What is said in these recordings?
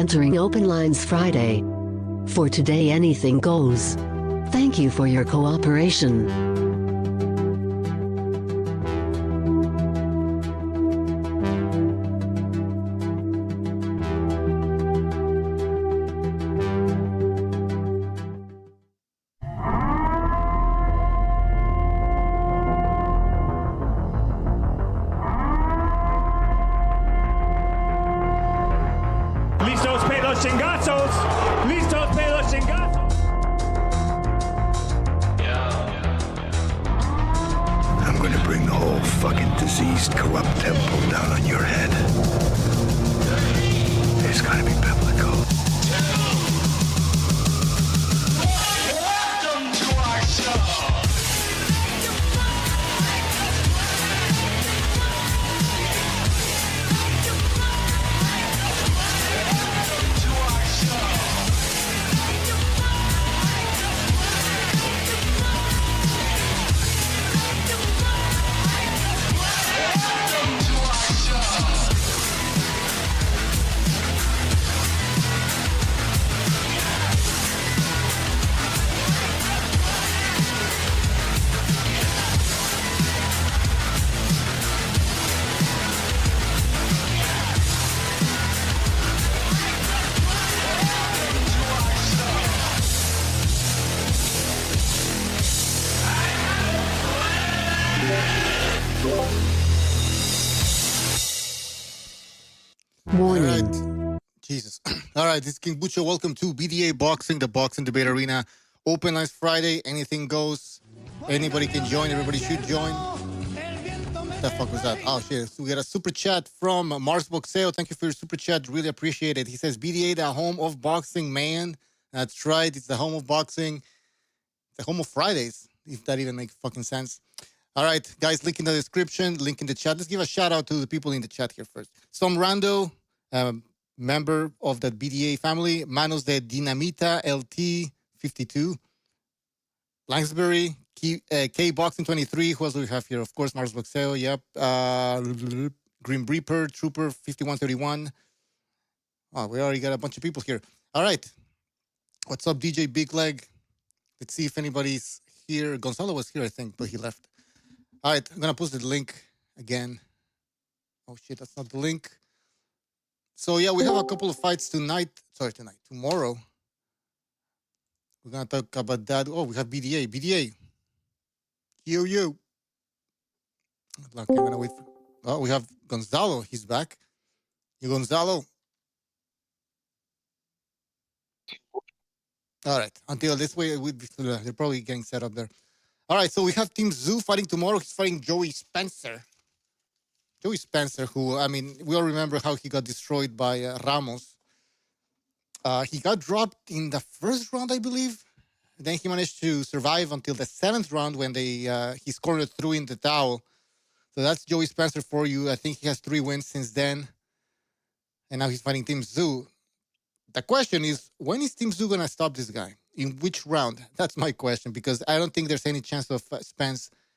Filtering Open Lines Friday. For today, anything goes. Thank you for your cooperation. All right, this is King Bucho. Welcome to BDA Boxing, the Boxing Debate Arena. Open Lines Friday, anything goes. Anybody can join, everybody should join. What the fuck was that? Oh, shit. So we got a super chat from Mars Boxeo. Thank you for your super chat. Really appreciate it. He says, BDA, the home of boxing, man. That's right. It's the home of boxing. The home of Fridays, if that even makes fucking sense. All right, guys, link in the description, link in the chat. Let's give a shout out to the people in the chat here first. Some rando, member of the BDA family, Manos de Dinamita LT 52, Langsbury, K Boxing 23. Who else do we have here? Of course, Mars Boxeo. Yep. Grim Reaper, Trooper 5131. Oh, we already got a bunch of people here. All right. What's up, DJ Big Leg? Let's see if anybody's here. Gonzalo was here, I think, but he left. All right, I'm going to post the link again. Oh, shit, that's not the link. So, yeah, we have a couple of fights tomorrow. We're going to talk about that. Oh, we have BDA. BDA. Yo. I'm going to wait for... Oh, we have Gonzalo. He's back. You, Gonzalo. All right. Until this way, they're probably getting set up there. All right. So we have Team Tszyu fighting tomorrow. He's fighting Joey Spencer. Joey Spencer, who, I mean, we all remember how he got destroyed by Ramos. He got dropped in the first round, I believe. Then he managed to survive until the 7th round when his corner threw in the towel. So that's Joey Spencer for you. I think he has 3 wins since then. And now he's fighting Team Tszyu. The question is, when is Team Tszyu going to stop this guy? In which round? That's my question, because I don't think there's any chance of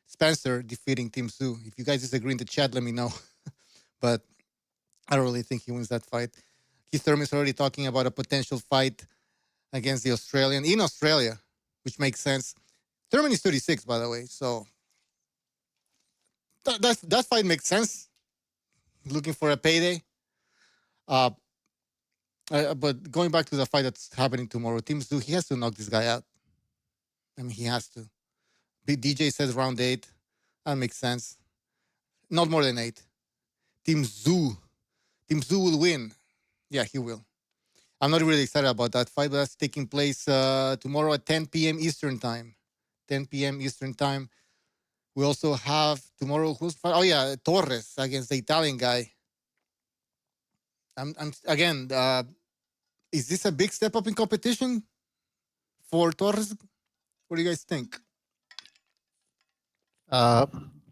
Spencer defeating Team Tszyu. If you guys disagree in the chat, let me know. But I don't really think he wins that fight. Keith Thurman is already talking about a potential fight against the Australian in Australia, which makes sense. Thurman is 36, by the way, so that fight makes sense. Looking for a payday. But going back to the fight that's happening tomorrow, Team Tszyu, he has to knock this guy out. I mean, he has to. DJ says round 8. That makes sense. Not more than 8. Team Tszyu will win. Yeah, he will. I'm not really excited about that fight, but that's taking place tomorrow at 10 p.m. Eastern Time. 10 p.m. Eastern Time. We also have tomorrow, who's fight? Oh, yeah, Torres against the Italian guy. Again, is this a big step up in competition for Torres? What do you guys think?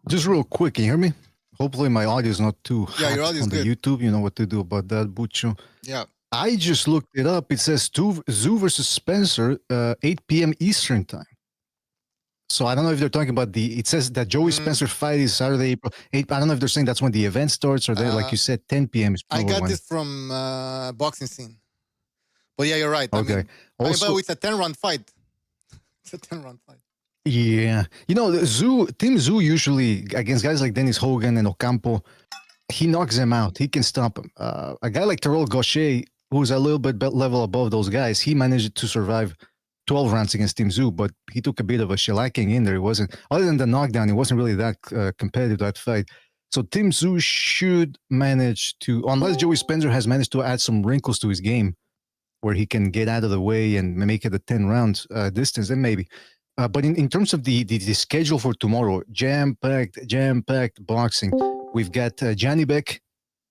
Just real quick, can you hear me? Hopefully my audio is not too hot your audio is on the good. YouTube. You know what to do about that, Bucho. Yeah. I just looked it up. It says Tszyu versus Spencer, 8 p.m. Eastern Time. So I don't know if they're talking about it says that Joey Spencer fight is Saturday, April 8th. I don't know if they're saying that's when the event starts or they're, like you said, 10 p.m. is I probably got when. this from Boxing Scene. But yeah, you're right. Okay. I mean, Also, but it's a 10-round fight. It's a 10-round fight. yeah, Team Tszyu usually against guys like Dennis Hogan and Ocampo, he knocks them out. He can stop them. A guy like Terrell Gaucher, who's a little bit level above those guys, he managed to survive 12 rounds against Team Tszyu, but he took a bit of a shellacking in there. It wasn't, other than the knockdown, it wasn't really that competitive, that fight. So Team Tszyu should manage to, unless Joey Spencer has managed to add some wrinkles to his game, where he can get out of the way and make it a 10-round distance, then maybe. But in terms of the schedule for tomorrow, jam-packed boxing. We've got Janibek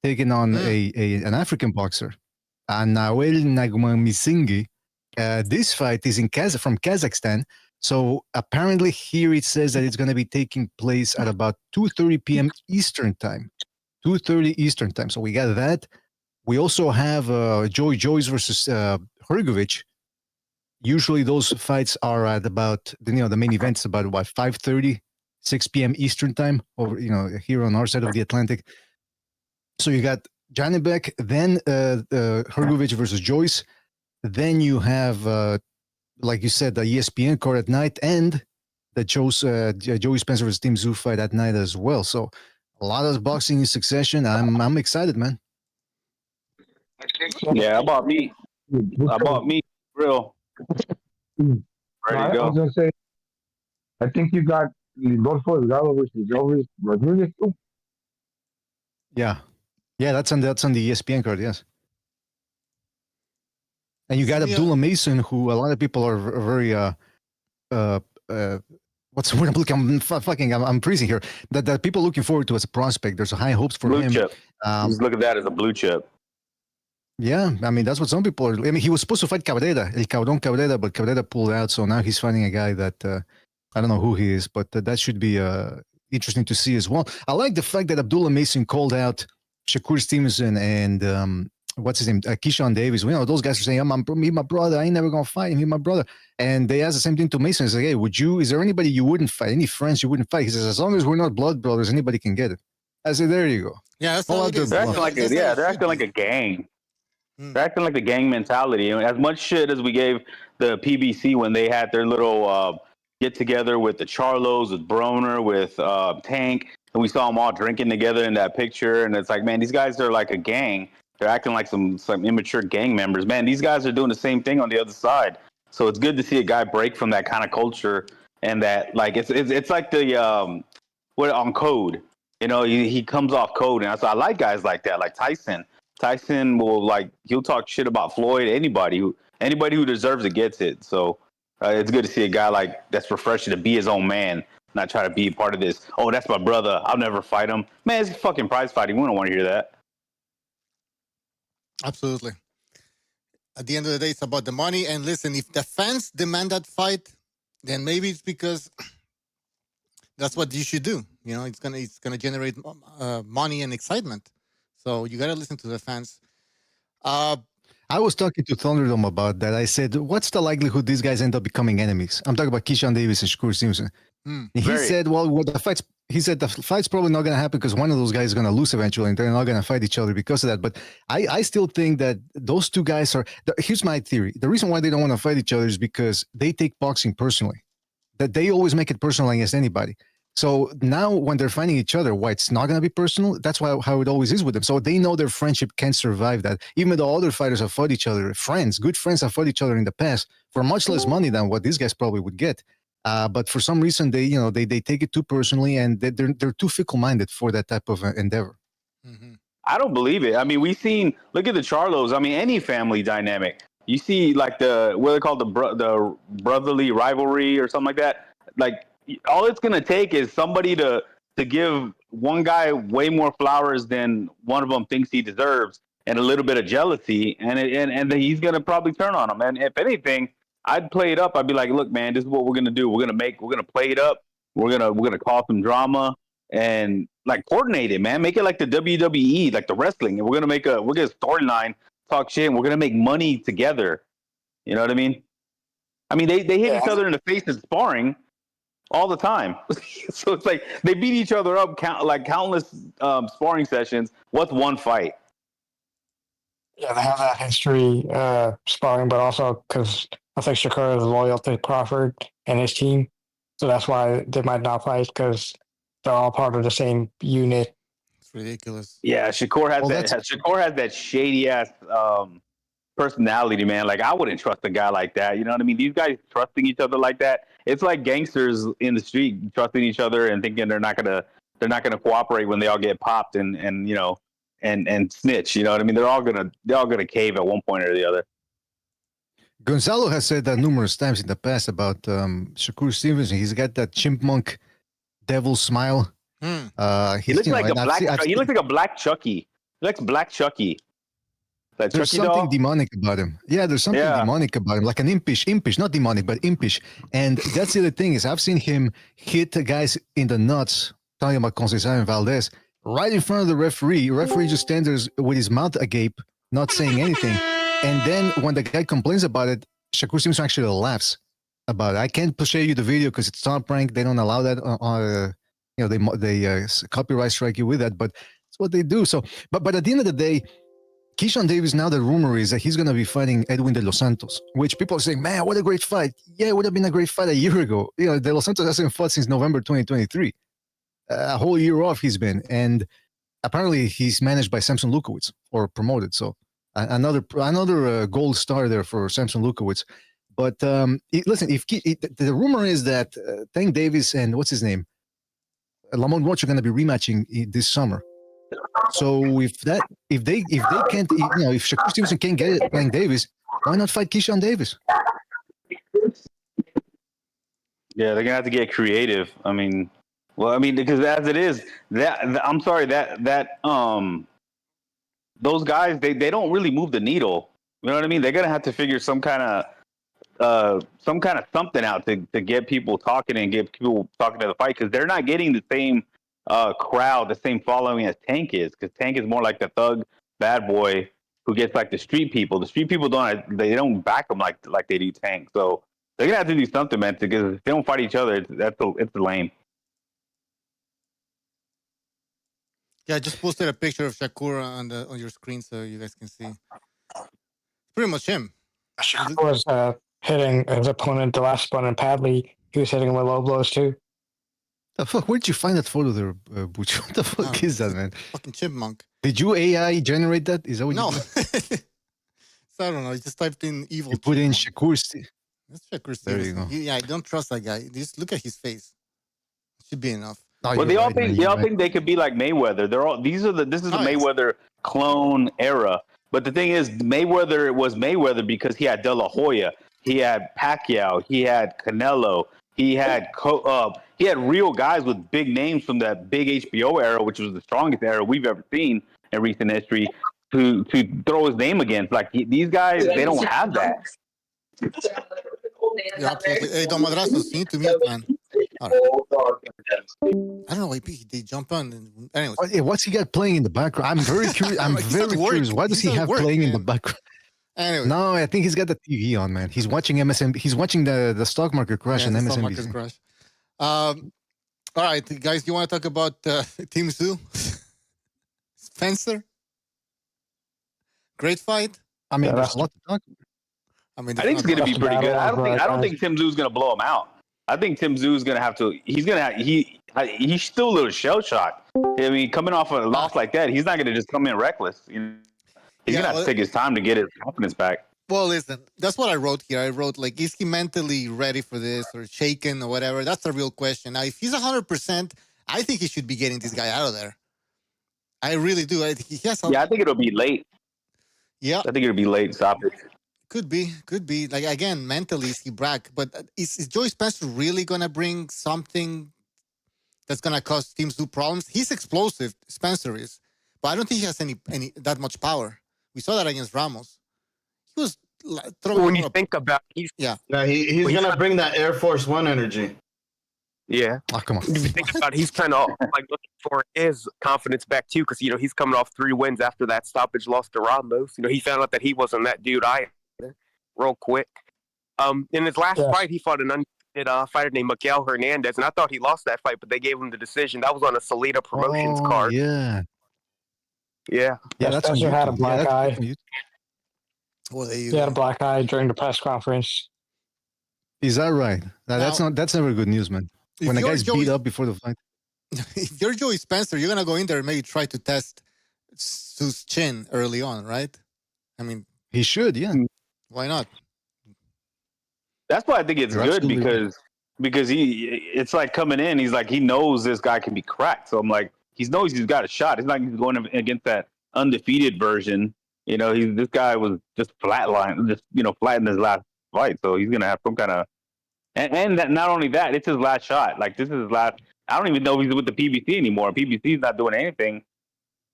taking on an African boxer, Nahuel Nagmamisingi. This fight is from Kazakhstan. So apparently here it says that it's going to be taking place at about 2:30 p.m. Eastern time. 2:30 Eastern time. So we got that. We also have Joyce versus Hrgovic. Usually those fights are at about, the main event's about, 5:30, 6 p.m. Eastern time, over, here on our side of the Atlantic. So you got Janibek, then Hrgovic versus Joyce. Then you have, like you said, the ESPN card at night, and the Joey Spencer versus Team Tszyu fight at night as well. So a lot of boxing in succession. I'm excited, man. Yeah, I bought me real. Ready to go. I was gonna say, I think you got Rodolfo Delgado versus Elvis Rodriguez too. Yeah, that's on the ESPN card. Yes, and you got Abdullah Mason, who a lot of people are very what's the word I'm looking? I'm freezing here. That people looking forward to as a prospect. There's a high hopes for blue him. Chip. Just look at that as a blue chip. Yeah, I mean, that's what some people are. I mean, he was supposed to fight Cabrera, El Cabron Cabrera, but Cabrera pulled out. So now he's fighting a guy that I don't know who he is, but that should be interesting to see as well. I like the fact that Abdullah Mason called out Shakur Stevenson and what's his name, Keyshawn Davis. Those guys are saying, "He's my brother. I ain't never gonna fight him. He's my brother." And they asked the same thing to Mason. He's like, "Hey, is there anybody you wouldn't fight? Any friends you wouldn't fight?" He says, "As long as we're not blood brothers, anybody can get it." I said, "There you go." Yeah, that's all it is. They're acting like a gang. They're acting like the gang mentality. As much shit as we gave the PBC when they had their little get together with the Charlos, with Broner, with Tank, and we saw them all drinking together in that picture. And it's like, man, these guys are like a gang. They're acting like some immature gang members. Man, these guys are doing the same thing on the other side. So it's good to see a guy break from that kind of culture, and that, like, it's like the on Code. He comes off Code, and so I like guys like that, like Tyson. Tyson will, he'll talk shit about Floyd. Anybody who deserves it gets it. So it's good to see a guy that's refreshing to be his own man, not try to be part of this. Oh, that's my brother. I'll never fight him. Man, it's fucking prize fighting. We don't want to hear that. Absolutely. At the end of the day, it's about the money. And listen, if the fans demand that fight, then maybe it's because that's what you should do. It's gonna generate money and excitement. So you gotta listen to the fans. I was talking to Thunderdome about that. I said, "What's the likelihood these guys end up becoming enemies?" I'm talking about Keyshawn Davis and Shakur Stevenson. He said, the fight's probably not going to happen because one of those guys is going to lose eventually, and they're not going to fight each other because of that. But I still think that those two guys are. Here's my theory: the reason why they don't want to fight each other is because they take boxing personally. That they always make it personal against anybody. So now when they're fighting each other, why it's not going to be personal? That's how it always is with them. So they know their friendship can't survive that. Even though other fighters have fought each other, good friends have fought each other in the past for much less money than what these guys probably would get. But for some reason, they take it too personally, and they're too fickle-minded for that type of endeavor. Mm-hmm. I don't believe it. I mean, look at the Charlos. I mean, any family dynamic. You see, what they call the brotherly rivalry or something like that. Like, all it's going to take is somebody to give one guy way more flowers than one of them thinks he deserves, and a little bit of jealousy, and he's going to probably turn on him. And if anything, I'd play it up. I'd be like, look, man, this is what we're going to do. We're going to play it up. We're going to cause some drama and coordinate it, man. Make it like the WWE, like the wrestling. And we're going to we'll get a storyline, talk shit, and we're going to make money together. You know what I mean? I mean, they hit each other in the face in sparring all the time. So it's like they beat each other up countless sparring sessions. What's one fight? Yeah, they have that history sparring, but also because I think Shakur is loyal to Crawford and his team, so that's why they might not fight because they're all part of the same unit. It's ridiculous. Yeah, Shakur has Well, that. Shakur has that shady ass personality, man. Like I wouldn't trust a guy like that. You know what I mean? These guys trusting each other like that. It's like gangsters in the street trusting each other and thinking they're not gonna cooperate when they all get popped and you know and snitch. You know what I mean? They're all gonna cave at one point or the other. Gonzalo has said that numerous times in the past about Shakur Stevenson. He's got that chipmunk devil smile. He looks like he looks like a black Chucky. He looks Black Chucky. That There's Chucky something doll? demonic about him. Yeah, there's something demonic about him, like an impish, not demonic, but impish. And that's the other thing is I've seen him hit guys in the nuts, talking about Conceição and Valdez, right in front of the referee. Referee just stands there with his mouth agape, not saying anything. And then when the guy complains about it, Shakur Stevenson actually laughs about it. I can't show you the video because it's top rank. They don't allow that. You know, they copyright strike you with that, but it's what they do. So, but at the end of the day, Keyshawn Davis, now the rumor is that he's going to be fighting Edwin De Los Santos, which people are saying, man, what a great fight. Yeah, it would have been a great fight a year ago. You know, De Los Santos hasn't fought since November 2023. A whole year off he's been. And apparently he's managed by Samson Lukowicz or promoted. So another gold star there for Samson Lukowicz. But listen, the rumor is that Tank Davis and what's his name? Lamont Roach are going to be rematching this summer. So if they can't, you know, if Shakur Stevenson can't get it playing Davis, why not fight Keyshawn Davis? Yeah, they're gonna have to get creative. I mean, because as it is, those guys they don't really move the needle. You know what I mean? They're gonna have to figure some kind of something out to get people talking and get people talking to the fight because they're not getting the same crowd, the same following as Tank is, because Tank is more like the thug bad boy who gets like the street people. The street people don't back him like they do Tank. So they're gonna have to do something, man, because if they don't fight each other, it's lame. Yeah, I just posted a picture of Shakur on your screen so you guys can see. It's pretty much him. Shakur was hitting his opponent, the last opponent, Padley. He was hitting him with low blows too. The fuck? Where did you find that photo there, Butch? What the fuck is that, man? Fucking chipmunk. Did you AI generate that? Is that what No. you did? So I don't know. I just typed in evil. You put in Shakur Stevenson. That's Shakur There you Stevenson. go. Yeah, I don't trust that guy. Just look at his face. It should be enough. Oh, Well, they all right. think they could be like Mayweather. This is the Mayweather clone era. But the thing is, Mayweather was Mayweather because he had De La Hoya, he had Pacquiao, he had Canelo, he had real guys with big names from that big HBO era, which was the strongest era we've ever seen in recent history, to throw his name against. Like these guys, they don't have that. Yeah, absolutely. Hey, Don Madrazo, you need to mute, man. All right. I don't know why they jump on. Anyways. What's he got playing in the background? I'm very curious. I'm very curious. Why does he have playing in the background? Anyway. No, I think he's got the TV on, man. He's watching MSNBC. He's watching the stock market crash on MSNBC. Stock market crash. All right, guys, you want to talk about Team Tszyu? Spencer? Great fight. I mean, there's a lot to talk about. I mean, I think it's going to be pretty good. I don't think Tim Tszyu is going to blow him out. I think Tim Tszyu is going to have to. He's still a little shell shocked. I mean, coming off a loss like that, he's not going to just come in reckless. You know, he's going to have to take his time to get his confidence back. Well, listen, that's what I wrote here. I wrote, like, is he mentally ready for this or shaken or whatever? That's the real question. Now, if he's 100%, I think he should be getting this guy out of there. I really do. I think I think it'll be late. Yeah. I think it'll be late. Stop it. Could be. Like, again, mentally, is he back? But is Joey Spencer really going to bring something that's going to cause Team Tszyu problems? He's explosive, Spencer is. But I don't think he has any that much power. We saw that against Ramos. He was throwing. When you think about, he's going to bring that Air Force One energy. Yeah. Oh, come on. If you think about it, he's kind of like looking for his confidence back too, because he's coming off 3 wins after that stoppage loss to Ramos. He found out that he wasn't that dude either, real quick. In his last fight, he fought an undefeated fighter named Miguel Hernandez, and I thought he lost that fight, but they gave him the decision. That was on a Salida Promotions card. Yeah. Yeah. Yeah, that's when you had a black eye. Well, there you He had a go. black eye during the press conference. Is that right? That's Now- that's never good news, man. If When a you're guy's Joey- beat up before the fight. If you're Joey Spencer, you're gonna go in there and maybe try to test Tszyu's chin early on, right? I mean, He should, yeah. why not? That's why I think it's You're good absolutely right. because it's like coming in. He's like he knows this guy can be cracked. So I'm like he knows he's got a shot. It's not like he's going against that undefeated version. You know, this guy was just flatlined, just flat in his last fight. So he's gonna have some kind of and that, not only that, it's his last shot. Like this is his last. I don't even know if he's with the PBC anymore. PBC's not doing anything.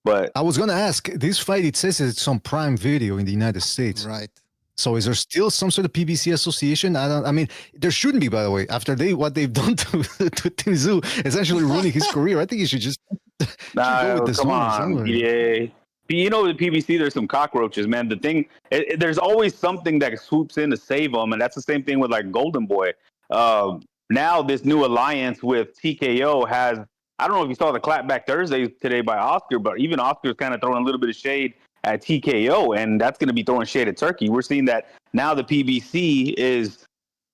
But I was gonna ask, this fight, it says it's on Prime Video in the United States. Right. So is there still some sort of PBC association? I mean, there shouldn't be, by the way. After what they've done to Tszyu, essentially ruining his career, I think you should just go with this come one on, somewhere. yeah. You know, the PBC, there's some cockroaches, man. The thing, there's always something that swoops in to save them, and that's the same thing with like Golden Boy. Now this new alliance with TKO has. I don't know if you saw the clapback Thursday today by Oscar, but even Oscar's kind of throwing a little bit of shade at TKO, and that's going to be throwing shade at Turkey. We're seeing that now the PBC is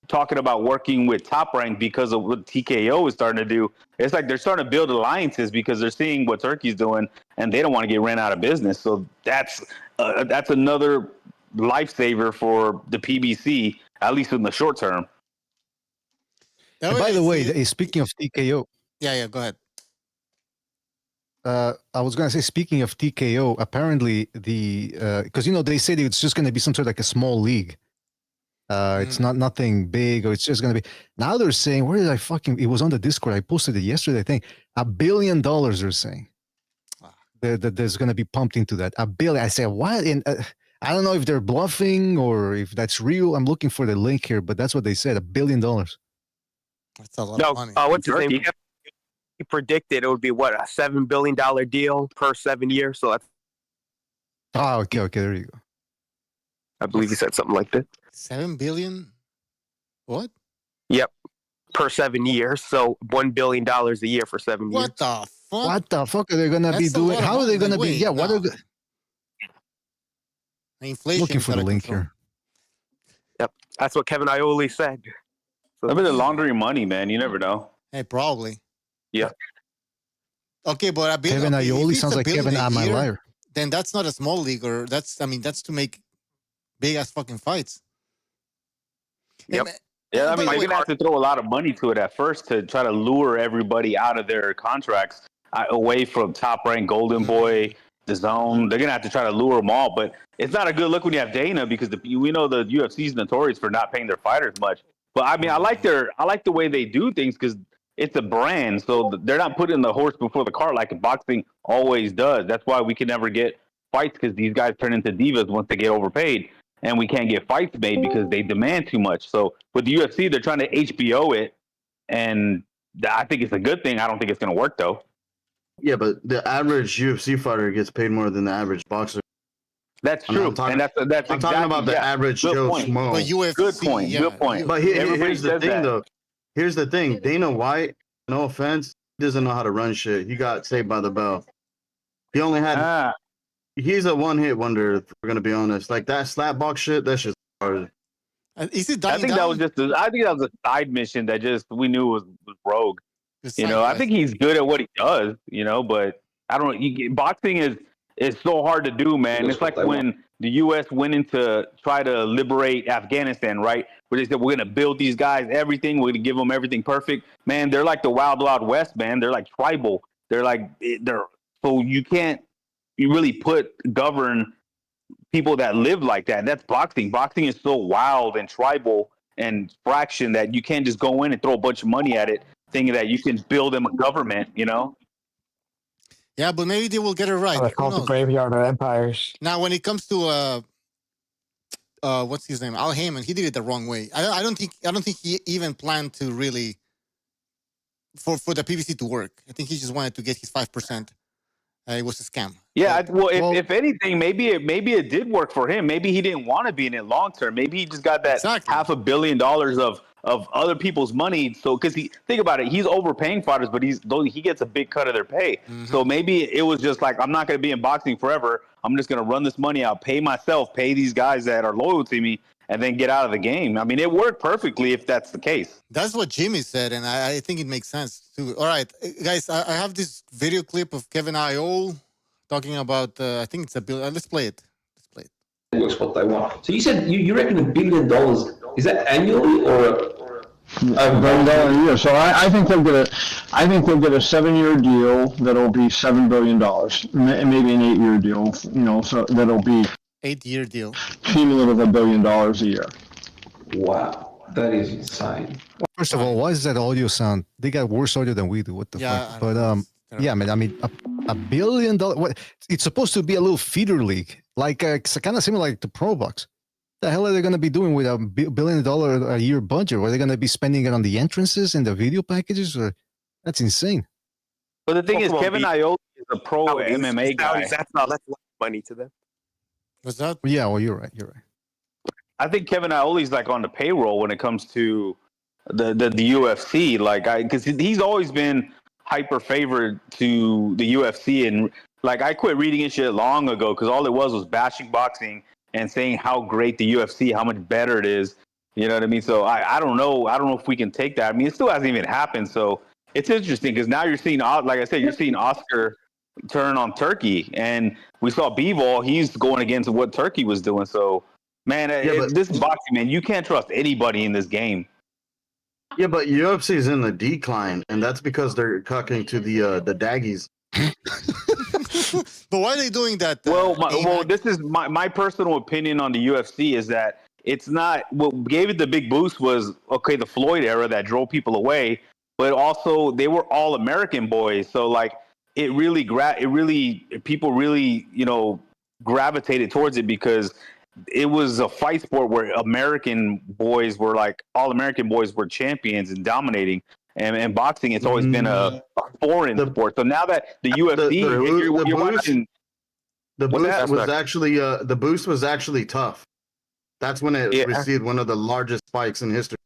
talking about working with Top Rank because of what TKO is starting to do. It's like they're starting to build alliances because they're seeing what Turkey's doing, and they don't want to get ran out of business. So that's another lifesaver for the PBC, at least in the short term. And by the way, speaking of TKO, yeah, go ahead. I was going to say, speaking of TKO, apparently because they said it's just going to be some sort of like a small league. It's not nothing big, or it's just going to be. Now they're saying, where did it was on the Discord. I posted it yesterday, I think. $1 billion they're saying. That there's going to be pumped into that. $1 billion. I said, what? And I don't know if they're bluffing or if that's real. I'm looking for the link here, but that's what they said, $1 billion. That's a lot of money. What's his name? He predicted it would be a $7 billion deal per 7 years. So that's. Oh, okay, there you go. I believe he said something like that. 7 billion? What? Yep, per 7 years. So $1 billion a year for 7 years. What the fuck? What the fuck are they gonna be doing? How are they gonna be? Yeah, what are they? Inflation. Looking for the link here. Yep, that's what Kevin Iole said. So I mean, they're laundering money, man. You never know. Hey, probably. Yeah. Okay, but Kevin Iole sounds like Kevin Liar. Then that's not a small league, or that's to make big ass fucking fights. Yep. Yeah, I mean, they're gonna have to throw a lot of money to it at first to try to lure everybody out of their contracts, away from Top Rank, Golden Boy, the Zone. They're gonna have to try to lure them all, but it's not a good look when you have Dana because we know the UFC is notorious for not paying their fighters much. But I mean, I like the way they do things because it's a brand, so they're not putting the horse before the cart like boxing always does. That's why we can never get fights because these guys turn into divas once they get overpaid. And we can't get fights made because they demand too much. So with the UFC, they're trying to HBO it, and I think it's a good thing. I don't think it's going to work, though. Yeah, but the average UFC fighter gets paid more than the average boxer. That's true. I'm talking about the average Joe Schmo. But UFC, good point. Yeah, good point. But here's the thing, though. Here's the thing. Dana White, no offense, doesn't know how to run shit. He got saved by the bell. He only had... He's a one-hit wonder, if we're gonna be honest. Like that slap box shit, that's just hard. Is it I think that was a side mission that just we knew was rogue. I think he's good at what he does, but I don't know. Boxing is so hard to do, man. It's like when the U.S. went in to try to liberate Afghanistan, right? Where they said, we're going to build these guys everything. We're going to give them everything perfect. Man, they're like the wild, wild west, man. They're like tribal. So you can't really govern people that live like that. And that's boxing. Boxing is so wild and tribal and fraction that you can't just go in and throw a bunch of money at it thinking that you can build them a government, Yeah, but maybe they will get it right. It's called the graveyard of empires. Now, when it comes to what's his name, Al Heyman, he did it the wrong way. I don't think he even planned to really for the PBC to work. I think he just wanted to get his 5%. it was a scam. Yeah, if anything, maybe it did work for him. Maybe he didn't want to be in it long term. Maybe he just got that $500 million of other people's money. So, because think about it, he's overpaying fighters, but he gets a big cut of their pay. Mm-hmm. So maybe it was just like, I'm not going to be in boxing forever. I'm just going to run this money out, pay myself, pay these guys that are loyal to me, and then get out of the game. I mean, it worked perfectly if that's the case. That's what Jimmy said, and I think it makes sense too. All right, guys, I have this video clip of Kevin Iole talking about, I think it's $1 billion. Let's play it. It works what they want. So you said you reckon $1 billion, is that annually or $1 billion a year? So I think they'll get a 7-year deal that'll be $7 billion, maybe an 8-year deal. So that'll be 8-year deal, cumulative $1 billion a year. Wow, that is insane. First of all, why is that audio sound? They got worse audio than we do. What the fuck? But yeah, man. I mean, $1 billion. What? It's supposed to be a little feeder league, like kind of similar like to Pro Box. The hell are they going to be doing with $1 billion a year budget? Are they going to be spending it on the entrances and the video packages? Or that's insane. But the thing is, Kevin Iole is a pro MMA guy. That's not money to them. Was that? Yeah, well, you're right. I think Kevin Iole is like on the payroll when it comes to the UFC, like because he's always been hyper favored to the UFC, and like I quit reading his shit long ago because all it was bashing boxing and saying how great the UFC, how much better it is. You know what I mean? So I don't know if we can take that. I mean, it still hasn't even happened. So it's interesting because now you're seeing, like I said, you're seeing Oscar turn on Turkey, and we saw Bivol. He's going against what Turkey was doing. So, man, this is boxing, man. You can't trust anybody in this game. Yeah, but UFC is in the decline, and that's because they're cucking to the daggies. But why are they doing that? Well, this is my personal opinion on the UFC is that it's not what gave it the big boost was the Floyd era that drove people away, but also they were all American boys, so like. People really, gravitated towards it because it was a fight sport where American boys were all American boys were champions and dominating. And boxing, it's always been a foreign sport. So now that the UFC, the boost was actually tough. That's when it received one of the largest spikes in history.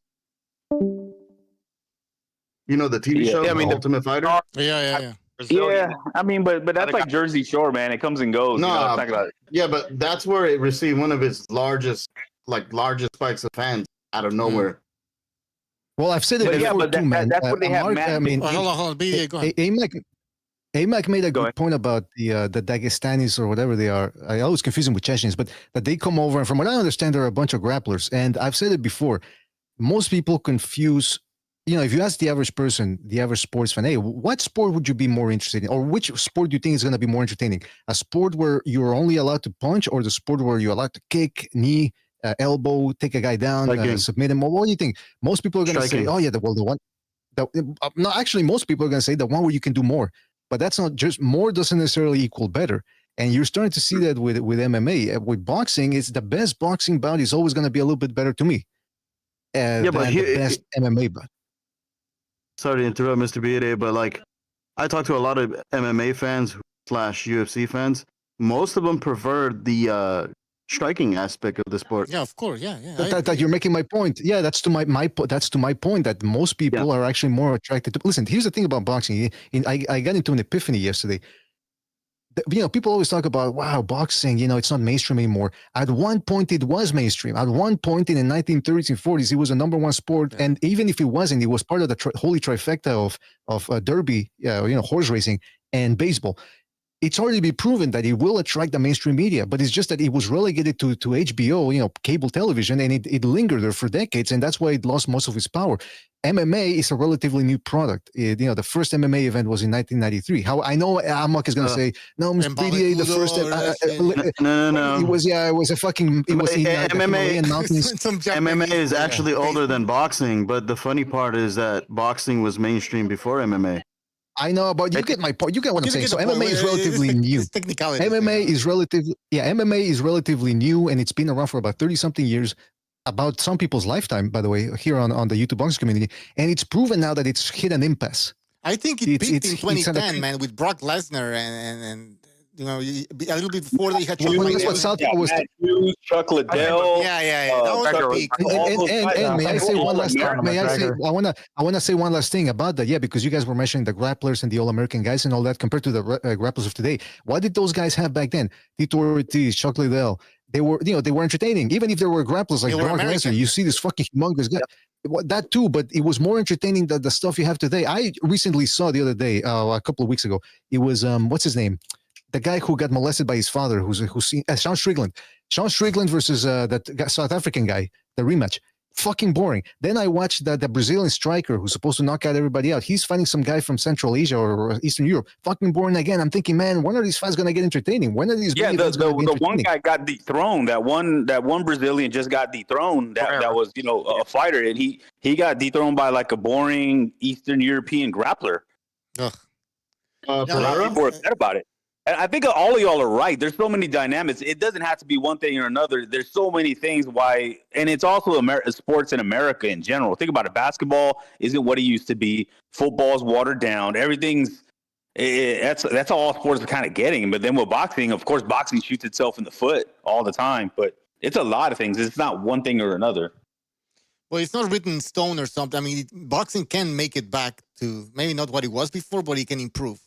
You know the TV show, The Ultimate Fighter? Yeah. Yeah, I mean, but that's like Jersey Shore, man. It comes and goes. No, yeah, but that's where it received one of its largest spikes of fans out of nowhere. Well, I've said it before too, man. That's what they have. I mean, hold on. BDA, go ahead. AMAC made a good point about the Dagestanis or whatever they are. I always confuse them with Chechens, but that they come over, and from what I understand, they're a bunch of grapplers. And I've said it before. Most people confuse. If you ask the average person, the average sports fan, hey, what sport would you be more interested in? Or which sport do you think is going to be more entertaining? A sport where you're only allowed to punch, or the sport where you're allowed to kick, knee, elbow, take a guy down, submit him? What do you think? Most people are going to say, oh, yeah, the one. No, actually, most people are going to say the one where you can do more. But that's not just more doesn't necessarily equal better. And you're starting to see that with MMA. With boxing, it's the best boxing bout is always going to be a little bit better to me. Than the best MMA bout. Sorry to interrupt, Mr. B8, but I talk to a lot of MMA fans / UFC fans. Most of them prefer the striking aspect of the sport. Yeah, of course. Yeah. That you're making my point. Yeah, that's to my point that most people are actually more attracted to. Listen, here's the thing about boxing. I got into an epiphany yesterday. People always talk about, wow, boxing, it's not mainstream anymore. At one point, it was mainstream. At one point in the 1930s and 40s, it was a number one sport. Yeah. And even if it wasn't, it was part of the holy trifecta of derby, horse racing and baseball. It's already been proven that it will attract the mainstream media, but it's just that it was relegated to HBO, cable television, and it lingered there for decades, and that's why it lost most of its power. MMA is a relatively new product. The first MMA event was in 1993. How I know Amok is going to say, no, Mr. BDA, the first. No. It was a fucking. It was MMA is actually older than boxing, but the funny part is that boxing was mainstream before MMA. I know, but you get my point. You get what I'm saying. So MMA is relatively new. MMA is relatively new, and it's been around for about 30-something years. About some people's lifetime, by the way, here on the YouTube boxing community, and it's proven now that it's hit an impasse. I think it peaked in 2010, man, with Brock Lesnar and you know, a little bit before they had Well, that's what Southpaw was. Tszyu, Chuck Liddell. Yeah. That was the peak. And may I say one last thing? May I say I wanna say one last thing about that? Yeah, because you guys were mentioning the grapplers and the All-American guys and all that compared to the grapplers of today. What did those guys have back then? Tito Ortiz, Chuck Liddell. They were, they were entertaining. Even if there were grapplers like Brock Lesnar, you see this fucking humongous guy. That too, but it was more entertaining than the stuff you have today. I recently saw the other day, a couple of weeks ago. It was what's his name? The guy who got molested by his father, who's Sean Strickland. Sean Strickland versus that South African guy, the rematch. Fucking boring. Then I watched the Brazilian striker who's supposed to knock out everybody out. He's fighting some guy from Central Asia or Eastern Europe. Fucking boring again. I'm thinking, man, when are these fights gonna get entertaining? When are these? The one guy got dethroned. That one Brazilian just got dethroned. That was a fighter, and he got dethroned by like a boring Eastern European grappler. People are upset about it. And I think all of y'all are right. There's so many dynamics. It doesn't have to be one thing or another. There's so many things why, and it's also sports in America in general. Think about it. Basketball isn't what it used to be. Football's watered down. Everything's that's all sports are kind of getting. But then with boxing, of course, boxing shoots itself in the foot all the time. But it's a lot of things. It's not one thing or another. Well, it's not written in stone or something. I mean, boxing can make it back to maybe not what it was before, but it can improve.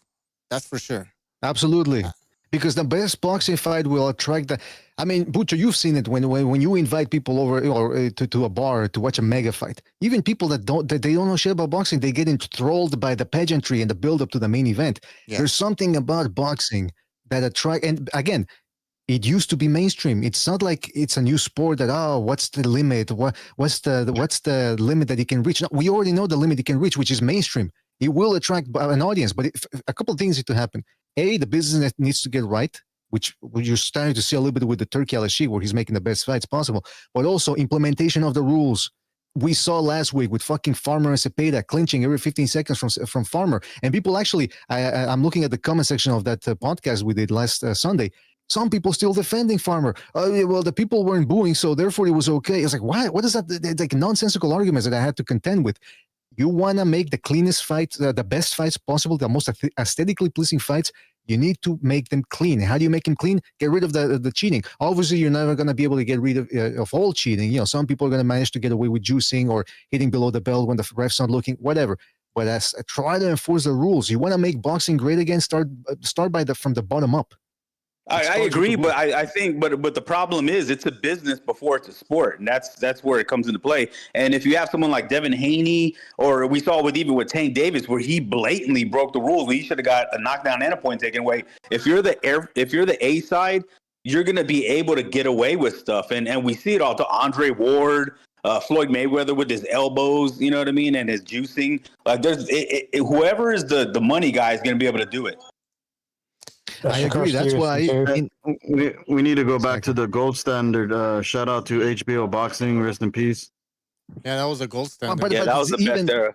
That's for sure. Absolutely, because the best boxing fight will attract the. I mean, Butcher, you've seen it when you invite people over or to a bar to watch a mega fight. Even people that don't know shit about boxing, they get enthralled by the pageantry and the build up to the main event. Yeah. There's something about boxing that attract. And again, it used to be mainstream. It's not like it's a new sport that what's the limit? What's the limit that you can reach? No, we already know the limit you can reach, which is mainstream. It will attract an audience, but a couple of things need to happen. A, the business needs to get right, which you're starting to see a little bit with the Turkey Al-Sheikh, where he's making the best fights possible, but also implementation of the rules. We saw last week with fucking Farmer and Cepeda clinching every 15 seconds from Farmer. And people actually, I'm looking at the comment section of that podcast we did last Sunday. Some people still defending Farmer. Well, the people weren't booing, so therefore it was okay. It's like, why? What is that? It's like nonsensical arguments that I had to contend with. You want to make the cleanest fights, the best fights possible, the most aesthetically pleasing fights, you need to make them clean. How do you make them clean? Get rid of the cheating. Obviously, you're never going to be able to get rid of all cheating. Some people are going to manage to get away with juicing or hitting below the belt when the ref's not looking, whatever. But try to enforce the rules. You want to make boxing great again, start from the bottom up. I agree, but I think, but the problem is it's a business before it's a sport, and that's where it comes into play. And if you have someone like Devin Haney, or we saw with Tank Davis, where he blatantly broke the rules, he should have got a knockdown and a point taken away. If you're the A side, you're going to be able to get away with stuff, and we see it all to Andre Ward, Floyd Mayweather with his elbows, you know what I mean, and his juicing. Like whoever is the money guy is going to be able to do it. I agree. That's why we need to go back to the gold standard. Shout out to HBO Boxing. Rest in peace. Yeah, that was a gold standard. But that was the best era.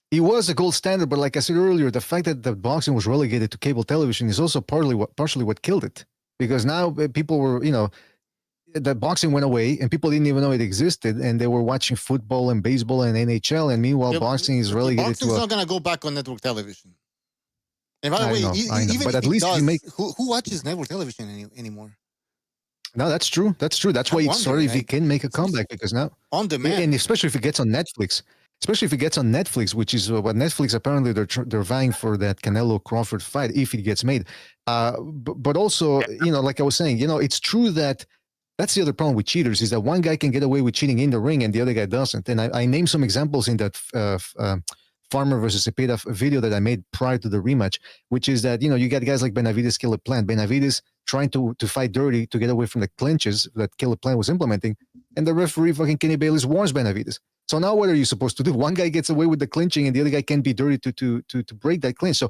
It was a gold standard, but like I said earlier, the fact that the boxing was relegated to cable television is also partially what killed it. Because now people were, the boxing went away and people didn't even know it existed, and they were watching football and baseball and NHL, and meanwhile, boxing is relegated to. Boxing's not going to go back on network television. And by the way, even but if at least does, you make who watches network television anymore? No, that's true. That's why it's sorry if he can make a comeback, because now on demand, and especially if it gets on Netflix. Especially if it gets on Netflix, which is what Netflix apparently they're vying for, that Canelo Crawford fight if it gets made. But also, like I was saying, it's true that that's the other problem with cheaters, is that one guy can get away with cheating in the ring and the other guy doesn't. And I named some examples in that Farmer versus Cepeda video that I made prior to the rematch, which is that, you got guys like Benavidez, Killer Plant. Benavidez trying to fight dirty to get away from the clinches that Killer Plant was implementing, and the referee, fucking Kenny Bayless, warns Benavidez. So now what are you supposed to do? One guy gets away with the clinching and the other guy can be dirty to break that clinch. So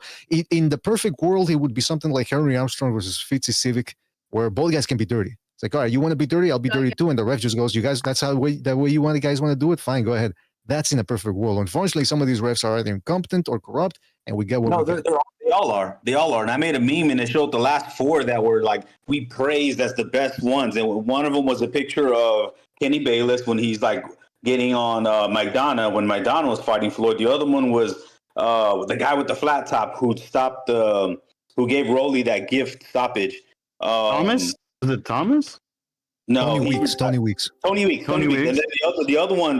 in the perfect world, it would be something like Henry Armstrong versus Fitzy Civic, where both guys can be dirty. It's like, all right, you want to be dirty? I'll be dirty too. And the ref just goes, you guys, that's the way you guys want to do it? Fine, go ahead. That's in a perfect world. Unfortunately, some of these refs are either incompetent or corrupt, and we get what we get. They all are. They all are. And I made a meme, and it showed the last four that were like we praised as the best ones. And one of them was a picture of Kenny Bayless when he's like getting on McDonough when McDonough was fighting Floyd. The other one was the guy with the flat top who stopped who gave Rolly that gift stoppage. Thomas? Is it Thomas? No, Tony Weeks. Tony Weeks. And then the other one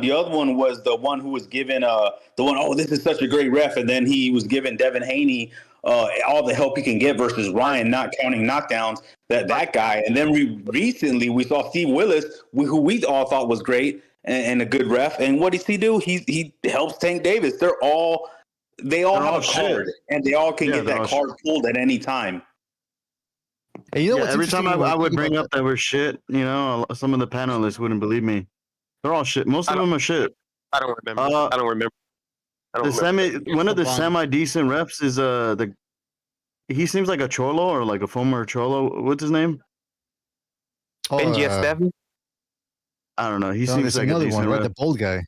was the one who was given the one. Oh, this is such a great ref, and then he was giving Devin Haney all the help he can get versus Ryan, not counting knockdowns. That guy, and then we saw Steve Willis, who we all thought was great and a good ref. And what does he do? He helps Tank Davis. They all have a card, and they all can get that card pulled at any time. And you know what's every time interesting I would bring up that we're shit, some of the panelists wouldn't believe me. They're all shit. Most of them are shit. I don't remember. One of the semi-decent refs is he seems like a cholo or like a former cholo. What's his name? Benji Estevan? I don't know. He seems like another a decent one, right? ref. The bald guy.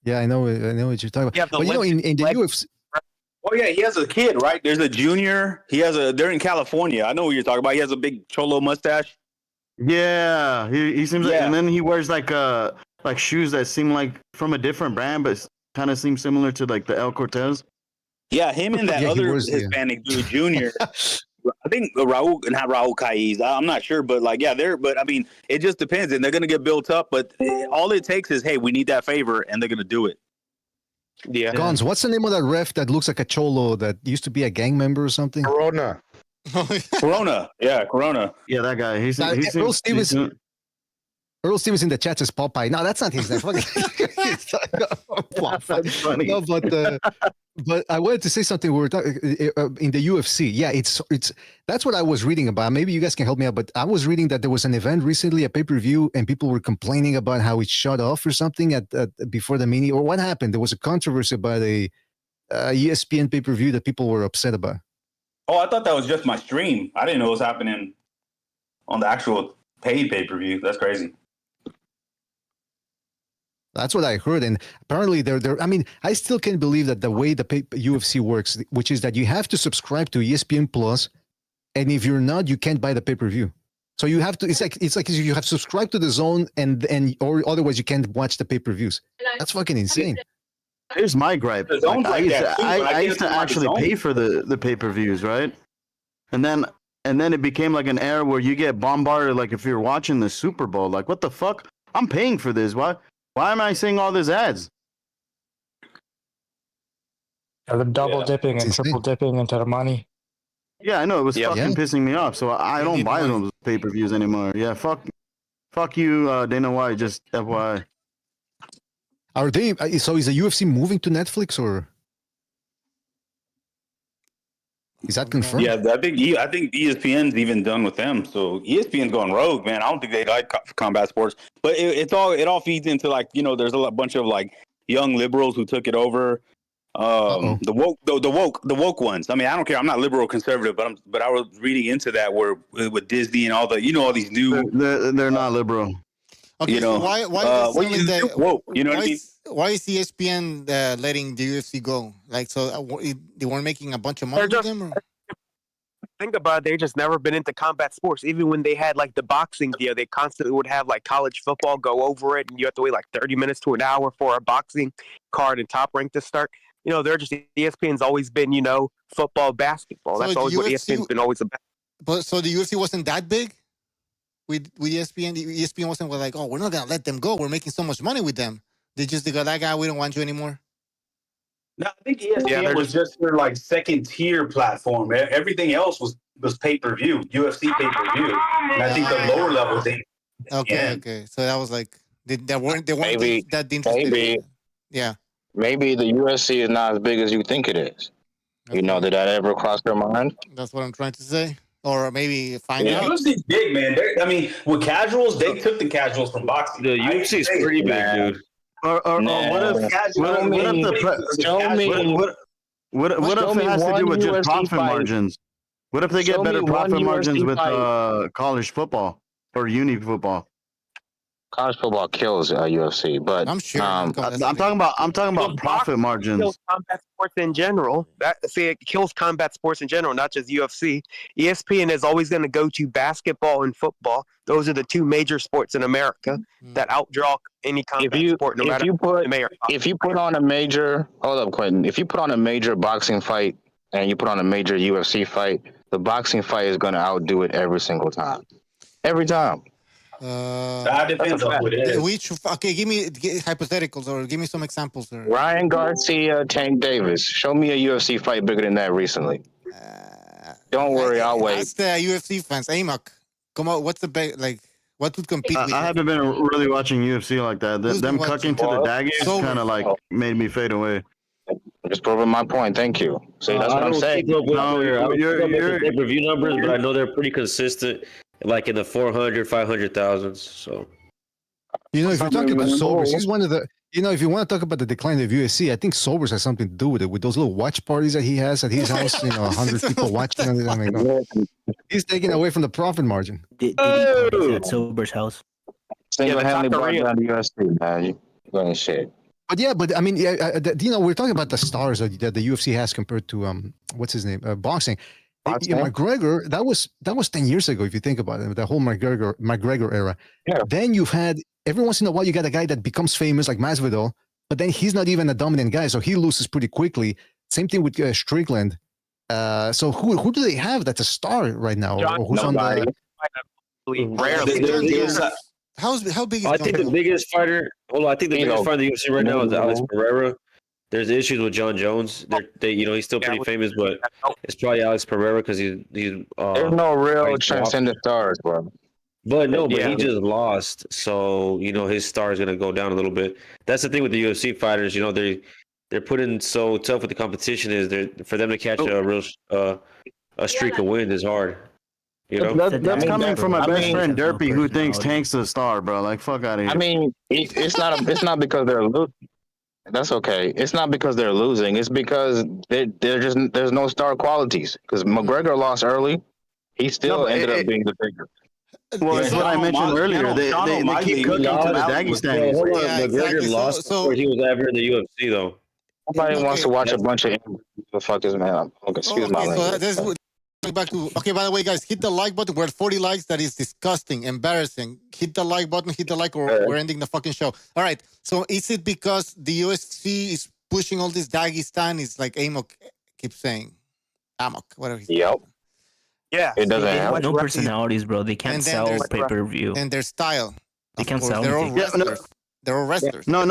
Yeah, I know what you're talking about. Yeah, but in the UFC. Oh yeah, he has a kid, right? There's a junior. They're in California. I know what you're talking about. He has a big cholo mustache. Yeah, he seems like, and then he wears like shoes that seem like from a different brand, but kind of seem similar to like the El Cortez. Yeah, him and that other Hispanic dude, Junior. I think not Raul Caiz. I'm not sure, but but I mean, it just depends, and they're gonna get built up. But all it takes is, hey, we need that favor, and they're gonna do it. Yeah. Gons, what's the name of that ref that looks like a cholo that used to be a gang member or something? Corona. Corona. Yeah, Corona. Yeah, that guy. He's Earl Stevenson. Earl Stevenson in the chat says Popeye. No, that's not his name. That's funny. No, but I wanted to say something. We were talking in the UFC. Yeah, it's that's what I was reading about. Maybe you guys can help me out. But I was reading that there was an event recently, a pay-per-view, and people were complaining about how it shut off or something at before the mini. Or what happened? There was a controversy about a ESPN pay-per-view that people were upset about. Oh, I thought that was just my stream. I didn't know it was happening on the actual paid pay-per-view. That's crazy. That's what I heard, and apparently they're. I mean, I still can't believe that the way the UFC works, which is that you have to subscribe to ESPN Plus, and if you're not, you can't buy the pay-per-view. So you have to. It's like you have subscribed to the zone, or otherwise you can't watch the pay-per-views. That's fucking insane. Here's my gripe. I used to actually pay for the pay-per-views, right? And then it became like an era where you get bombarded. Like if you're watching the Super Bowl, like what the fuck? I'm paying for this. Why am I seeing all these ads? Yeah, they're double dipping and triple dipping into the money. Yeah, I know. It was fucking pissing me off. So I don't buy those pay-per-views anymore. Yeah, fuck you, Dana White. Just FYI. Are they? So is the UFC moving to Netflix or is that confirmed? Yeah, I think ESPN's even done with them. So ESPN's going rogue, man. I don't think they like combat sports, but it all feeds into like there's a bunch of like young liberals who took it over. The woke ones. I mean, I don't care. I'm not liberal conservative, but I was reading into that where with Disney and all the all these new. They're not liberal. Okay, so why is woke? You know what I mean? Why is ESPN letting the UFC go? Like, so they weren't making a bunch of money with them? Or? Think about it, they've just never been into combat sports. Even when they had like the boxing deal, they constantly would have like college football go over it, and you have to wait like 30 minutes to an hour for a boxing card and Top Rank to start. They're just ESPN's always been football, basketball. So that's always what ESPN's been always about. But so the UFC wasn't that big with ESPN. The ESPN wasn't like, oh, we're not gonna let them go. We're making so much money with them. They go, that guy, we don't want you anymore. No, I think ESPN was just their like second tier platform. Everything else was pay-per-view, UFC pay-per-view. And I think the lower level thing. Okay. So that was like they weren't maybe, that interested. Yeah. Maybe the UFC is not as big as you think it is. Okay. Did that ever cross their mind? That's what I'm trying to say. Or maybe find out. UFC's big, man. With casuals, they took the casuals from boxing. The UFC is pretty big, dude. What if it has to do with just profit margins? What if they get better profit margins with college football or uni football? College football kills UFC, but I'm sure. I'm talking about profit margins. sports in general. It kills combat sports in general, not just UFC. ESPN is always going to go to basketball and football. Those are the two major sports in America that outdraw any combat sport, no matter America. If you put on a major, hold up, Quentin. If you put on a major boxing fight and you put on a major UFC fight, the boxing fight is going to outdo it every single time. Every time. That depends on who it is. Okay, give me hypotheticals or give me some examples. Or... Ryan Garcia, Tank Davis. Show me a UFC fight bigger than that recently. Don't worry, I'll wait. That's the UFC fans. AMOC, come on. What's the like? What would compete? with I haven't been really watching UFC like that. Them cucking to the daggers kind of like made me fade away. Just proving my point. Thank you. See, that's what I'm saying. Your pay-per-view numbers, but I know they're pretty consistent, like in the 400, 500,000. So, if you're talking about Sobers, he's one of the. If you want to talk about the decline of UFC, I think Sobers has something to do with it. With those little watch parties that he has at his house, 100 people watching. I mean, he's taking away from the profit margin. Did he party at Sobers' house? Single-handedly brought down the UFC, man. You going shit. But I mean, we're talking about the stars that the UFC has compared to what's his name, boxing. McGregor, that was 10 years ago. If you think about it, the whole McGregor era. Yeah. Then you've had every once in a while you got a guy that becomes famous like Masvidal, but then he's not even a dominant guy, so he loses pretty quickly. Same thing with Strickland. So who do they have that's a star right now? Or who's nobody. on the? Rarely. How big is I think the biggest fighter. I think the biggest fighter in the UFC right now is Alex Pereira. There's issues with John Jones. He's still pretty famous, but it's probably Alex Pereira because he's. There's no real transcendent stars, bro. But he just lost, so his star is gonna go down a little bit. That's the thing with the UFC fighters. They're putting so tough with the competition for them to catch a real a streak of wins is hard. That's coming from my best friend Derpy, who thinks Tank's a star, bro. Like, fuck out of here. I mean, it's not because they're losing. That's okay. It's not because they're losing. It's because there's no star qualities. Because McGregor lost early, he still ended up being the bigger. Well, that's what I mentioned earlier. They keep cooking to the Dagestan. McGregor lost before he was ever in the UFC, though. Nobody wants to watch a bunch of motherfuckers, man. Excuse my language. Back to by the way, guys, hit the like button. We're at 40 likes. That is disgusting, embarrassing. Hit the like button, or we're ending the fucking show. All right. So is it because the UFC is pushing all this Dagestan? It's like Amok keeps saying, Amok, whatever. Yep. Yeah. It doesn't They have have no personalities, bro. They can't sell pay-per-view. And their style. They can't sell They're all anything. wrestlers. They're all wrestlers. No.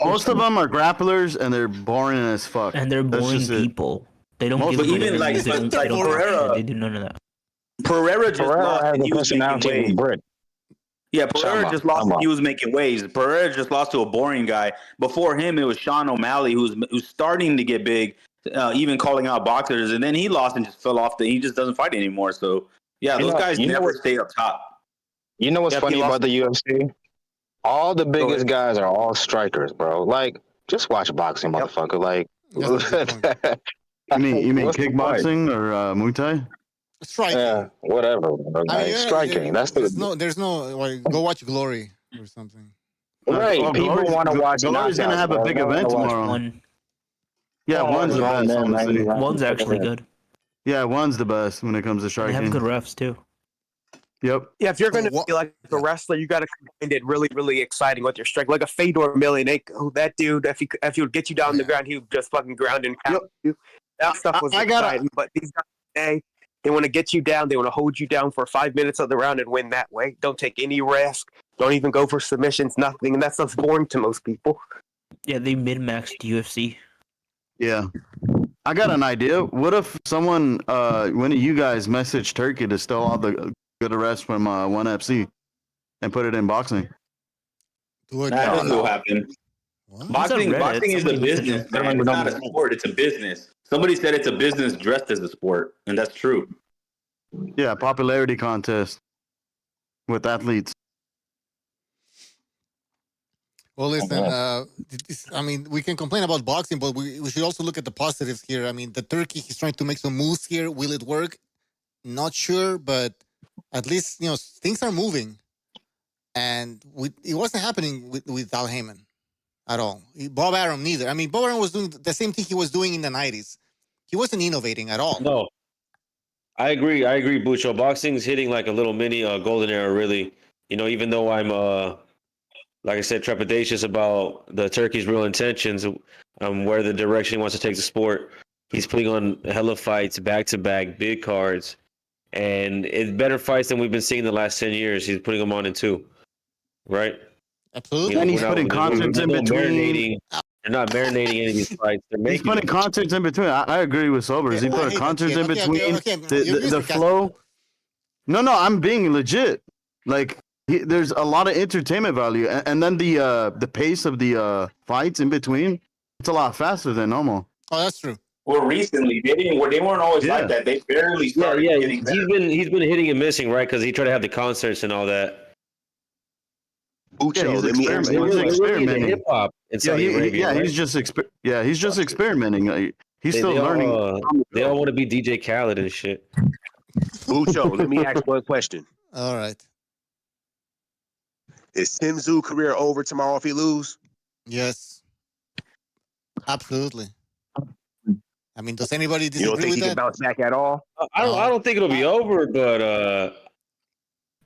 Most of them are grapplers, and they're boring as fuck. And they're boring people. They don't give even like Pereira. They do none of that. Pereira just lost and he was making waves. Yeah, Pereira just lost and he was making waves. Pereira just lost to a boring guy. Before him, it was Sean O'Malley who's starting to get big, even calling out boxers, and then he lost and just fell off. He just doesn't fight anymore. So yeah, those guys never stay up top. You know what's funny about the UFC? All the biggest guys are all strikers, bro. Like, just watch boxing, motherfucker. Like. You mean kickboxing or Muay Thai? Striking. Yeah, whatever. Striking. There's no go watch Glory or something. Right. People want to watch. Glory's gonna have a big event tomorrow. Yeah, one's the best. One's actually good. Yeah, one's the best when it comes to striking. They have good refs too. Yep. Yeah, if you're going to be like a wrestler, you got to find it really, really exciting with your strike. Like a Fedor Emelianenko, that dude, if he would get you down the ground, he would just fucking ground and pound you. That stuff was exciting. But these guys, they want to get you down. They want to hold you down for 5 minutes of the round and win that way. Don't take any risk. Don't even go for submissions, nothing. And that stuff's boring to most people. Yeah, they min-maxed UFC. Yeah. I got an idea. What if someone, one of you guys messaged Turkey to steal all the good arrests from ONE FC and put it in boxing? That will happen. Boxing is a business, man. It's not a sport. It's a business. Somebody said it's a business dressed as a sport, and that's true. Yeah, popularity contest with athletes. Well, listen, we can complain about boxing, but we should also look at the positives here. I mean, the Turkey, he's trying to make some moves here. Will it work? Not sure, but at least, things are moving. And it wasn't happening with Al Heyman. at all. Bob Arum neither. I mean, Bob Arum was doing the same thing he was doing in the 90s. He wasn't innovating at all. No, I agree. Bucho. Boxing's hitting like a little mini golden era, really. You know, even though I'm like I said, trepidatious about the Turkey's real intentions, where the direction he wants to take the sport. He's putting on hella fights, back-to-back, big cards, and it's better fights than we've been seeing the last 10 years. He's putting them on in 2, right? Absolutely. You know, and he's putting content in between. They're not marinating any of these fights. He's putting content in between. I agree with Sobers. He put content in between. The flow. No, I'm being legit. Like, there's a lot of entertainment value, and then the pace of the fights in between, it's a lot faster than normal. Oh, that's true. Well, recently they weren't always like that. They barely started. Yeah. He's been hitting and missing, right? Because he tried to have the concerts and all that. Bucho, he's experimenting. Hip hop in Saudi Arabia. Right? He's just experimenting. He's still learning. They all want to be DJ Khaled and shit. Bucho, let me ask one question. All right. Is Tim Tszyu career over tomorrow if he lose? Yes. Absolutely. I mean, does anybody disagree you don't think with he can bounce back at all? I don't think it'll be over, but I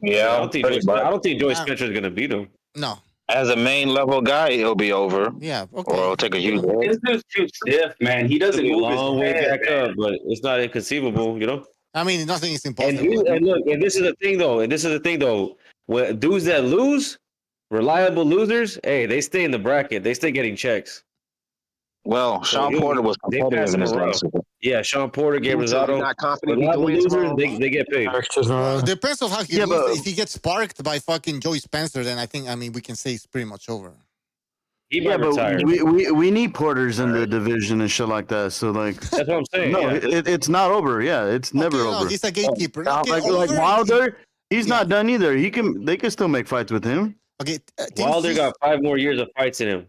don't think Joey Spencer is going to beat him. No. As a main level guy, it'll be over. Yeah. Okay. Or it'll take a huge. This dude's too stiff, man. He doesn't move his long way head, back up, but it's not inconceivable, you know. I mean, nothing is impossible. And this is the thing, though. When dudes that lose, reliable losers, hey, they stay in the bracket. They stay getting checks. Well, Sean Porter was competitive in his last. Yeah, Sean Porter, Gabe Rosado. Not confident. Losers, they get paid. Depends on how he loses. If he gets sparked by fucking Joey Spencer, then I mean, we can say it's pretty much over. But we need Porters in the division and shit like that. So like, that's what I'm saying. No, it's not over. Yeah, it's never over. He's a gatekeeper. Like Wilder, he's not done either. They can still make fights with him. Okay, Wilder got 5 more years of fights in him.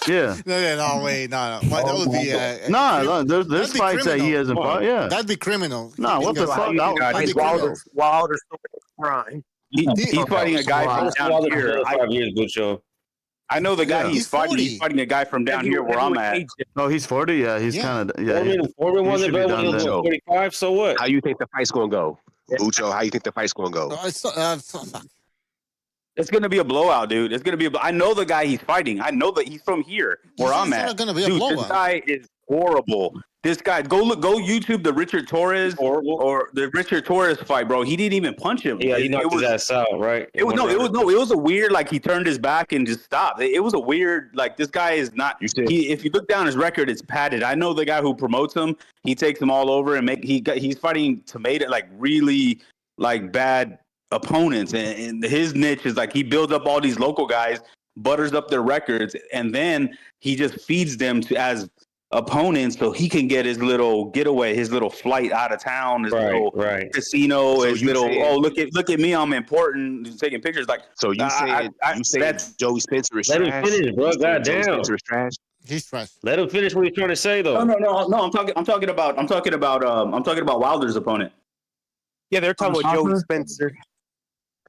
Yeah. No, wait, no. That would be no. There's fights that he hasn't fought. Yeah, that'd be criminal. No, what the fuck? Wilder's prime. He's fighting a guy from down here. 5 years, Bucho. I know the guy he's fighting. He's fighting a guy from down here where I'm at. Oh, he's 40. Yeah, he's kind of. Yeah, Foreman won the belt when he was 45. So what? How you think the fight's gonna go, Bucho? How you think the fight's gonna go? It's gonna be a blowout, dude. It's gonna be. I know the guy he's fighting. I know that he's from here where I'm at. Gonna be a dude, blowout. This guy is horrible. This guy, go YouTube the Richard Torres or the Richard Torres fight, bro. He didn't even punch him. Yeah, he knocked his ass out, right? It was a weird, like he turned his back and just stopped. It was a weird, like this guy is not. If you look down his record, it's padded. I know the guy who promotes him. He takes him all over and he's fighting tomato, like really like bad opponents, and his niche is like he builds up all these local guys, butters up their records, and then he just feeds them to as opponents so he can get his little getaway, his little flight out of town, his little casino, so his little look at me, I'm important, taking pictures. Like, so you say Joey Spencer is trash? Let him finish, bro. Goddamn, Spencer is trash. He's trash. Let him finish what he's trying to say, though. No. I'm talking about Wilder's opponent. Yeah, they're talking about Joey Spencer.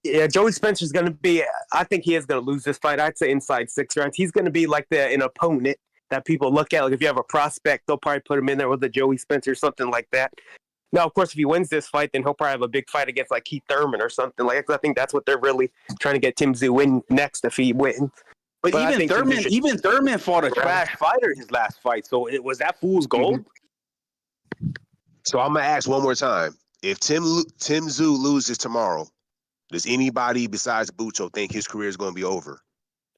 Yeah, Joey Spencer's going to be. I think he is going to lose this fight. I'd say inside 6 rounds. He's going to be like an opponent that people look at. Like if you have a prospect, they'll probably put him in there with a Joey Spencer, something like that. Now, of course, if he wins this fight, then he'll probably have a big fight against like Keith Thurman or something like that. 'Cause I think that's what they're really trying to get Tim Tszyu in next if he wins. But even Thurman fought a trash fighter his last fight. So it was that fool's gold. Mm-hmm. So I'm gonna ask one more time: if Tim Tszyu loses tomorrow, does anybody besides Bucho think his career is going to be over?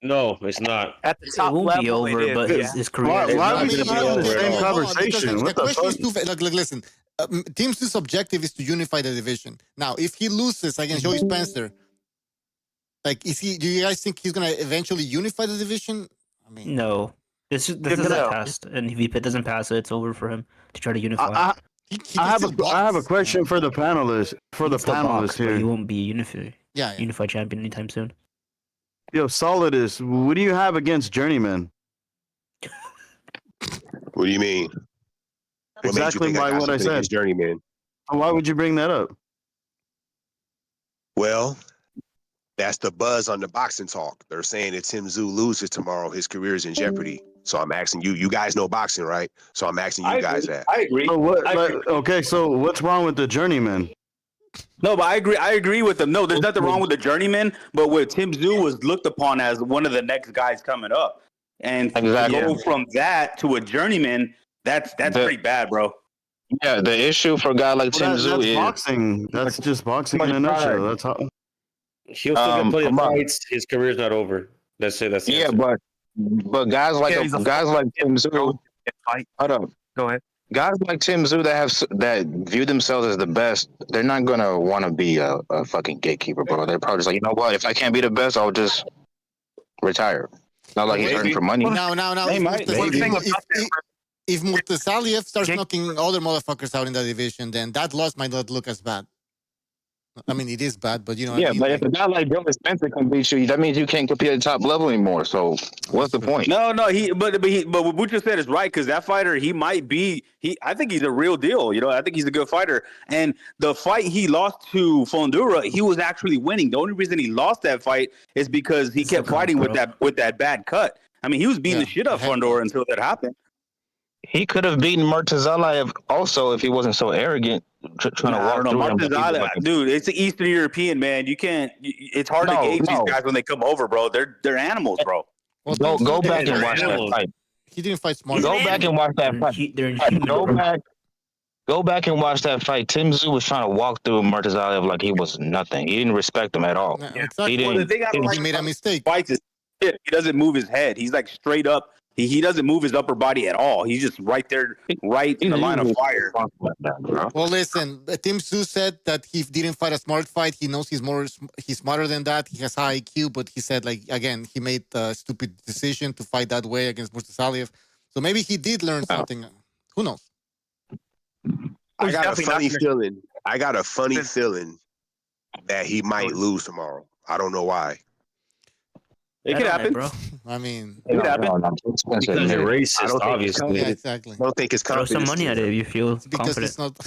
No, it's not. At the top it won't level, be over, but his career. Why are we having the same conversation? The question is look, listen. Tim Tszyu's objective is to unify the division. Now, if he loses against Joey Spencer, like, do you guys think he's gonna eventually unify the division? I mean, no. This is a test, and if he doesn't pass it, it's over for him to try to unify. I have a question for the panelists. Here, he won't be unified champion anytime soon. Yo, Solidus, what do you have against journeymen? What do you mean? Exactly by what I said. Journeyman. Why would you bring that up? Well, That's the buzz on the boxing talk. They're saying if Tim Tszyu loses tomorrow, his career is in jeopardy. So I'm asking you. You guys know boxing, right? So I'm asking you guys that. I agree. So okay, so what's wrong with the journeyman? No, but I agree. I agree with them. No, there's nothing wrong with the journeyman, but with Tim Tszyu was looked upon as one of the next guys coming up, and to go from that to a journeyman, that's pretty bad, bro. Yeah, the issue for a guy like Tim Tszyu is boxing. That's just boxing in a nutshell. That's how. He'll still get plenty of fights. His career's not over. That's it. That's yeah, but guys like Tim Tszyu. Hold up. Go ahead. Guys like Tim Tszyu that view themselves as the best, they're not gonna want to be a fucking gatekeeper, bro. They're probably just like, you know what? If I can't be the best, I'll just retire. Not like he's earning for money. Now. If Murtasaliev starts knocking other motherfuckers out in that division, then that loss might not look as bad. I mean, it is bad, but you know. Yeah, I mean, but if a guy like Joe Spencer can beat you, that means you can't compete at the top level anymore. So what's the point? No, but what Bucha said is right, because that fighter, I think he's a real deal. You know, I think he's a good fighter. And the fight he lost to Fundora, he was actually winning. The only reason he lost that fight is because he kept fighting with that bad cut. I mean, he was beating the shit out of Fundora until that happened. He could have beaten Murtasaliev also if he wasn't so arrogant, trying to walk through him. Dude, it's an Eastern European, man. You can't. It's hard to gauge these guys when they come over, bro. They're animals, bro. Well, go back and watch that fight. He didn't fight smart. Go back and watch that fight. Go back and watch that fight. Tim Tszyu was trying to walk through Murtasaliev like he was nothing. He didn't respect him at all. Exactly. He made a mistake. Fights is he doesn't move his head. He's like straight up. He doesn't move his upper body at all. He's just right there, right in the line of fire. Well, listen, Tim Tszyu said that he didn't fight a smart fight. He knows he's smarter than that. He has high IQ, but he said, like, again, he made a stupid decision to fight that way against Murtasaliev. So maybe he did learn something. Who knows? I got a funny feeling. That he might lose tomorrow. I don't know why. It could happen, bro. I mean, it could happen. Because you're racist, obviously. Yeah, exactly. I don't think it's Throw confidence. some money at it if you feel because confident. it's not.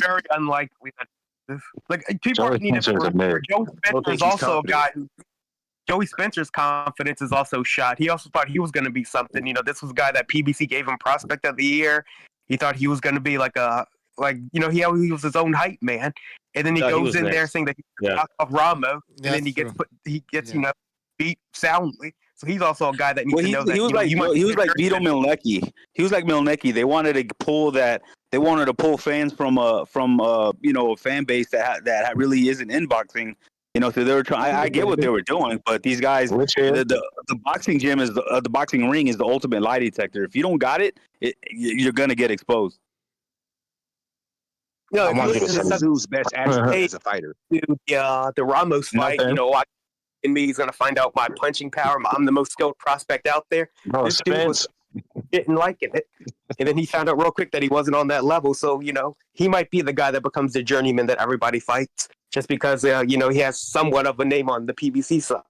Very unlikely that this. Like people need to. Joe Spencer's also a guy. Joey Spencer's confidence is also shot. He also thought he was going to be something. You know, this was a guy that PBC gave him Prospect of the Year. He thought he was going to be he was his own hype man, and then he goes in there saying that he's knock off Ramos, and then he gets beat soundly. So he's also a guy that needs to know that he was like Vito Milnecki. He was like Milnecki. They wanted to pull that. They wanted to pull fans from a fan base that really isn't in boxing. You know, so they were trying. I get what they were doing, but these guys, the boxing gym is the boxing ring is the ultimate lie detector. If you don't got it, you're gonna get exposed. No, Tszyu's best attribute as a fighter. The Ramos fight, in me, he's going to find out my punching power. I'm the most skilled prospect out there. This dude was didn't like it. And then he found out real quick that he wasn't on that level. So, he might be the guy that becomes the journeyman that everybody fights just because, he has somewhat of a name on the PBC side.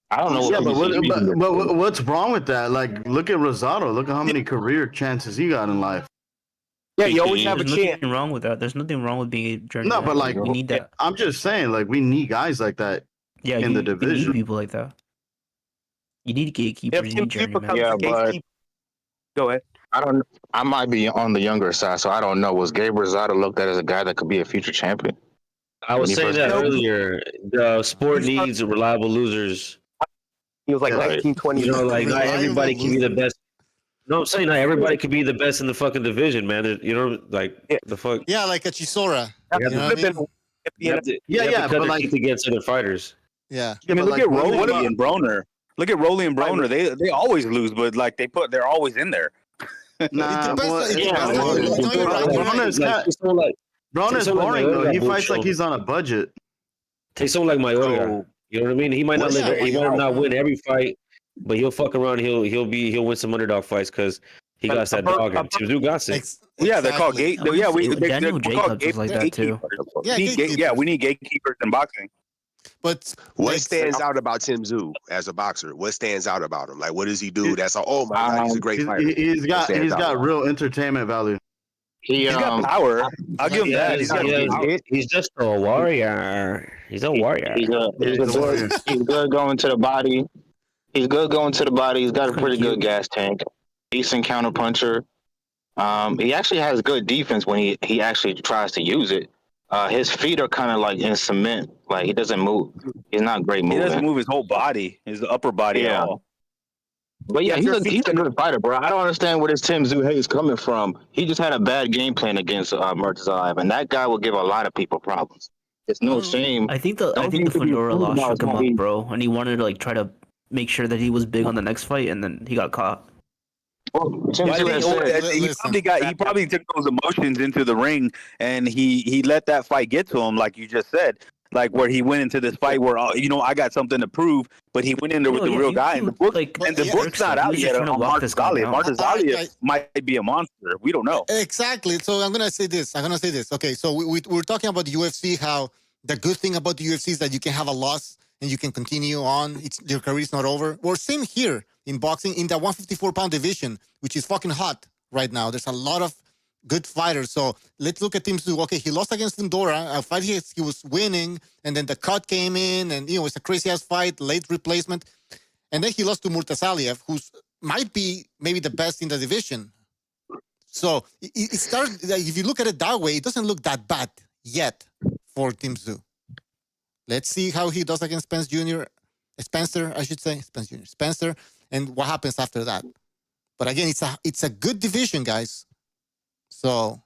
I don't know. Yeah, but what's wrong with that? Like, look at Rosado. Look at how many career chances he got in life. Yeah, you always have a chance. There's nothing wrong with that. There's nothing wrong with being a journeyman. No, but like, we need that. I'm just saying, like, we need guys like that. Yeah, in the division. You need people like that. You need gatekeepers. You need journeymen. Yeah, but go ahead. I might be on the younger side, so I don't know. Was Gabe Rosado looked at as a guy that could be a future champion? I was saying that earlier. The sport needs reliable losers. He was like 1920. You know, like not everybody can be the best. No, I'm saying not everybody could be the best in the fucking division, man. You know, like the fuck. Yeah, like a Chisora. But like to get to the fighters. Yeah. I mean, look at Rolly and Broner. Look at Rolly and Broner. They always lose, but like they're always in there. Broner's boring though. He fights like he's on a budget. Take someone like Mayorga. You know what I mean? He might not win every fight, but he'll fuck around. He'll win some underdog fights because he got that dog. And Tszyu got it. Yeah, they're called gate. Yeah, Daniel Jacobs is like that too. Yeah, we need gatekeepers in boxing. But what stands out about Tim Tszyu as a boxer? What stands out about him? Like, what does he do? That's oh my god, he's a great fighter. He's got real entertainment value. He's got power. I'll give him that. He's just a warrior. He's a warrior. He's good going to the body. He's good going to the body. He's got a pretty good gas tank. Decent counter puncher. He actually has good defense when he actually tries to use it. His feet are kind of like in cement. Like he doesn't move. He's not great moving. He doesn't move his whole body, his upper body at all. But yeah, he's a good fighter, bro. I don't understand where this Tszyu hate is coming from. He just had a bad game plan against Murtazaev, and that guy will give a lot of people problems. It's no shame. I think the Fundora loss shook him up, bro, and he wanted to like try to make sure that he was big on the next fight, and then he got caught. He probably took those emotions into the ring, and he let that fight get to him, like you just said, like where he went into this fight where I got something to prove, but he went in there with the real guy, and the book's not out yet on Martazaev. Martazaev might be a monster. We don't know exactly. So I'm gonna say this. Okay, so we're talking about the UFC. How the good thing about the UFC is that you can have a loss and you can continue on. Your career is not over. Or same here in boxing in the 154-pound division, which is fucking hot right now. There's a lot of good fighters. So let's look at Tszyu. Okay, he lost against Fundora. A fight he was winning, and then the cut came in, and it's a crazy-ass fight, late replacement. And then he lost to Murtazaev, who might be maybe the best in the division. So it starts, if you look at it that way, it doesn't look that bad yet for Tszyu. Let's see how he does against Spencer, and what happens after that. But again, it's a good division, guys. So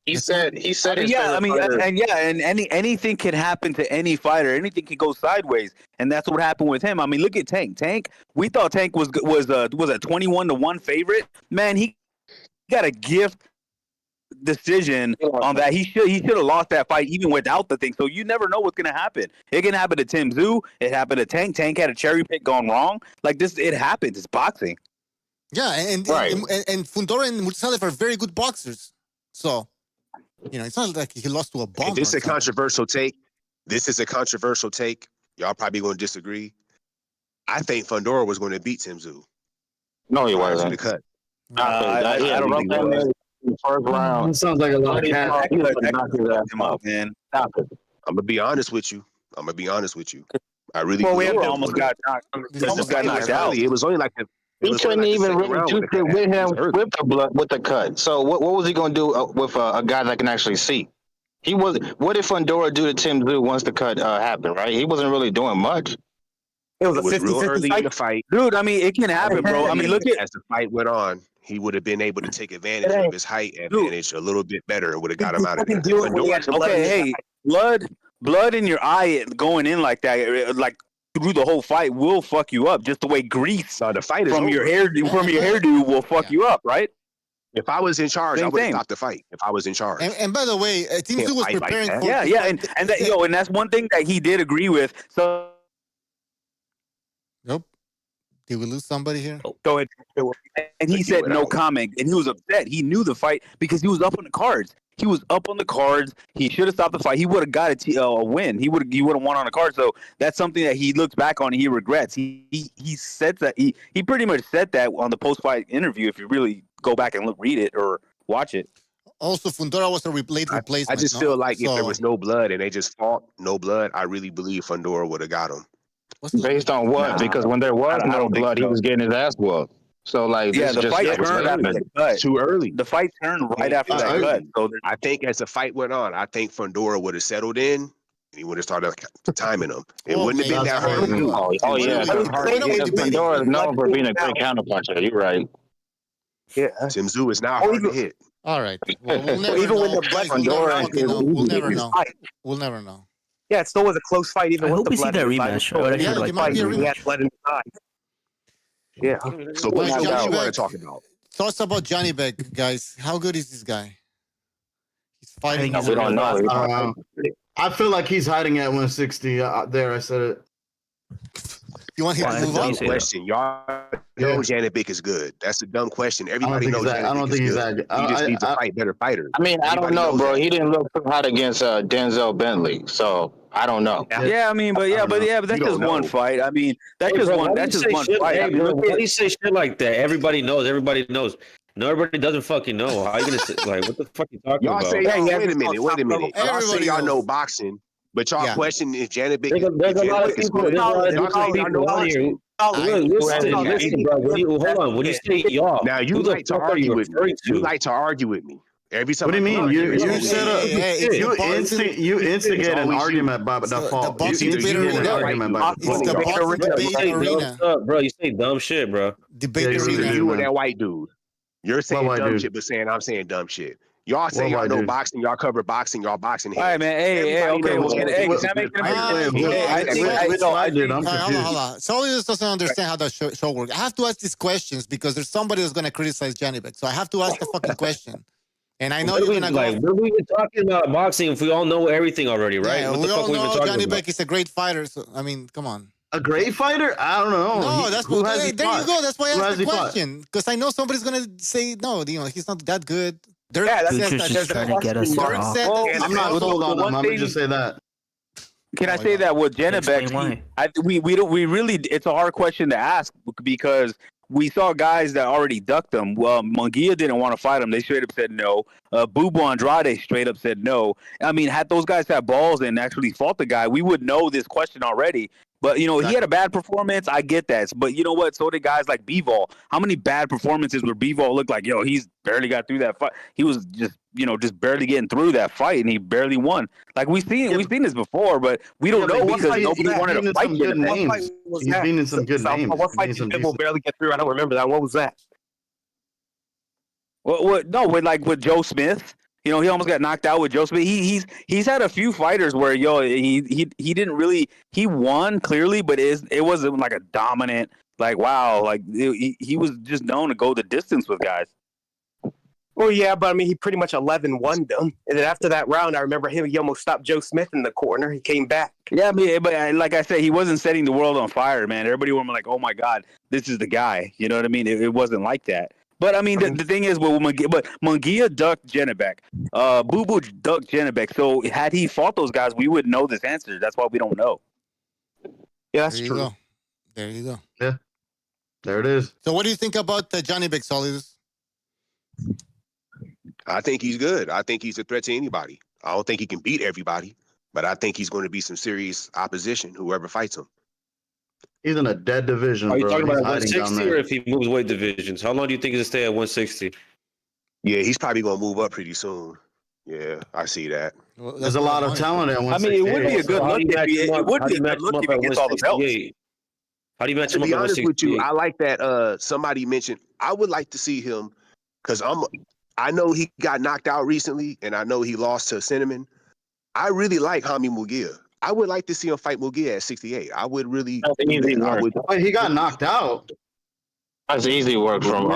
he said anything can happen to any fighter. Anything can go sideways, and that's what happened with him. I mean, look at Tank. We thought Tank was a 21-1 favorite. Man, he got a gift decision on that. He should have lost that fight even without the thing. So you never know what's gonna happen. It can happen to Tszyu. It happened to Tank. Tank had a cherry pick gone wrong. Like this, it happens. It's boxing. Yeah, and Fundora and Murtazaev are very good boxers. So, it's not like he lost to a bomb. This is a controversial take. Y'all probably going to disagree. I think Fundora was going to beat Tszyu. No, he wasn't. The cut. I don't think he was. First round. It sounds like a lot of cat. Man. I'm gonna be honest with you. I really. Well, we almost got knocked out. It was only like he couldn't even really do it with him with the cut. So what was he gonna do with a guy that can actually see? What did Fundora do to Tszyu once the cut happened? Right, he wasn't really doing much. It was a 50-50 real early fight. in the fight, dude. I mean, it can happen, bro. I mean, look at as the fight went on. He would have been able to take advantage of his height advantage a little bit better and would have got him out of there. Okay, blood in your eye going in like that, like through the whole fight, will fuck you up. Just the way grease the fight is from your hairdo will fuck you up, right? If I was in charge, I would have stopped the fight. If I was in charge. And by the way, Tszyu was preparing for and that's one thing that he did agree with. So. Nope. Did we lose somebody here? Oh, go ahead. And he said no comment, and he was upset. He knew the fight because he was up on the cards. He should have stopped the fight. He would have got a win. He would have won on the card. So that's something that he looks back on and he regrets. He said that he pretty much said that on the post-fight interview. If you really go back and read it or watch it. Also, Fundora was a late replacement. I just feel like if there was no blood and they just fought no blood, I really believe Fundora would have got him. Based on what? Because when there was no blood, he was getting his ass whooped. So the fight turned after the cut. Too early. The fight turned right after that cut. So I think as the fight went on, I think Fundora would have settled in and he would have started timing him. It wouldn't have been that hard. Oh yeah, Fundora is known for being a great counterpuncher. You're right. Yeah, Tszyu is now hard to hit. All right. Well, we'll never know. We'll never know. Yeah, it still was a close fight. Even I with hope the we see that rematch. It might be a rematch. He had blood in his eye. Yeah. So what do you want to talk about? Thoughts about Janibek, guys? How good is this guy? He's fighting. We don't know. I feel like he's hiding at 160. There, I said it. You want him to move on? Question. Y'all know Janibek is good. That's a dumb question. Everybody knows Janibek I don't think he's that good. He just needs to fight better fighters. I mean, I don't know, bro. He didn't look too hot against Denzel Bentley, so I don't know. Yeah, I mean, but that's just one fight. I mean, that's just one fight. When you say shit like that, everybody knows. No, everybody doesn't fucking know. How you gonna say, like, what the fuck you talking Y'all about? say, wait a minute. Y'all say y'all know boxing, but y'all question if Janibek There's a lot of people. There's a lot of people on here. Listen, bro. Hold on. When you say y'all, now you like to argue with me. You like to argue with me. Every time. What do you mean? You set up. You instigate an argument by default. The boxing debate arena. It's the boxing debate arena. Bro, you say dumb shit, bro. Debate arena. You and that white dude. You're saying dumb shit, but saying I'm saying dumb shit. Y'all say y'all know boxing, y'all cover boxing, y'all boxing. All right, man. Hey, okay. I'm confused. Sully just doesn't understand how that show works. I have to ask these questions because there's somebody who's going to criticize Janibek. So I have to ask the fucking question. And I know you're going to go. What are we even talking about boxing if we all know everything already, right? Yeah, what the we fuck all we even know talking Janibek about? is a great fighter. So, I mean, come on. A great fighter? I don't know. No, that's what. There you go. That's why I asked the question. Because I know somebody's going to say, no, he's not that good. Dirk just trying to get us off. I'm not sold on him. Let me just say that. Can I say that with Janibek? We really. It's a hard question to ask because we saw guys that already ducked him. Well, Munguia didn't want to fight him. They straight up said no. Bubu Andrade straight up said no. I mean, had those guys had balls and actually fought the guy, we would know this question already. But, he had a bad performance. I get that. But you know what? So did guys like Bivol. How many bad performances where Bivol looked like, he's barely got through that fight. He was just, just barely getting through that fight, and he barely won. Like, we've seen this before, but we don't know because nobody wanted to fight him. He's been in some good names. What fight did Bivol barely get through? I don't remember that. What was that? With Joe Smith. He almost got knocked out with Joe Smith. He's had a few fighters where he didn't really, he won clearly, but it wasn't like a dominant, like, wow, like he was just known to go the distance with guys. Well, yeah, but I mean, he pretty much 11-1 them. And then after that round, I remember he almost stopped Joe Smith in the corner. He came back. Yeah, I mean, but like I said, he wasn't setting the world on fire, man. Everybody was like, oh my God, this is the guy. You know what I mean? It wasn't like that. But I mean, the thing is, Munguia ducked Janibek. Bubu ducked Janibek. So had he fought those guys, we would know this answer. That's why we don't know. Yeah, that's true. There you go. Yeah, there it is. So what do you think about Janibek, Solid? I think he's good. I think he's a threat to anybody. I don't think he can beat everybody, but I think he's going to be some serious opposition, whoever fights him. He's in a dead division. Are you bro. talking He's about hiding 160 or if he moves weight divisions? How long do you think he'll stay at 160? Yeah, he's probably going to move up pretty soon. Yeah, I see that. Well, there's a lot of talent at 160. I mean, it would be a good look if he gets all the belts. How do you match him up at 168? To be honest with you, I like that somebody mentioned, I would like to see him because I know he got knocked out recently and I know he lost to Cinnamon. I really like Jaime Munguia. I would like to see him fight Munguia at 68. I would really. Wait, he got knocked out. That's easy work from.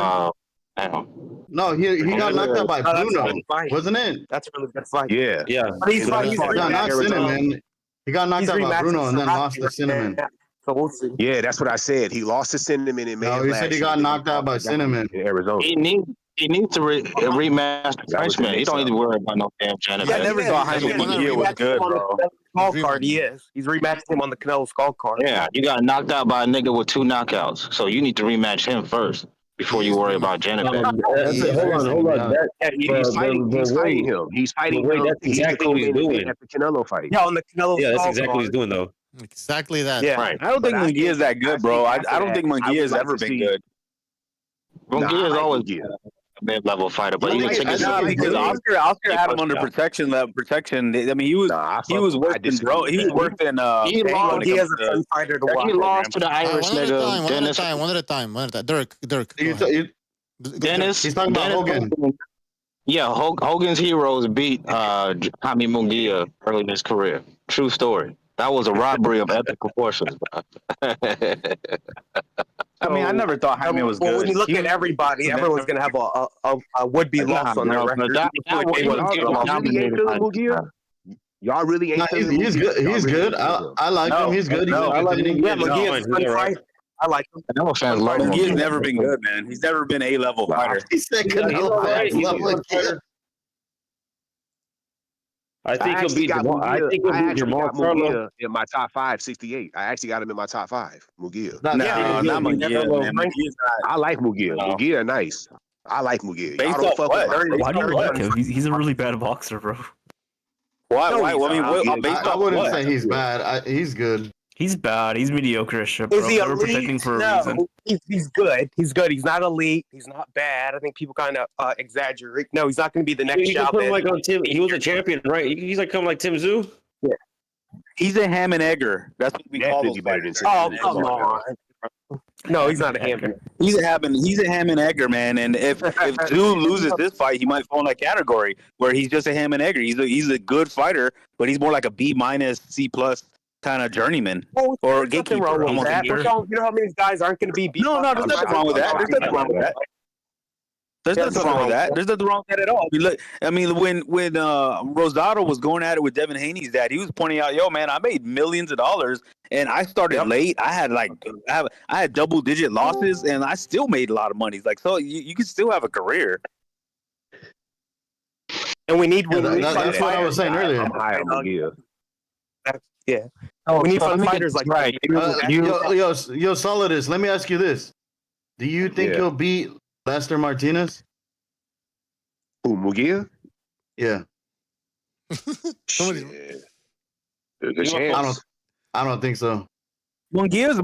No, he got knocked out by Bruno, wasn't it? That's a really good fight. Yeah. But he's not Cinnamon. He got knocked out by Bruno and then lost to Cinnamon. So we'll see. Yeah, that's what I said. He lost to Cinnamon in May. No, he said he got knocked out by Cinnamon in Arizona. He needs to rematch the Frenchman. He don't need to worry about no damn Janibek. I never thought Jaime Munguia was good, bro. Card, he is. He's rematching him on the Canelo scorecard. Yeah, you got knocked out by a nigga with 2 knockouts, so you need to rematch him first before you worry about Janibek. Hold on. He's fighting him. He's fighting him. That's exactly what he's doing at the Canelo fight. Yeah, on the Canelo. Yeah, that's exactly what he's doing, though. Exactly that. Yeah, right. I don't think Munguia is that good, bro. I don't think Munguia has ever been good. Munguia is always a mid-level fighter, but because Oscar had him under protection. I mean, he was worse than bro. He was worse than. He has a fun fighter to watch. He lost to the Irish nigga. One at a time. Dirk. Dennis. He's talking about Hogan. Yeah, Hogan's heroes beat Jaime Munguia early in his career. True story. That was a robbery of ethical proportions. I mean, I never thought Jaime was good. When you look at everybody, everyone's going to have a would-be loss on their record. Y'all really ain't. He's good. He's good. I like him. He's good. I like him. Yeah, Munguia's a fun fight. I like him. Munguia's never been good, man. He's never been A-level fighter. He's second level. I think he'll beat Jamal. I think he'll beat Jamal Munguia in my top 5, 68. I actually got him in my top 5. Munguia. Not Munguia. I like Munguia. Munguia nice. I like Munguia. Based I don't off fuck what? with Why do you like him? He's a really bad boxer, bro. Why? No, Why? he's I mean, not. based I off wouldn't what? say he's bad. He's good. He's bad. He's mediocre shit, bro. Is he They were protecting elite? for a reason. No, he's good. He's good. He's not elite. He's not bad. I think people kind of exaggerate. No, he's not going to be the next You can put him Chavez. like on Tim. He was a champion, right? He's like kind of like Tim Tszyu. He's a ham and egger. That's what we call those Definitely better than fighters. Oh, come on. No, he's not a hammer. He's a ham and egger, man. And if Tszyu loses this fight, he might fall in that category where he's just a ham and egger. He's a good fighter, but he's more like a B-, C+ kind of journeyman or gatekeeper. Wrong with almost that. gatekeeper. You know how many guys aren't going to be? No, there's nothing wrong with that. There's nothing wrong with that. There's nothing wrong with that. There's nothing wrong with that at all. I mean, when Rosado was going at it with Devin Haney's dad, he was pointing out, "Yo, man, I made millions of dollars, and I started late. I had double-digit losses, and I still made a lot of money. Like, so you can still have a career." And we need. That's what I was saying earlier. I'm high on Munguia. Yeah. We need fun fighters like right. Yo, Solidus, let me ask you this: do you think he'll beat Lester Martinez? Who, Munguia? Yeah. Shit. There's a chance. I don't think so. Munguia's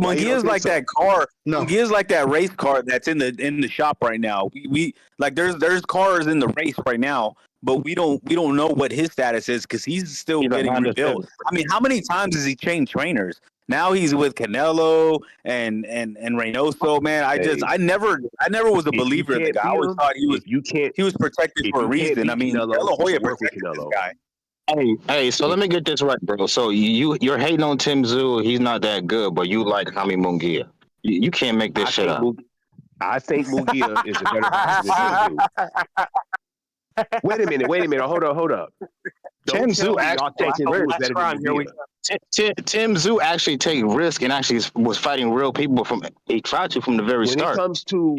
like that car. No. Munguia's like that race car that's in the shop right now. We like there's cars in the race right now, but we don't know what his status is because he's still getting rebuilt. I mean, how many times has he changed trainers? Now he's with Canelo and Reynoso. Man, I never was a believer in the guy. I always thought he was protected for a reason. I mean, De La Hoya protected this guy. Hey, so let me get this right, bro. So you're hating on Tim Tszyu. He's not that good, but you like Jaime Munguia. You can't make this shit up. I think Munguia is a better boxer than Tszyu. Wait a minute. Hold up. Tim Tszyu Tim Tszyu actually take risk and actually was fighting real people he tried to from the very start. When it comes to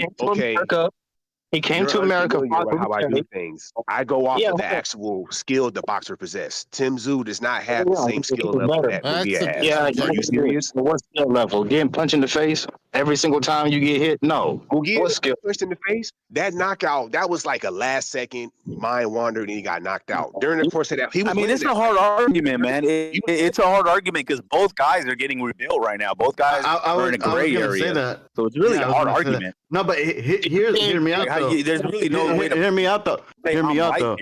he came to America. How I do things. I go off of the actual skill the boxer possessed. Tim Tszyu does not have the same skill level that Munguia has. Yeah, Are you serious? What skill level? Getting punched in the face every single time you get hit? No. Munguia skill punched in the face. That knockout, that was like a last second mind wander, and he got knocked out. During the course of that, he was. I mean, it's a hard argument, man. It's a hard argument because both guys are getting rebuilt right now. Both guys are in a gray area. Say that. So it's really a hard argument. No, but hear me out though. There's really no way to hear me out though. Hear me out though.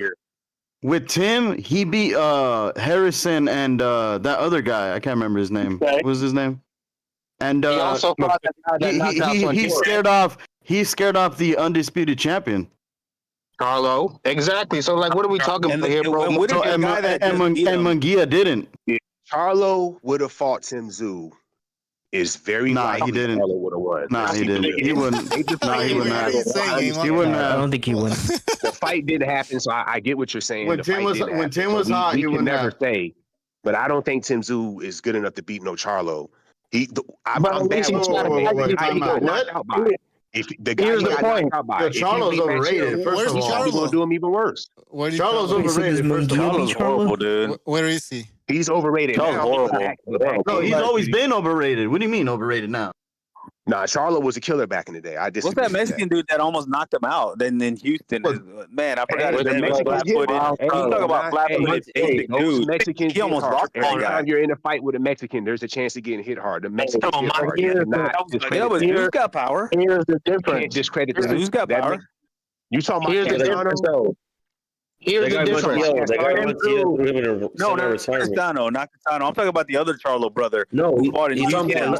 With Tim, he beat Harrison and that other guy. I can't remember his name. What was his name? And he also fought that guy that knocked out he scared off the undisputed champion. Carlo. Exactly. So like, what are we talking about here, bro? And Munguia didn't. Charlo would have fought Tim Tszyu. Is very he didn't. Nah, he didn't. He wouldn't. Nah, he wouldn't have. He wouldn't have. I don't think he would. The fight didn't happen, so I get what you're saying. When Tim was hot, he he can wouldn't never have. say. But I don't think Tim Tszyu is good enough to beat no Charlo. I'm bad with Here's the point. Charlo's overrated. First of all, he's gonna do him even worse. Charlo's overrated. First of all, Charlo's horrible, dude. Where is he? He's overrated. Charlo's horrible. No, he's always been overrated. What do you mean overrated now? Nah, Charlo was a killer back in the day. I disagree. What's that Mexican dude that almost knocked him out? Then in Houston, man, I forgot his name. Flat-footed. You talk about flat-footed basic dude. Mexicans he almost lost that every guy. time you're in a fight with a Mexican, there's a chance of getting hit hard. The Mexicans hit hard. Yeah, but Tszyu's got power. Here's the You can't difference. discredit Tszyu's got power. You talking about Here's the difference, though. Here's the difference. Not Castano. I'm talking about the other Charlo brother. No, he fought in Houston, and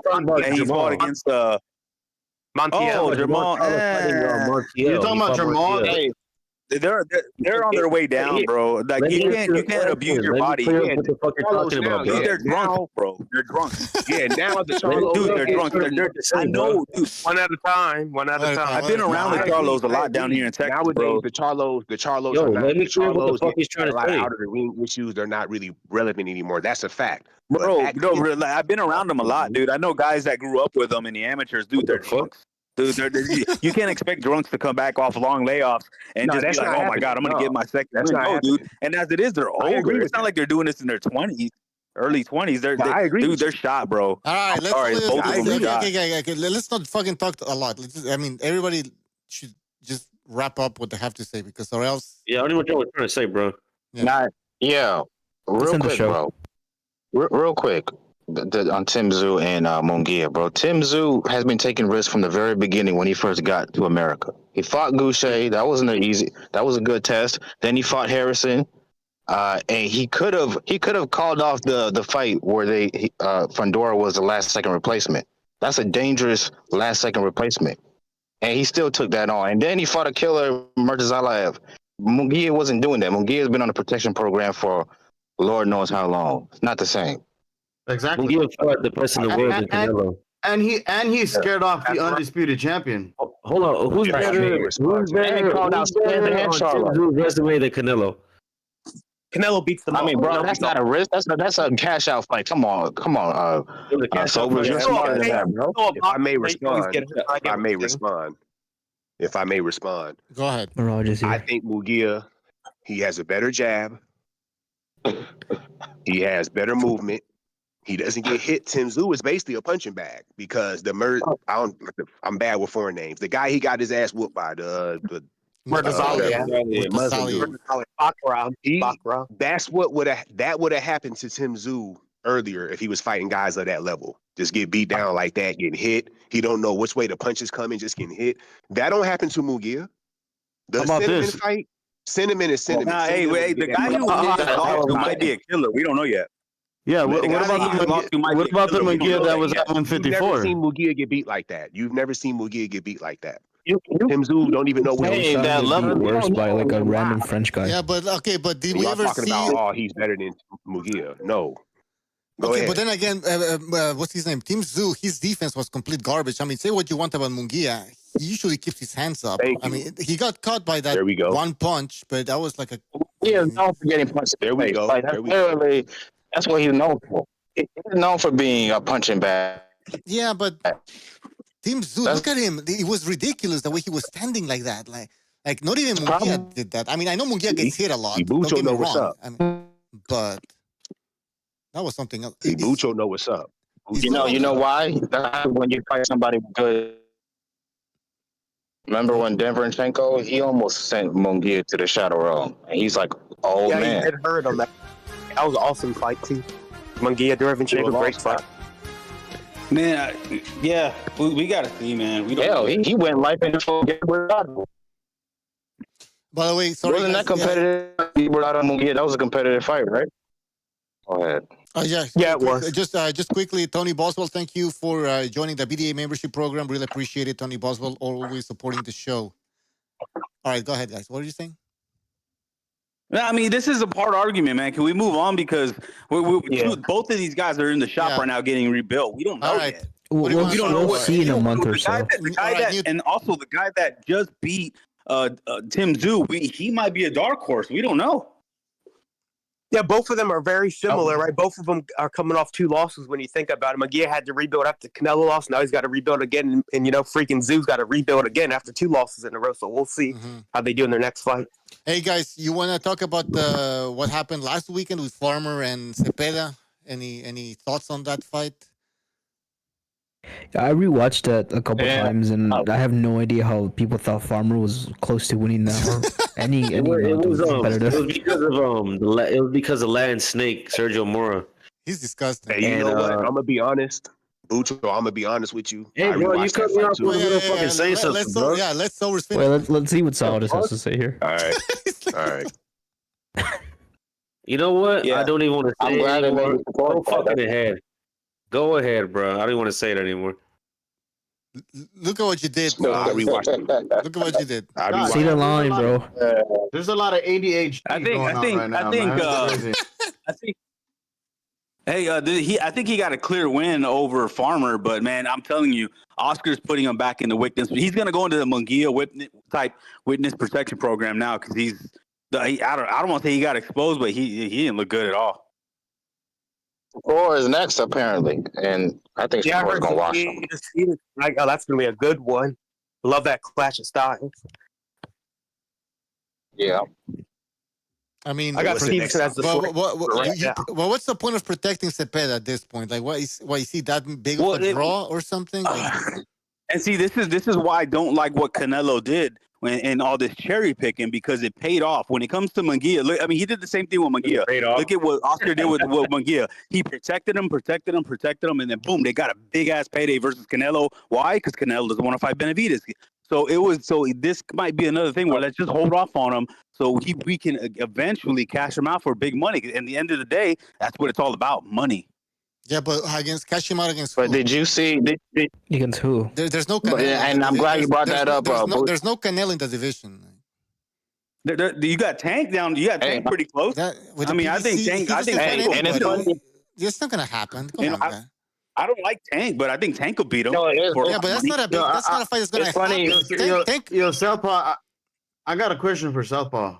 he fought against Montiel. Oh, Jamal. You're talking about Jamal? Hey, they're on their way down, bro. Like you can't abuse your body. What the fuck you're talking about, bro? They're drunk, bro. They're drunk. Yeah, now the Charlo. Dude, they're drunk. I know, dude. One at a time. I've been around the Charlos a lot down here in Texas, Nowadays, bro. the Charlos Yo, are not. let me The clear what the Charlos fuck he's get trying a to lot say. out of the ring issues. They're not really relevant anymore. That's a fact. Bro, I've been around them a lot, dude. I know guys that grew up with them in the amateurs, dude. They're drunks. Dude, you can't expect drunks to come back off long layoffs and just be like, "Oh my god, I'm gonna get my second win." No, dude. And as it is, they're older. It's not like they're doing this in their 20s, early 20s. I agree, dude. They're shot, bro. All right, both of them are shot. Okay. Let's not fucking talk a lot. I mean, everybody should just wrap up what they have to say because or else. Yeah, I don't know what you're trying to say, bro. Yeah. Real quick, bro. Real quick. On Tim Tszyu and Munguia, bro. Tim Tszyu has been taking risks from the very beginning when he first got to America. He fought Goucher. That wasn't easy. That was a good test. Then he fought Harrison. And he could have called off the fight where Fundora was the last second replacement. That's a dangerous last second replacement. And he still took that on. And then he fought a killer, Murtazalaev. Munguia wasn't doing that. Munguia has been on a protection program for Lord knows how long. It's not the same. Exactly. Munguia fought the best in the world in Canelo. And he's scared off the undisputed champion. Hold on, who's better? Who's resume than Canelo? Canelo beats them. I mean, bro, that's not a risk. That's a cash out fight. Come on. Sober, you're smarter than that, bro. If I may respond. Go ahead. I think Munguia, he has a better jab. He has better movement. He doesn't get hit. Tim Tszyu is basically a punching bag because I'm bad with foreign names. The guy he got his ass whooped by the That's what would have happened to Tim Tszyu earlier if he was fighting guys of that level. Just get beat down like that, getting hit. He don't know which way the punch is coming, just getting hit. That don't happen to Munguia. The Cinnamon fight, Cinnamon is Cinnamon. Nah, hey, the guy who might be a killer. We don't know yet. Yeah, what about the Munguia that was at 154? You've never seen Munguia get beat like that. Tim Tszyu don't even know what he's that level worse by like a random French guy. Yeah, but did we ever see? About, he's better than Munguia. No. Go ahead. But then again, what's his name? Tim Tszyu, his defense was complete garbage. I mean, say what you want about Munguia. He usually keeps his hands up. I mean, he got caught by that one punch, but that was like a... He is known for getting punched. There we go. That's what he's known for. He's known for being a punching bag. Yeah, but Tim Tszyu, look at him. It was ridiculous the way he was standing like that. Like not even Munguia did that. I mean, I know Munguia gets hit a lot. Don't get me wrong. I mean, but that was something else. Ibucho know what's up. You know why? When you fight somebody good. Remember when Denverenchenko, he almost sent Munguia to the shadow realm. And he's like, man. Yeah, he heard on that. That was an awesome fight, too. Munguia, Derevchenko, great fight. Man, we got to see, man. We don't he went life in the full game without him. By the way, sorry. Wasn't that competitive? Munguia, that was a competitive fight, right? Go ahead. Yeah, it was. Just quickly, Tony Boswell, thank you for joining the BDA membership program. Really appreciate it, Tony Boswell, always supporting the show. All right, go ahead, guys. What are you saying? I mean, this is a part argument, man. Can we move on? Because both of these guys are in the shop right now getting rebuilt. We don't know yet. We don't know. See in a month or so. And also the guy that just beat Tim Tszyu, he might be a dark horse. We don't know. Yeah, both of them are very similar, right? Both of them are coming off 2 losses when you think about it. Munguia had to rebuild after Canelo lost. Now he's got to rebuild again. And freaking Tzew's got to rebuild again after 2 losses in a row. So we'll see how they do in their next fight. Hey, guys, you want to talk about what happened last weekend with Farmer and Cepeda? Any thoughts on that fight? I rewatched that a couple times, and I have no idea how people thought Farmer was close to winning that. It was because of Latin Snake, Sergio Mora. He's disgusting. Hey, you know what? I'm gonna be honest. Bucho, I'm gonna be honest with you. Hey, bro, you cut me off. Fucking say something, bro. Let's finish. Wait, let's see what Saudis has to say here. All right. You know what? Yeah. I don't even want to say it anymore. Go fucking ahead. Go ahead, bro. I don't want to say it anymore. Look at what you did. Look at what you did. See the line, bro. There's a lot of ADHD going on right now, I think. Hey, I think he got a clear win over Farmer, but man, I'm telling you, Oscar's putting him back in the witness. He's gonna go into the Munguia type witness protection program now because I don't want to say he got exposed, but he didn't look good at all. Or is next apparently, and I think Shakur's gonna watch him. That's gonna be a good one. Love that clash of styles. Yeah. I mean, I got Stevenson as the what's the point of protecting Cepeda at this point? Like, is he that big of a draw or something? And see, this is why I don't like what Canelo did and all this cherry picking because it paid off. When it comes to Munguia, look, I mean, he did the same thing with Munguia. Look at what Oscar did with Munguia. He protected him, and then boom, they got a big ass payday versus Canelo. Why? Because Canelo doesn't want to fight Benavidez. So this might be another thing where let's just hold off on him so we can eventually cash him out for big money. At the end of the day, that's what it's all about, money. Yeah, but against cash him out against. But who? did you see? Against who? There's no Canelo. And I'm glad you brought that up. There's no Canelo in the division. You got Tank down. You got Tank pretty close. I think Tank. It's not gonna happen. Come on, man. I don't like Tank, but I think Tank will beat him. But that's not a big. That's not a fight that's gonna happen. Funny. Yo, Southpaw. I got a question for Southpaw.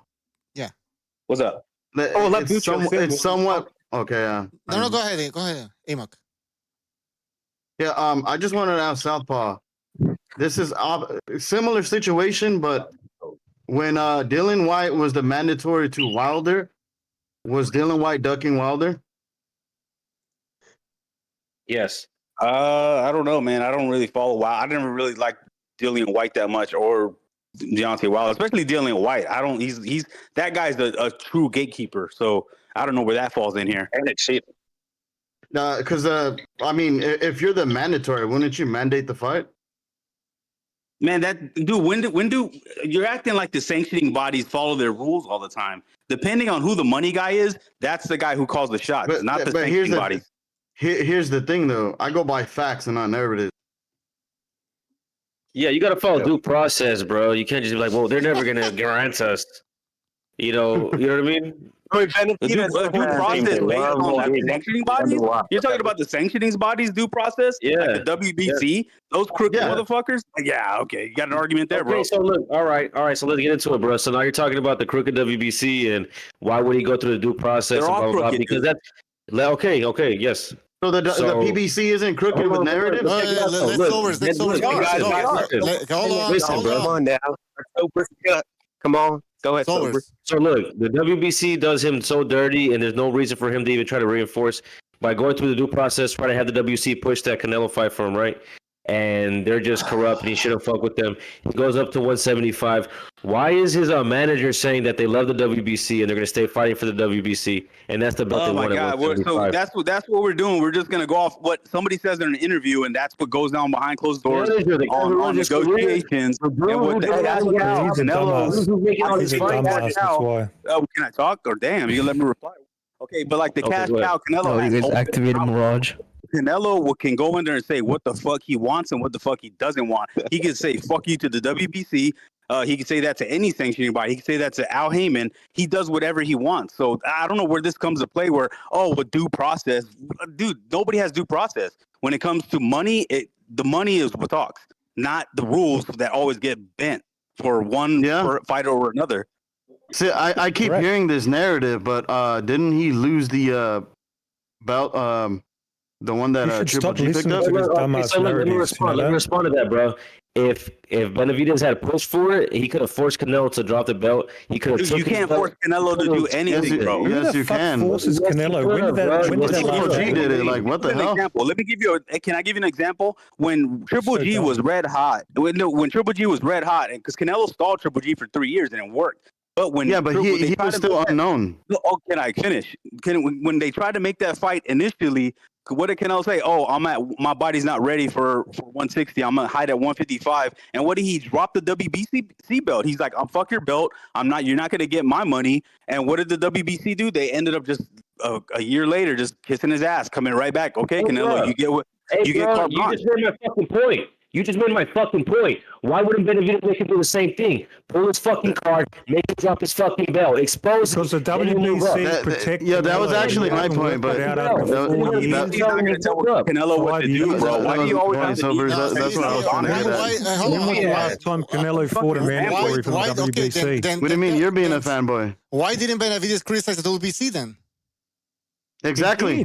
Yeah. What's up? It's somewhat okay. No, go ahead. Go ahead, Amok. Yeah. I just wanted to ask Southpaw. This is a similar situation, but when Dylan White was the mandatory to Wilder, was Dylan White ducking Wilder? Yes. I don't know, man. I don't really follow Wilder. I never really liked Dillian White that much, or Deontay Wilder, especially Dillian White. He's that guy's a true gatekeeper. So I don't know where that falls in here. And it's cheap. Because I mean, if you're the mandatory, wouldn't you mandate the fight? Man, when do you're acting like the sanctioning bodies follow their rules all the time? Depending on who the money guy is, that's the guy who calls the shots, not the sanctioning bodies. Here's the thing, though. I go by facts and not narratives. Yeah, you got to follow due process, bro. You can't just be like, well, they're never going to grant us. You know what I mean? Due process based on the sanctioning bodies? You're talking about the sanctioning bodies due process? Yeah. Like the WBC? Those crooked motherfuckers? Yeah, okay. You got an argument there, bro. So look, all right. So let's get into it, bro. So now you're talking about the crooked WBC and why would he go through the due process? They're all crooked. Because that's okay, yes. So the PBC isn't crooked with narrative? Let's over. Listen, bro. Come on now. Come on. Go ahead, Sober. So look, the WBC does him so dirty, and there's no reason for him to even try to reinforce by going through the due process, try to have the WBC push that Canelo fight for him, right? And they're just corrupt, and he shouldn't fuck with them. He goes up to 175. Why is his manager saying that they love the WBC and they're going to stay fighting for the WBC? And that's the belt they want. Oh my God! So that's what we're doing. We're just going to go off what somebody says in an interview, and that's what goes down behind closed doors on negotiations. And what can I talk? Or damn, you let me reply. Okay, but like the cash cow Canelo. You guys activated Mirage. Canelo can go in there and say what the fuck he wants and what the fuck he doesn't want. He can say fuck you to the WBC. He can say that to any sanctioning body. He can say that to Al Heyman. He does whatever he wants. So I don't know where this comes to play where, with due process. Dude, nobody has due process. When it comes to money, the money is what talks, not the rules that always get bent for one fighter or another. See, I keep hearing this narrative, but didn't he lose the belt? The one that Triple G picked up? Let me respond to that, bro. If Benavidez had pushed for it, he could have forced Canelo to drop the belt. He could have. You can't force Canelo to do anything, bro. Yes, you can. Forces Canelo. When did that Triple G did it? Like, what the hell? Let me give you can I give you an example? When Triple G was red hot, when Triple G was red hot, and because Canelo stalled Triple G for 3 years and it worked. But when he was still unknown. Can I finish? When they tried to make that fight initially, what did Canelo say? My body's not ready for 160. I'm gonna hide at 155. And what did he drop the WBC belt? He's like, fuck your belt. You're not gonna get my money. And what did the WBC do? They ended up just a year later just kissing his ass, coming right back. Okay, Canelo, you get what you get. You just made my fucking point. You just made my fucking point. Why wouldn't Benavidez make him do the same thing? Pull his fucking card, make him drop his fucking belt, expose him. Because the WBC protect. Yeah, that was actually my point, but he's not going to tell Canelo what to do, bro. Why do you always have to? That's what I was trying to get at. When was the last time Canelo fought a mandatory from the WBC? What do you mean? You're being a fanboy. Why didn't Benavidez criticize the WBC then? Exactly.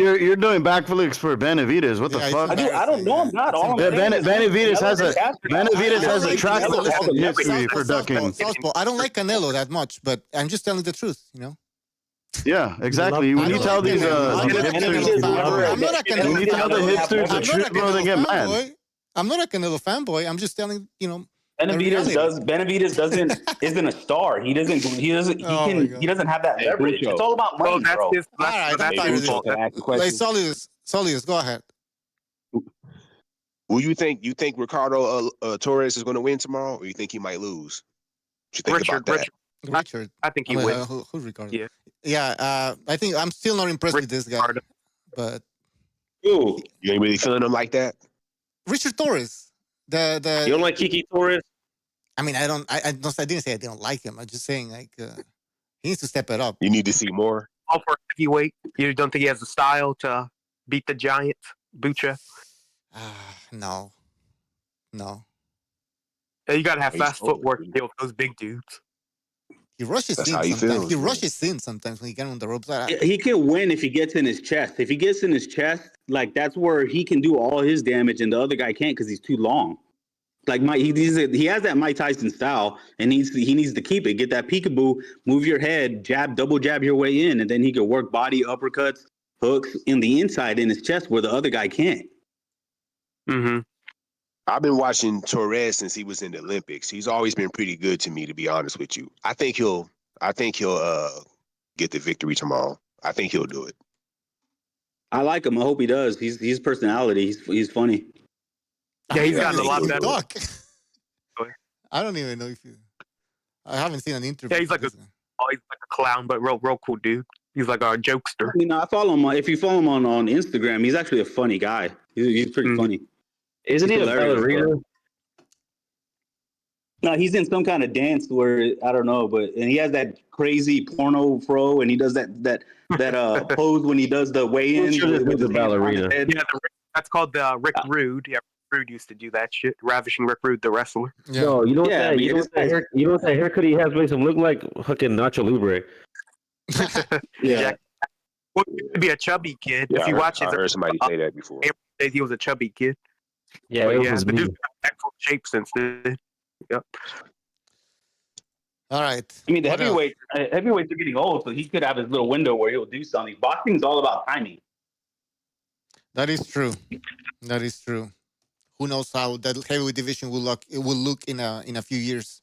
you're doing backflips for Benavidez. What the fuck? I don't know. I'm not. Benavidez has a track history for ducking. Southpaw. I don't like Canelo that much, but I'm just telling the truth. Yeah, exactly. When you tell these hipsters, I'm not a Canelo when you tell the hipsters the I'm not truth, a bro, they Canelo get mad. fanboy. I'm not a Canelo fanboy. I'm just telling Benavidez isn't a star. He doesn't have that leverage. It's all about money, bro. All right, I'm tired of this. Solius, go ahead. Who you think Ricardo Torres is going to win tomorrow, or you think he might lose? What you think about that? Richard. I think he wins. Who's Ricardo? Yeah. I think I'm still not impressed with this guy. But you ain't really feeling him like that? Richard Torres. You don't like Kiki Torres? I mean, I didn't say I didn't like him. I'm just saying he needs to step it up. You need to see more. All for heavyweight. You don't think he has the style to beat the giant, Bucha? No. You gotta have fast footwork to deal with those big dudes. He rushes in sometimes. He rushes in sometimes when he gets on the ropes. He can win if he gets in his chest. If he gets in his chest, like that's where he can do all his damage, and the other guy can't because he's too long. Like he has that Mike Tyson style, and he needs to keep it. Get that peekaboo, move your head, double jab your way in, and then he can work body uppercuts, hooks in the inside in his chest where the other guy can't. Mm-hmm. I've been watching Torres since he was in the Olympics. He's always been pretty good to me, to be honest with you. I think he'll get the victory tomorrow. I think he'll do it. I like him. I hope he does. He's personality. He's funny. Yeah, he's gotten a lot better. I don't even know if I haven't seen an interview. Yeah, he's like a clown, but real cool dude. He's like a jokester. I mean, I follow him. If you follow him on Instagram, he's actually a funny guy. He's pretty funny. Isn't he a ballerina? No, he's in some kind of dance where I don't know, and he has that crazy porno fro, and he does that pose when he does the weigh-in. With the ballerina. Yeah, that's called the Rick Rude. Yeah, Rude used to do that shit. Ravishing Rick Rude, the wrestler. Yeah. No, you know what that haircut he has makes him look like fucking Nacho Libre. Yeah. Well, he used to be a chubby kid. Yeah, if you watch I heard somebody say that before. He was a chubby kid. Yeah, the dude's got excellent shape since then. Yep. All right. I mean, the heavyweights are getting old, so he could have his little window where he'll do something. Boxing's all about timing. That is true. Who knows how that heavyweight division will look in a few years.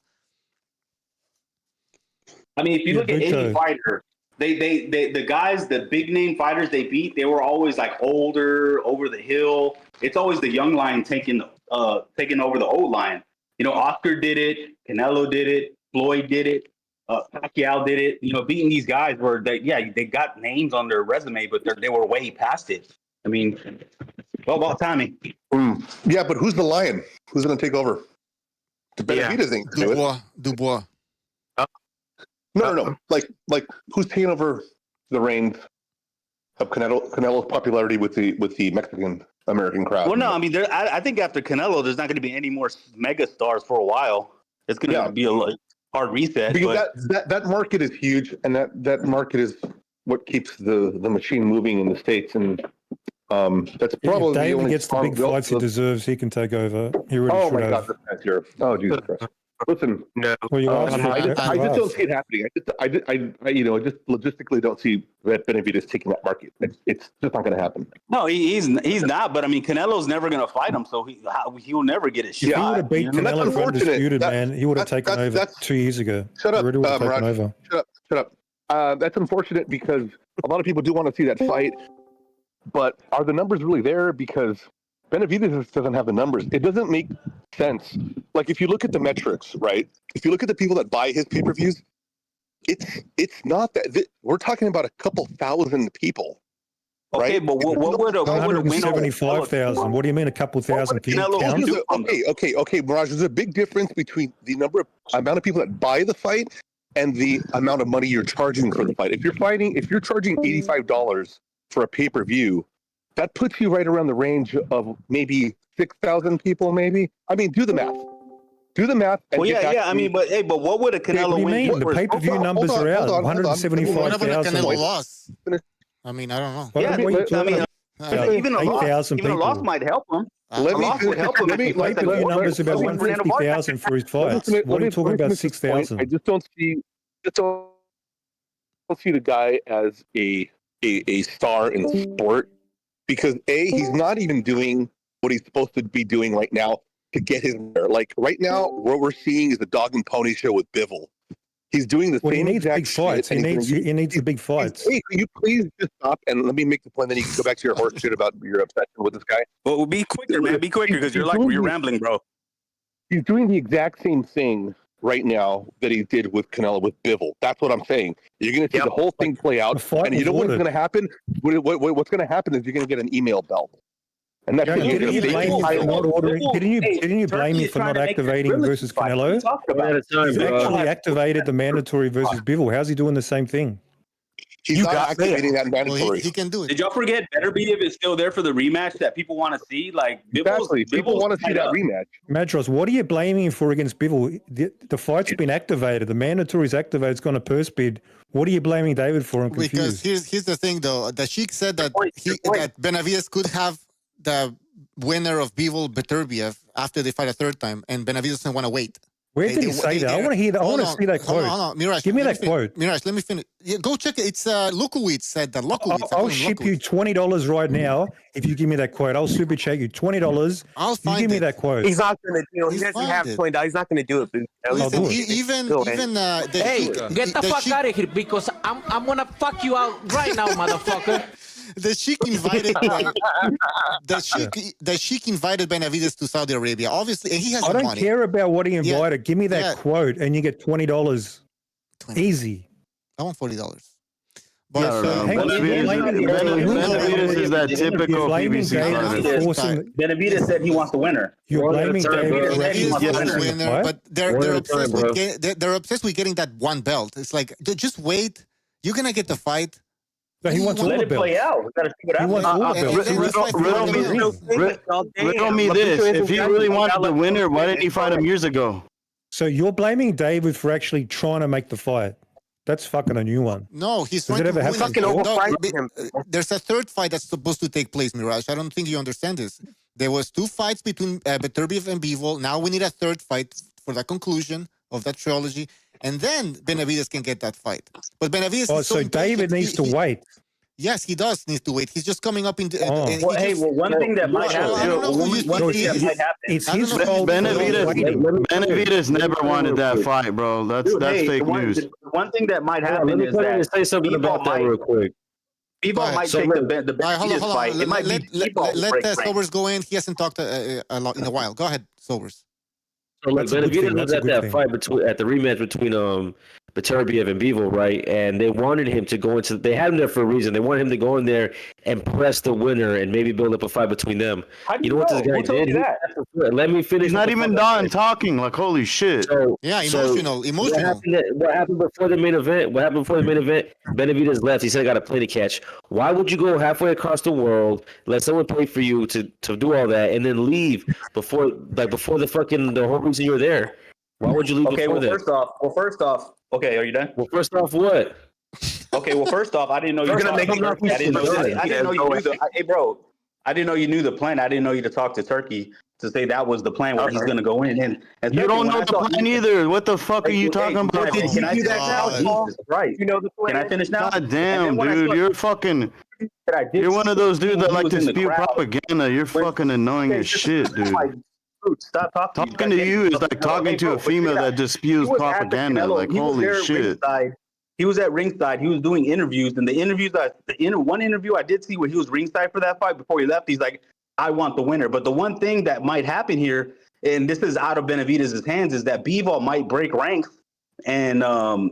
I mean, if you look at any fighter, the guys, the big name fighters they beat, they were always like older, over the hill. It's always the young lion taking over the old lion. You know, Oscar did it, Canelo did it, Floyd did it, Pacquiao did it. You know, beating these guys where they got names on their resume, but they were way past it. I mean, all about timing. Yeah, but who's the lion? Who's going to take over? The Benavidez ain't do it. Dubois. No. Like who's taking over the reins of Canelo's popularity with the Mexican American crowd? Well, no, I mean, I think after Canelo, there's not going to be any more mega stars for a while. It's going to be a hard reset. Because that market is huge, and that market is what keeps the machine moving in the States. And that's probably if David gets the big fights he deserves, he can take over. He really oh should my have. God, that's here. Oh Jesus Christ! Listen, no. I just don't see it happening. I just logistically don't see Benavidez taking that market. It's just not going to happen. No, he's not. But I mean, Canelo's never going to fight him, so he will never get a shot. If he would have beat Canelo for undisputed, man, he would have taken over 2 years ago. Shut up, Really over. Shut up. That's unfortunate because a lot of people do want to see that fight, but are the numbers really there? Because Benavidez doesn't have the numbers. It doesn't make sense. Like if you look at the metrics, right? If you look at the people that buy his pay-per-views, it's not that we're talking about a couple thousand people. Okay, right? but what would a 175,000. What do you mean a couple thousand people? Okay, Mirage. There's a big difference between the amount of people that buy the fight and the amount of money you're charging for the fight. If you're charging $85 for a pay-per-view, that puts you right around the range of maybe 6,000 people, maybe. I mean, do the math. And I mean, but what would a Canelo win? Mean? The pay-per-view numbers are out. 175,000. Canelo loss? I mean, I don't know. Yeah, even a loss might help him. Pay-per-view numbers about 150,000 for his fights. What are you talking about 6,000? I just don't see. don't see the guy as a star in sport because he's not even doing what he's supposed to be doing right now to get his winner. Like right now, what we're seeing is the dog and pony show with Bivol. He's doing the same exact big fights. shit. He needs the big fights. Hey, can you please just stop and let me make the point? Then you can go back to your horse shit about your obsession with this guy. Well, be quicker, man. Be quicker because you're rambling, bro. He's doing the exact same thing right now that he did with Canelo with Bivol. That's what I'm saying. You're going to see the whole thing play out, and you know what's going to happen? What's going to happen is you're going to get an email belt. And that's didn't you blame me for not activating versus Canelo? He's actually activated the mandatory versus Bivol. How's he doing the same thing? He's not activating that mandatory. He can do it. Did y'all forget Benavidez is still there for the rematch that people want to see? Like people want to see that rematch. Madros, what are you blaming him for against Bivol? The fight's been activated. The mandatory's activated. It's gone to purse bid. What are you blaming David for? I'm confused. Because here's the thing, though. The Sheik said that that Benavidez could have the winner of Bivol Beterbiev after they fight a third time, and Benavidez doesn't want to wait. Where did he say that? I want to hear that. I want to see that quote. Hold on, Mirage, give me that quote. Mirage, let me finish. Yeah, go check it. It's Lukowitz said that. I'll ship you $20 right now if you give me that quote. I'll super chat you $20. I'll find give me that quote. He's not going to. He doesn't have $20. He's not going to do it. Listen, even hey, get the fuck out of here because I'm gonna fuck you out right now, motherfucker. The Sheik invited the Sheik invited Benavidez to Saudi Arabia. Obviously, and he has. I don't money. care about what he invited. Give me that quote, and you get $20. Easy. I want $40. Benavidez is that typical PBC fighter. Benavidez said he wants the winner. You're blaming David, but they're obsessed with getting that one belt. It's like just wait. You're gonna get the fight. So he wants let it play out. We gotta see what happens. Riddle me this: if he really wanted the winner, why didn't he fight him years ago? So you're blaming David for actually trying to make the fight. That's fucking a new one. No, he's trying to win. There's a third fight that's supposed to take place, Mirage. I don't think you understand this. There was 2 fights between Beterbiev and Bivol. Now we need a third fight for the conclusion of that trilogy. And then Benavidez can get that fight. But Benavidez is so David needs to wait. Yes, he does need to wait. He's just coming up in. One thing that might happen. It's his fault. Benavidez never wanted that fight, bro. That's fake news. One thing that might happen is that say something about that real quick. Bivol might take the Benavidez fight. It might be let Sobers go in. He hasn't talked a lot in a while. Go ahead, Sobers. So like Benavidez was at that fight at the rematch between Beterbiev and Bivol, right? And they wanted him to go into. They had him there for a reason. They wanted him to go in there and press the winner and maybe build up a fight between them. You know what this guy did? Let me finish. He's not even done talking. Like holy shit. Emotional. What happened before the main event? Benavidez left. He said, "I got a plane to catch." Why would you go halfway across the world, let someone pay for you to do all that, and then leave before the whole reason you were there? Why would you leave before that? First off. Okay, are you done? Well, first off, what? Okay, well, first off, I didn't know you were going to make it. I didn't know you knew hey, bro, I didn't know you knew the plan. I didn't know you to talk to Turkey to say that was the plan where he's going to go in. And you don't know the plan either. What the fuck are you talking about? Can I do that now? Right. You know the plan. Can I finish now? God damn, dude. You're fucking... You're one of those dudes that like to spew propaganda. You're fucking annoying as shit, dude. Stop talking to you is like talking to a female that just spews propaganda. Like holy shit. He was at ringside. He was doing interviews, and one interview I did see where he was ringside for that fight before he left. He's like, "I want the winner." But the one thing that might happen here, and this is out of Benavidez' hands, is that Bivol might break ranks and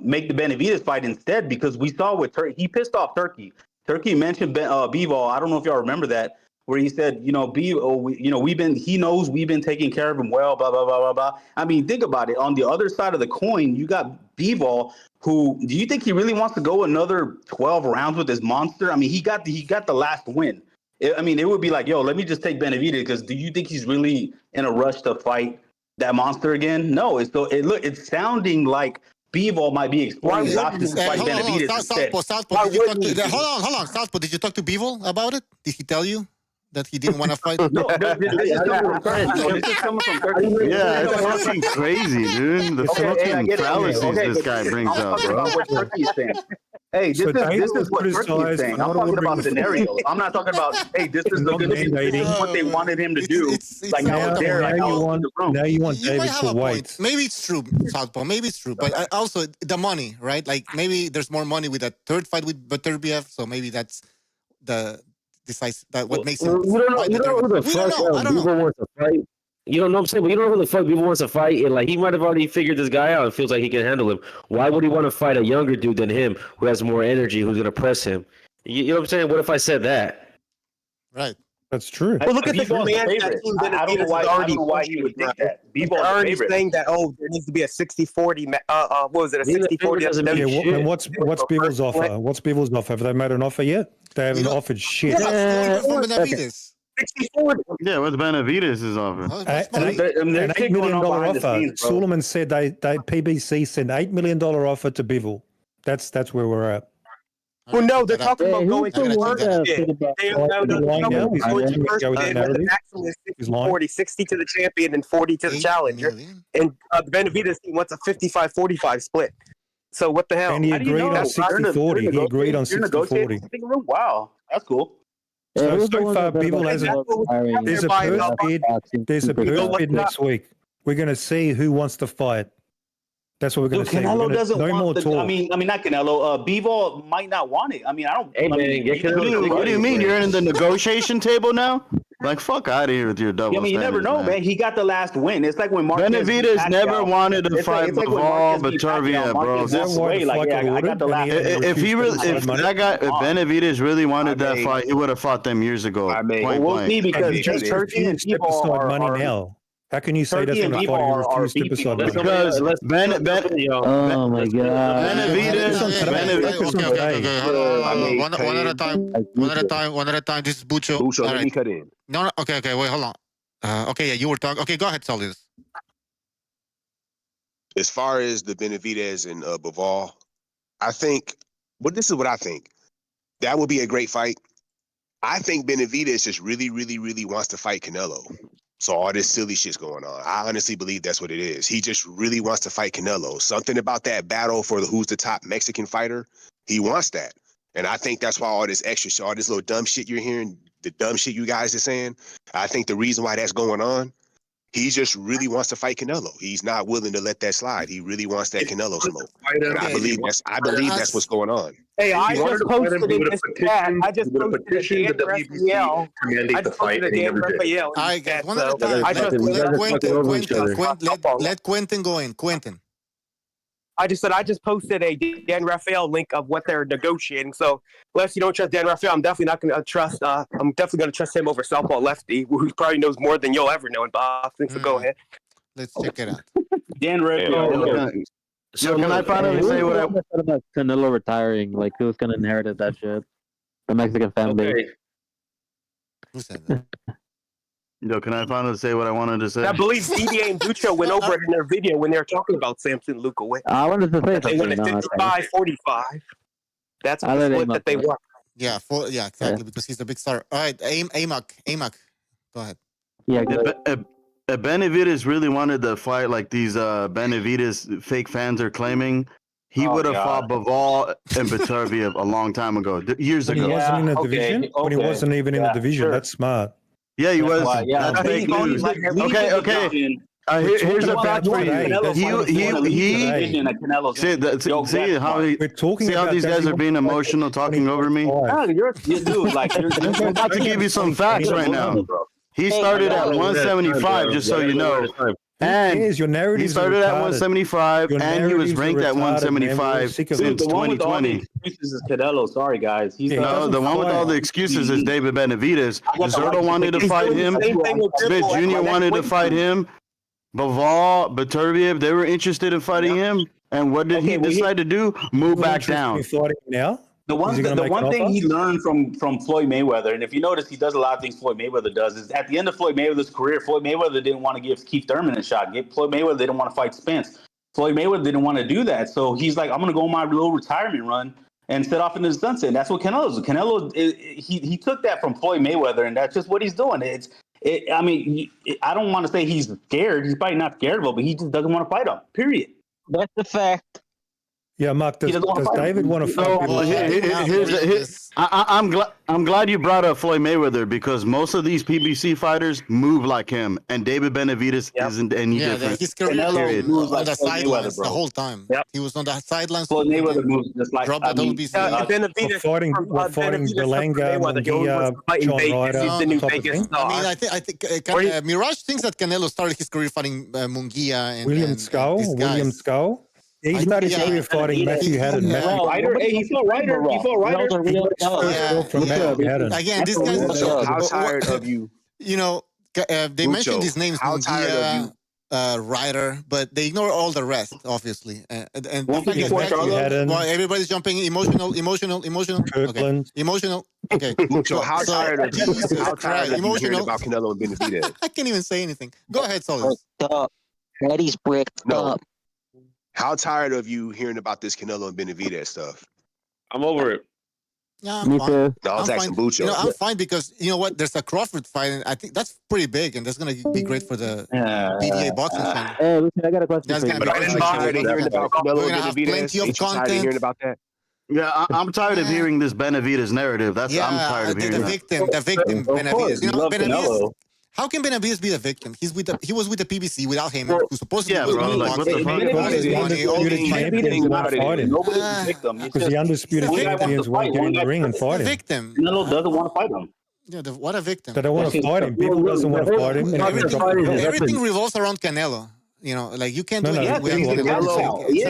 make the Benavidez fight instead, because we saw with Turkey, he pissed off Turkey. Turkey mentioned Bivol. I don't know if y'all remember that, where he said, he knows we've been taking care of him well, blah, blah, blah, blah, blah. I mean, think about it. On the other side of the coin, you got Bivol, who, do you think he really wants to go another 12 rounds with this monster? I mean, he got the last win. It would be like, yo, let me just take Benavidez, because do you think he's really in a rush to fight that monster again? No, it's sounding like Bivol might be exploring his options to fight Benavidez instead. Southpaw, hold on, Southpaw, did you talk to Bivol about it? Did he tell you that he didn't want to fight? No, yeah, it's fucking crazy, dude. The fucking fallacies this guy brings up, bro. So this David is was what Turkey is criticised saying. for I'm not talking ordering about the scenarios. I'm not talking about, hey, this is not mandating. what they wanted him to do. It's Like I was there, like I was in the room. Now you want You might David have to a wait. point. Maybe it's true, Southpaw. Maybe it's true, but also the money, right? Like maybe there's more money with that third fight with Beterbiev, so maybe that's the decisive that what makes it. You don't know. You don't know who the We don't fuck know. I don't know. Bivol wants to fight. You don't know what I'm saying, but you don't know who the fuck Bivol wants to fight, and like he might have already figured this guy out and feels like he can handle him. Why would he want to fight a younger dude than him who has more energy, who's gonna press him? You know what I'm saying? What if I said that? Right. That's true. Well, look at the Bivol demands is the that favorite. Team I don't know why he would think that. They're Bivol is the already favorite. saying that, there needs to be a 60-40, what was it, a Being the 60-40? favorite doesn't mean Yeah, and what's Bivol's offer? What's Bivol's offer? Have they made an offer yet? They haven't offered shit. From Benavidez. 60-40. Yeah, what's Benavidez' offer? An $8 million offer. Suleiman said they PBC sent $8 million offer to Bivol. That's where we're at. Well, no, they're talking about going to He's first lying bid. now. The maximum is 60-40, 60 to the champion and 40 to the challenger. And the Benavidez team wants a 55-45 split. So what the hell? And he agreed on 60-40. He agreed on 60-40. Wow, that's cool. So far, Bivol hasn't. There's a Perth bid next week. We're going to see who wants to fight. That's what we're going to see. Canelo doesn't no more want the. talk. I mean, not Canelo. Bivol might not want it. I mean, I don't. Hey, man, What do you mean? You're in the negotiation table now? Like, fuck out of here with your double. I mean, you never know, man. He got the last win. It's like when Benavidez never wanted to fight Bivol, Beterbiev, bro. I got the last. If that guy, if Benavidez really wanted that fight, he would have fought them years ago. We'll see because Turkey and Bivol are money now. How can you say that's Turkey going and to fight Bivol and are refuse to beefing. decide? Because Oh my god. One at a time. One at a time. This is Bucho. Bucho, let me cut in. No, okay, wait, hold on. Okay, yeah, you were talking. Okay, go ahead, Solis. As far as the Benavidez and Bivol, I think, this is what I think. That would be a great fight. I think Benavidez just really, really, really wants to fight Canelo. So all this silly shit's going on. I honestly believe that's what it is. He just really wants to fight Canelo. Something about that battle for who's the top Mexican fighter, he wants that. And I think that's why all this extra shit, all this little dumb shit you're hearing, the dumb shit you guys are saying, I think the reason why that's going on, he just really wants to fight Canelo. He's not willing to let that slide. He really wants that Canelo smoke. And I believe that's what's going on. Hey, I just posted in this chat. I just posted a Dan Raphael. I just posted a Dan Raphael. All right, guys, one at a time. Let Quentin go in. Quentin. I just posted a Dan Raphael link of what they're negotiating. So, unless you don't trust Dan Raphael, I'm definitely not going to trust. I'm definitely going to trust him over Southpaw Lefty, who probably knows more than you'll ever know in boxing. So go ahead. Let's check it out. Dan Raphael. So can I finally say what I said about Canelo retiring? Like, who's gonna inherit that shit? The Mexican fan base. Who said that? Yo, can I finally say what I wanted to say? I believe DDA and Ducho went over it in their video when they were talking about Samson Luka. I wanted to say they went at 55-45. That's the split that they want. Yeah, exactly, because he's a big star. All right, Amak, go ahead. Yeah, If Benavidez really wanted to fight like these Benavidez fake fans are claiming, he would have fought Bivol and Beterbiev a long time ago, years ago. When he wasn't in the division? When he wasn't even in the division, that's smart. Yeah, he was. That's fake news. Okay. Here's a fact for you. See how these guys are being emotional, talking over me. You're I'm about to give you some facts right now. He started at 175, just so you know. And he started at 175, and he was ranked at 175 since 2020. Excuses is Canelo. Sorry, guys. No, the one with all the excuses is David Benavidez. Zerto wanted to fight him. Smith Jr. wanted to fight him. Bivol, Beterbiev, they were interested in fighting him. And what did he decide to do? Move back down. Now? The one thing he learned from Floyd Mayweather, and if you notice, he does a lot of things Floyd Mayweather does, is at the end of Floyd Mayweather's career, Floyd Mayweather didn't want to give Keith Thurman a shot. Floyd Mayweather didn't want to fight Spence. Floyd Mayweather didn't want to do that. So he's like, I'm going to go on my little retirement run and set off into the sunset. And that's what Canelo's. He took that from Floyd Mayweather, and that's just what he's doing. I don't want to say he's scared. He's probably not scared of him, but he just doesn't want to fight him, period. That's the fact. Yeah, Mark, does David want to fight people? I'm glad you brought up Floyd Mayweather because most of these PBC fighters move like him, and David Benavidez isn't any different. His career moves on the sidelines the whole time. He was on the sidelines. Floyd Mayweather moves just like WBC. We're fighting Belanga, Munguia, John Ryder. I mean, I think Mirage thinks that Canelo started his career fighting Munguia and William Skull. He started his career fighting Matthew Haddon. He fought Ryder. Again, this guy's how tired of you? You know, they mentioned these names, Munguia, Ryder, but they ignore all the rest, obviously. And everybody's jumping emotional. Okay. Emotional. Okay. So how tired of you? How tired of you hearing about Canelo and Benavidez? I can't even say anything. Go ahead, Solis. Eddie's bricked up. How tired of you hearing about this Canelo and Benavidez stuff? I'm over it. Yeah, I'm fine. No, I was asking Bucho. You know, I'm fine because you know what? There's a Crawford fight, and I think that's pretty big, and that's gonna be great for the BDA boxing channel. Hey, listen, I got a question. That's gonna be hearing about Canelo and Benavidez. Plenty of content. Hearing about that. Yeah, I'm tired of hearing this Benavidez narrative. I'm tired of hearing the victim, Benavidez. You know, Benavidez. How can Benavidez be the victim? He was with the PBC without Heyman, who's supposedly what the fuck? Nobody's the victim. Because the undisputed champions won't get in the ring and fight him. Victim. Canelo doesn't want to fight him. Yeah, what a victim. They don't want to fight him. People doesn't want to fight him. Everything revolves around Canelo. You know, like you can't do anything. He's the cash cow. He's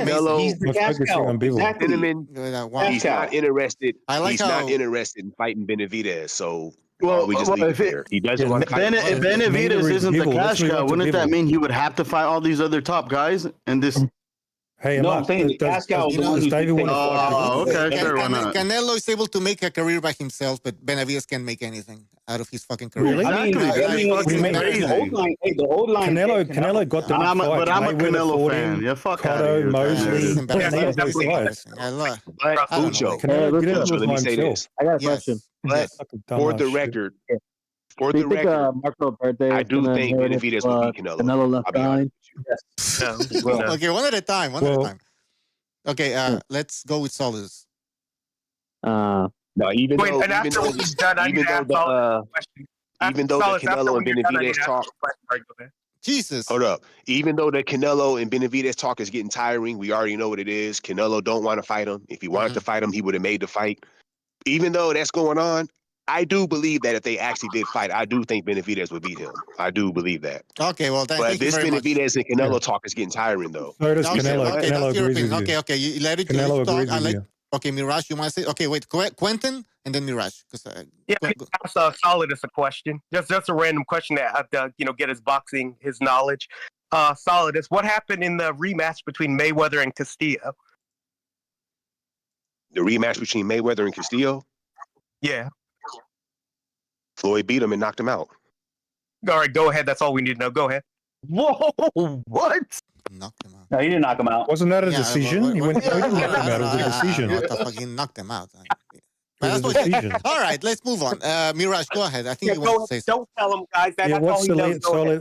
not interested. He's not interested in fighting Benavidez. So. Well, we just leave it there. He doesn't want to fight. If Benavidez isn't the cash cow, wouldn't that mean he would have to fight all these other top guys? And this. Hey, no, I'm saying the cash cow. David want to fight? Okay, sure, why not? Canelo is able to make a career by himself, but Benavidez can't make anything out of his fucking career. Really? The old line. Canelo got the fight. But I'm a Canelo fan. Yeah, fuck out of here. Mosley. Bucho, let me say this. I got a question. For the record, I do think Benavidez will beat Canelo. Canelo left behind. Okay, one at a time. Okay, let's go with Solis. No, even though the Canelo and Benavidez talk. Jesus. Hold up. Even though the Canelo and Benavidez talk is getting tiring, we already know what it is. Canelo don't want to fight him. If he wanted to fight him, he would have made the fight. Even though that's going on, I do believe that if they actually did fight, I do think Benavidez would beat him. I do believe that. Okay, well, but this Benavidez and Canelo talk is getting tiring, though. So does Canelo. Okay, Canelo agrees with you. Okay, you let it Canelo talk. agrees with you. Okay, Mirage, you want to say? Okay, wait, Quentin and then Mirage. Ask Solidus a question. Just a random question that get his knowledge. Solidus, what happened in the rematch between Mayweather and Castillo? The rematch between Mayweather and Castillo? Yeah. Floyd beat him and knocked him out. All right, go ahead. That's all we need to know. Go ahead. Whoa, what? Knocked him out. No, he didn't knock him out. Wasn't that a decision? He didn't knock him out. It was a decision. What the fuck? He knocked him out. All right, let's move on. Mirage, go ahead. I think you want to say something. Don't tell him, guys.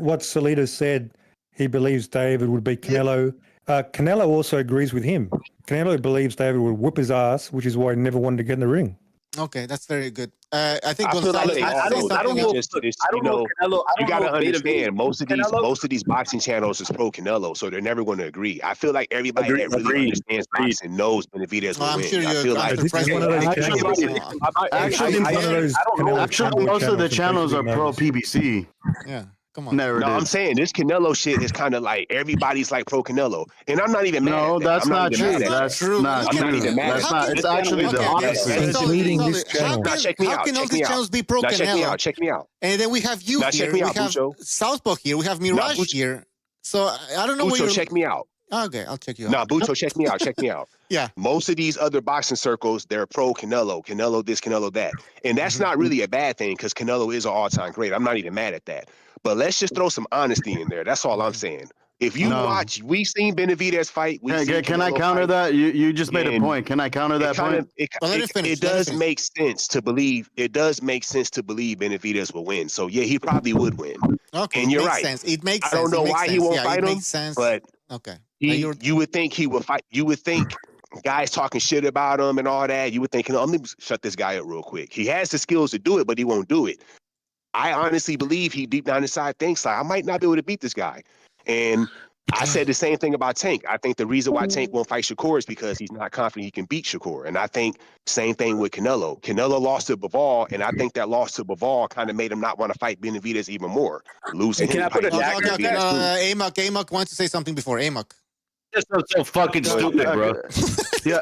What Salido said, he believes David would beat Canelo. Canelo also agrees with him. Canelo believes David would whip his ass, which is why he never wanted to get in the ring. Okay, that's very good. I think I Gonzalez. don't know. You gotta understand, most of these boxing channels is pro Canelo, so they're never going to agree. I feel like everybody that really understands boxing knows Benavidez will win. I feel like actually most of the channels are pro PBC. Yeah. Come on. No, I'm saying this Canelo shit is kind of like everybody's like pro Canelo, and I'm not even mad. No, that's not true. That's true. I'm not even mad. It's actually the opposite. How can all these channels be pro Canelo? Check me out. And then we have you here. We have Southpaw here. We have Mirage here. So I don't know where you're. Check me out. Okay, I'll check you out. Nah, Bucho, check me out. Check me out. Yeah. Most of these other boxing circles, they're pro Canelo. Canelo this, Canelo that. And that's not really a bad thing because Canelo is an all-time great. I'm not even mad at that. But let's just throw some honesty in there. That's all I'm saying. If you watch, we've seen Benavidez fight. Can I counter that? You just made a point. Can I counter that point? It does make sense to believe. It does make sense to believe Benavidez will win. So yeah, he probably would win. Okay, and you're right. Sense. It makes sense. I don't know why he won't fight him. Sense. But okay, you would think he would fight. You would think guys talking shit about him and all that, you would think, let me shut this guy up real quick. He has the skills to do it, but he won't do it. I honestly believe he deep down inside thinks like, I might not be able to beat this guy. And I said the same thing about Tank. I think the reason why Tank won't fight Shakur is because he's not confident he can beat Shakur. And I think same thing with Canelo. Canelo lost to Bivol, and I think that loss to Bivol kind of made him not want to fight Benavidez even more. Losing. Can I put Amok wants to say something before Amok. That's so fucking stupid, bro. Yeah.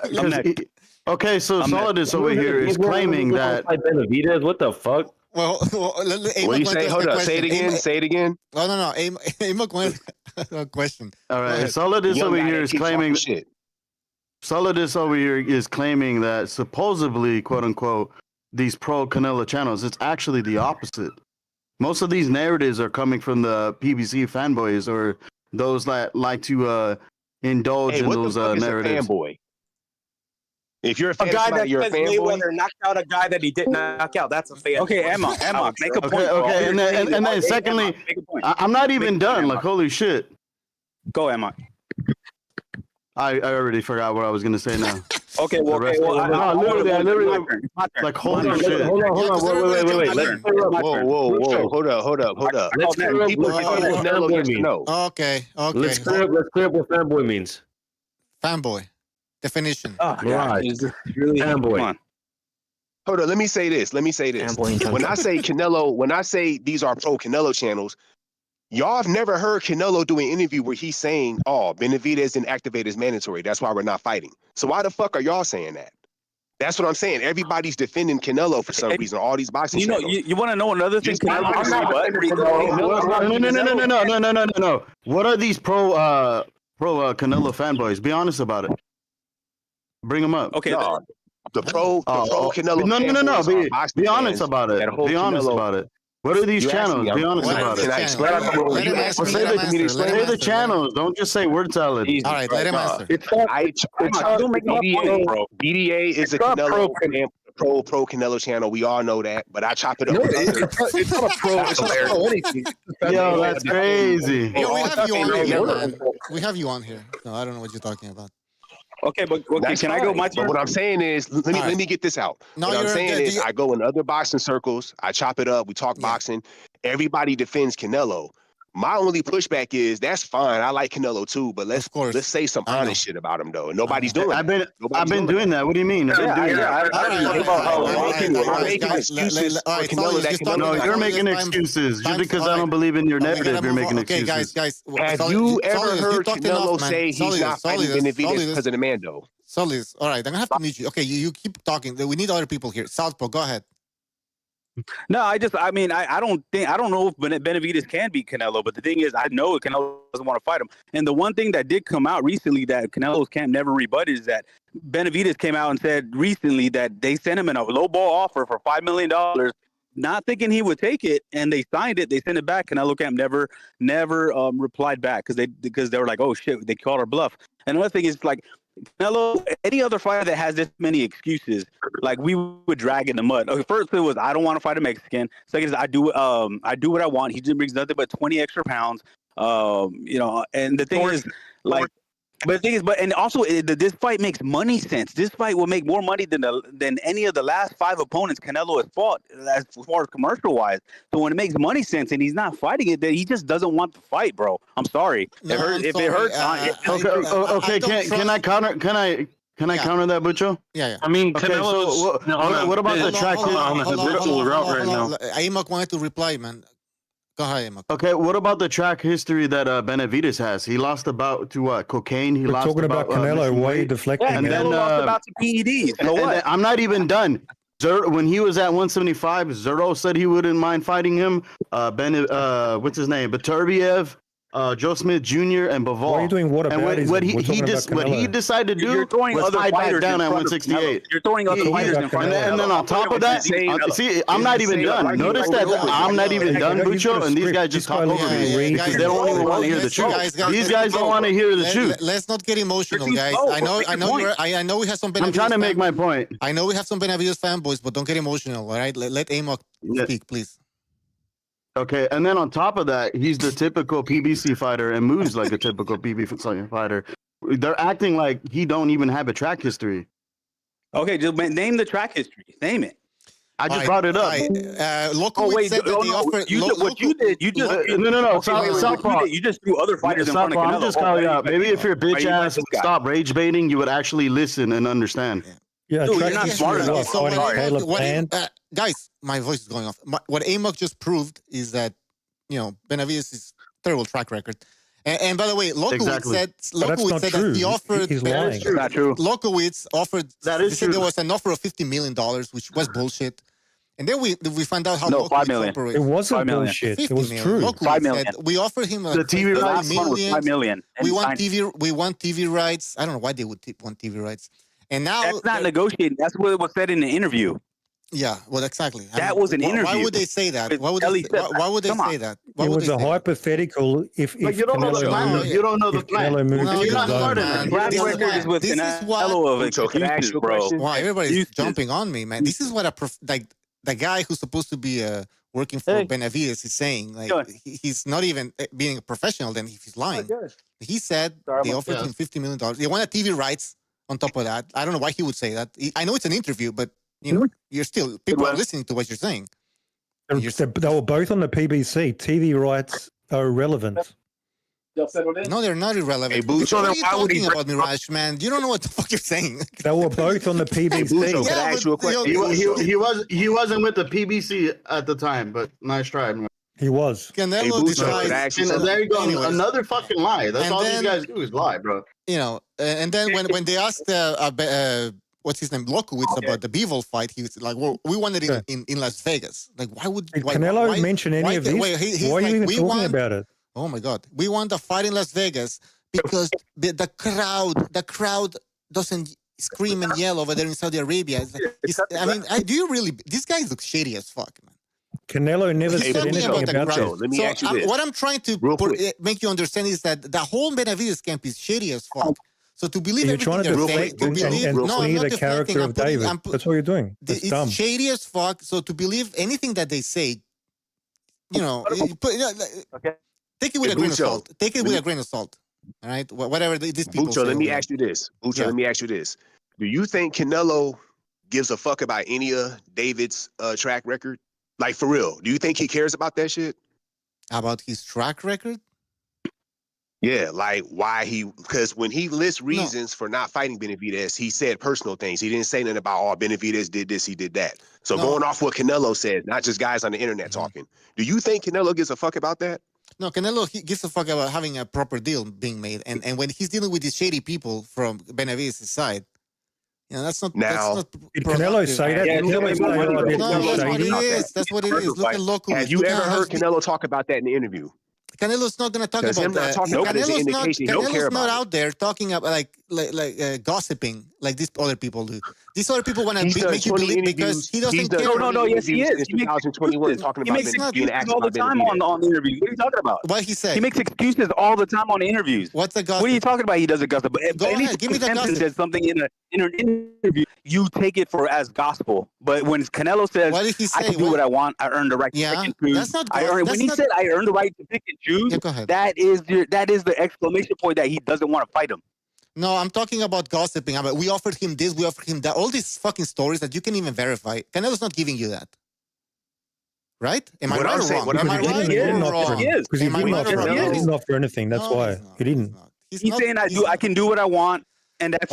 Okay, so Solidus over here is claiming that Benavidez. What the fuck? Well, what do you say? Hold up. Say it again. Say it again. No. Amok wants a question. All right. Solidus over here is claiming. Solidus over here is claiming that supposedly, quote unquote, these pro Canelo channels. It's actually the opposite. Most of these narratives are coming from the PBC fanboys or those that like to indulge in those narratives. Fanboy? If you're a fan, a guy that you're a says fanboy. Mayweather knocked out a guy that he didn't knock out. That's a fan. Okay, Emma, make a point. Okay, and then secondly, I'm not even done. Like, holy shit. Go, Emma. I already forgot what I was gonna say now. Okay, well, literally, like, holy shit. Hold on, wait. Whoa. Hold up. Let's clear up what fanboy means. Okay. Let's clear up what fanboy means. Fanboy. Definition. Right. Really fanboy. Hold on, let me say this. When I say Canelo, when I say these are pro Canelo channels, y'all have never heard Canelo do an interview where he's saying, oh, Benavidez didn't activate his mandatory. That's why we're not fighting. So why the fuck are y'all saying that? That's what I'm saying. Everybody's defending Canelo for some reason. All these boxing channels. You want to know another thing? No. What are these pro Canelo fanboys? Be honest about it. Bring them up. Okay. The pro Canelo. No. Be honest about it. Be honest about it. What are these channels? Be honest about it. Say the channels. Don't just say word salad. All right, let him answer. BDA is a Canelo pro Canelo channel. We all know that, but I chop it up. It's not a pro. It's not pro anything. Yo, that's crazy. Yo, we have you on here, man. We have you on here. No, I don't know what you're talking about. Okay, but can I go my turn? But what I'm saying is, let me get this out. What I'm saying is, I go in other boxing circles, I chop it up, we talk boxing. Everybody defends Canelo. My only pushback is that's fine. I like Canelo too, but let's say some honest shit about him though. Nobody's doing that. I've been doing that. What do you mean? No, you're making excuses. Just because I don't believe in your narrative, you're making excuses. Okay, guys. Have you ever heard Canelo say he's not fighting Benavidez because of the Mando? Solis, all right, I'm gonna have to mute you. Okay, you keep talking. We need other people here. Southpaw, go ahead. No, I don't know if Benavidez can beat Canelo, but the thing is, I know Canelo doesn't want to fight him. And the one thing that did come out recently that Canelo's camp never rebutted is that Benavidez came out and said recently that they sent him in a low ball offer for $5 million, not thinking he would take it, and they signed it. They sent it back. Canelo camp never replied back because they were like, oh shit, they called our bluff. And another thing is like, Canelo, any other fighter that has this many excuses, like we would drag in the mud. Okay, first it was I don't want to fight a Mexican. Second is I do what I want. He just brings nothing but 20 extra pounds. And the thing is, like, but the thing is, and also this fight makes money sense. This fight will make more money than any of the last 5 opponents Canelo has fought as far as commercial wise. So when it makes money sense and he's not fighting it, then he just doesn't want to fight, bro. I'm sorry. If it hurts, okay. Can I counter? Can I counter that, Bucho? Yeah. I mean, Canelo's. What about the track on the habitual route right now? Aimok wanted to reply, man. Go ahead, Aimok. Okay, what about the track history that Benavidez has? He lost about to what? Cocaine. We're talking about Canelo way deflecting. Yeah, and then lost about to PEDs. So what? I'm not even done. When he was at 175, Zero said he wouldn't mind fighting him. What's his name? Baturbiev, Joe Smith Jr. and Bivol. Why are you doing what what he decided to do was fight back down at 168. You're throwing other fighters in front of him. And then on top of that, see, I'm not even done. Notice that I'm not even done, Bucho, and these guys just talk over me because they don't even want to hear the truth. These guys don't want to hear the truth. Let's not get emotional, guys. I know we have some Benavidez. I'm trying to make my point. I know we have some Benavidez fanboys, but don't get emotional, all right? Let Aimok speak, please. Okay, and then on top of that, he's the typical PBC fighter and moves like a typical PBC fighter. They're acting like he don't even have a track history. Okay, just name the track history. Name it. I just brought it up. Lokowicz said that they offered. What you did, you just No. Southpaw. You just threw other fighters in front of Canelo. I'm just calling out. Maybe if your bitch ass stop rage baiting, you would actually listen and understand. Yeah, dude, you're not smart enough. Guys, my voice is going off. What Amok just proved is that Benavidez is terrible track record. And by the way, Lokowicz said that he offered. He's lying. It's not true. Lokowicz offered. That is true. There was an offer of $50 million, which was bullshit. And then we found out how $5 million. Operates. It wasn't bullshit. It was true. $5 million. We offered him the TV rights. $5 million. We want TV rights. I don't know why they would want TV rights. And now that's not negotiating. That's what was said in the interview. Yeah, well, exactly. That was an interview. Why would they say that? Why would they say that? It was a hypothetical. If you don't know the plan, you don't know the plan. You're not smart enough. Track record is with Canelo of excuses, bro. Wow, everybody's jumping on me, man. This is what the guy who's supposed to be working for Benavidez is saying. Like he's not even being a professional. Then if he's lying, he said they offered him $50 million. They want TV rights on top of that. I don't know why he would say that. I know it's an interview, but you're still people are listening to what you're saying. They were both on the PBC. TV rights are irrelevant. No, they're not irrelevant. Hey, what are you talking about, Mirage, man? You don't know what the fuck you're saying. They were both on the PBC. Can I ask you a question? He wasn't with the PBC at the time, but nice try, man. He was. Canelo decides. There you go. Anyways. Another fucking lie. That's all these guys do is lie, bro. And then when they asked what's his name, Lokowicz, about the Bivol fight, he was like, "Well, we wanted it in Las Vegas. Like, why would Canelo mention any of this? Why are you even talking about it? Oh my God, we want a fight in Las Vegas because the crowd doesn't scream and yell over there in Saudi Arabia. Do you really? These guys look shady as fuck, man. Canelo never said anything about that. Let me ask you this. What I'm trying to make you understand is that the whole Benavidez camp is shady as fuck. So to believe you're trying to deflect and see the character of David. That's what you're doing. It's dumb. Shady as fuck. So to believe anything that they say, take it with a grain of salt. Take it with a grain of salt. All right, whatever these people say. Let me ask you this. Let me ask you this. Do you think Canelo gives a fuck about any of David's track record? Like, for real, do you think he cares about that shit? About his track record? Yeah, like because when he lists reasons for not fighting Benavidez, he said personal things. He didn't say nothing about, Benavidez did this, he did that. So going off what Canelo said, not just guys on the internet talking, do you think Canelo gives a fuck about that? No, Canelo he gives a fuck about having a proper deal being made. And when he's dealing with these shady people from Benavidez' side, that's not. Did Canelo say that? That's what it is. Look at Lokowicz. Have you ever heard Canelo talk about that in the interview? Canelo's not going to talk about that. Canelo's not out there talking about like gossiping like these other people do. These other people want to make you believe because he doesn't care. No, yes, he is. He makes excuses all the time on interviews. What are you talking about? What he said? He makes excuses all the time on interviews. What's the gossip? What are you talking about? He doesn't gossip. Go ahead, give me the gossip. Says something in an interview, you take it as gospel. But when Canelo says, what did he say? "I can do what I want. I earned the right to pick and choose." That's not. When he said, "I earned the right to pick and choose," that is the exclamation point that he doesn't want to fight him. No, I'm talking about gossiping. We offered him this, we offered him that. All these fucking stories that you can even verify. Canelo's not giving you that. Right? Am I right or wrong? Am I right or wrong? Because he didn't offer anything. That's why. He didn't. He's saying I can do what I want. And that's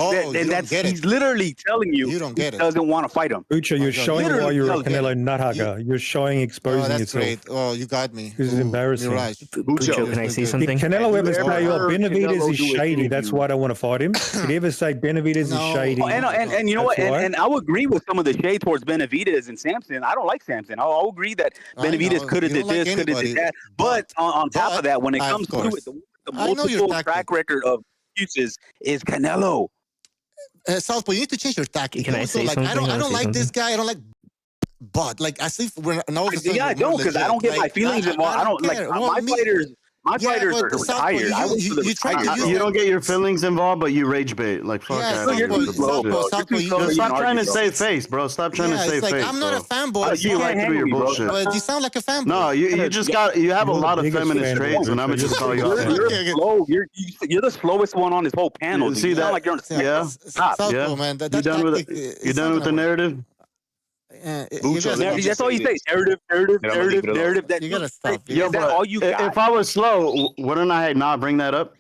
he's literally telling you, don't get he doesn't want to fight him. Ucha, you're showing why you're a Canelo nut-hugger. You're showing exposing that's yourself. Great. Oh, you got me. This is embarrassing. Right. Ucha, can I say something? Did Canelo ever say, Benavidez is shady, that's why I don't want to fight him? Did he ever say Benavidez is shady? And you know what? And I'll agree with some of the shade towards Benavidez and Samson. I don't like Samson. I'll agree that Benavidez could have did this, could have did that. But on top of that, when it comes to it, the multiple track record of excuses is Canelo. Southpaw, you need to change your tactic. Can I say something? I don't like this guy. I don't like Bud. Like as if we're I don't because I don't get my feelings involved. I don't like My fighters are retired. I wait for the retired. You don't get your feelings involved, but you rage bait. Like fuck that. Stop trying to save face, bro. Stop trying to save face. I'm not a fanboy. I see right through your bullshit. But you sound like a fanboy. No, you have a lot of feminist traits, and I'm gonna just call you out. You're the slowest one on this whole panel. See that? Like you're on yeah. Man. You done with the narrative? That's all you say. Narrative. That you gotta stop. Yo, but all you got. If I was slow, wouldn't I not bring that up?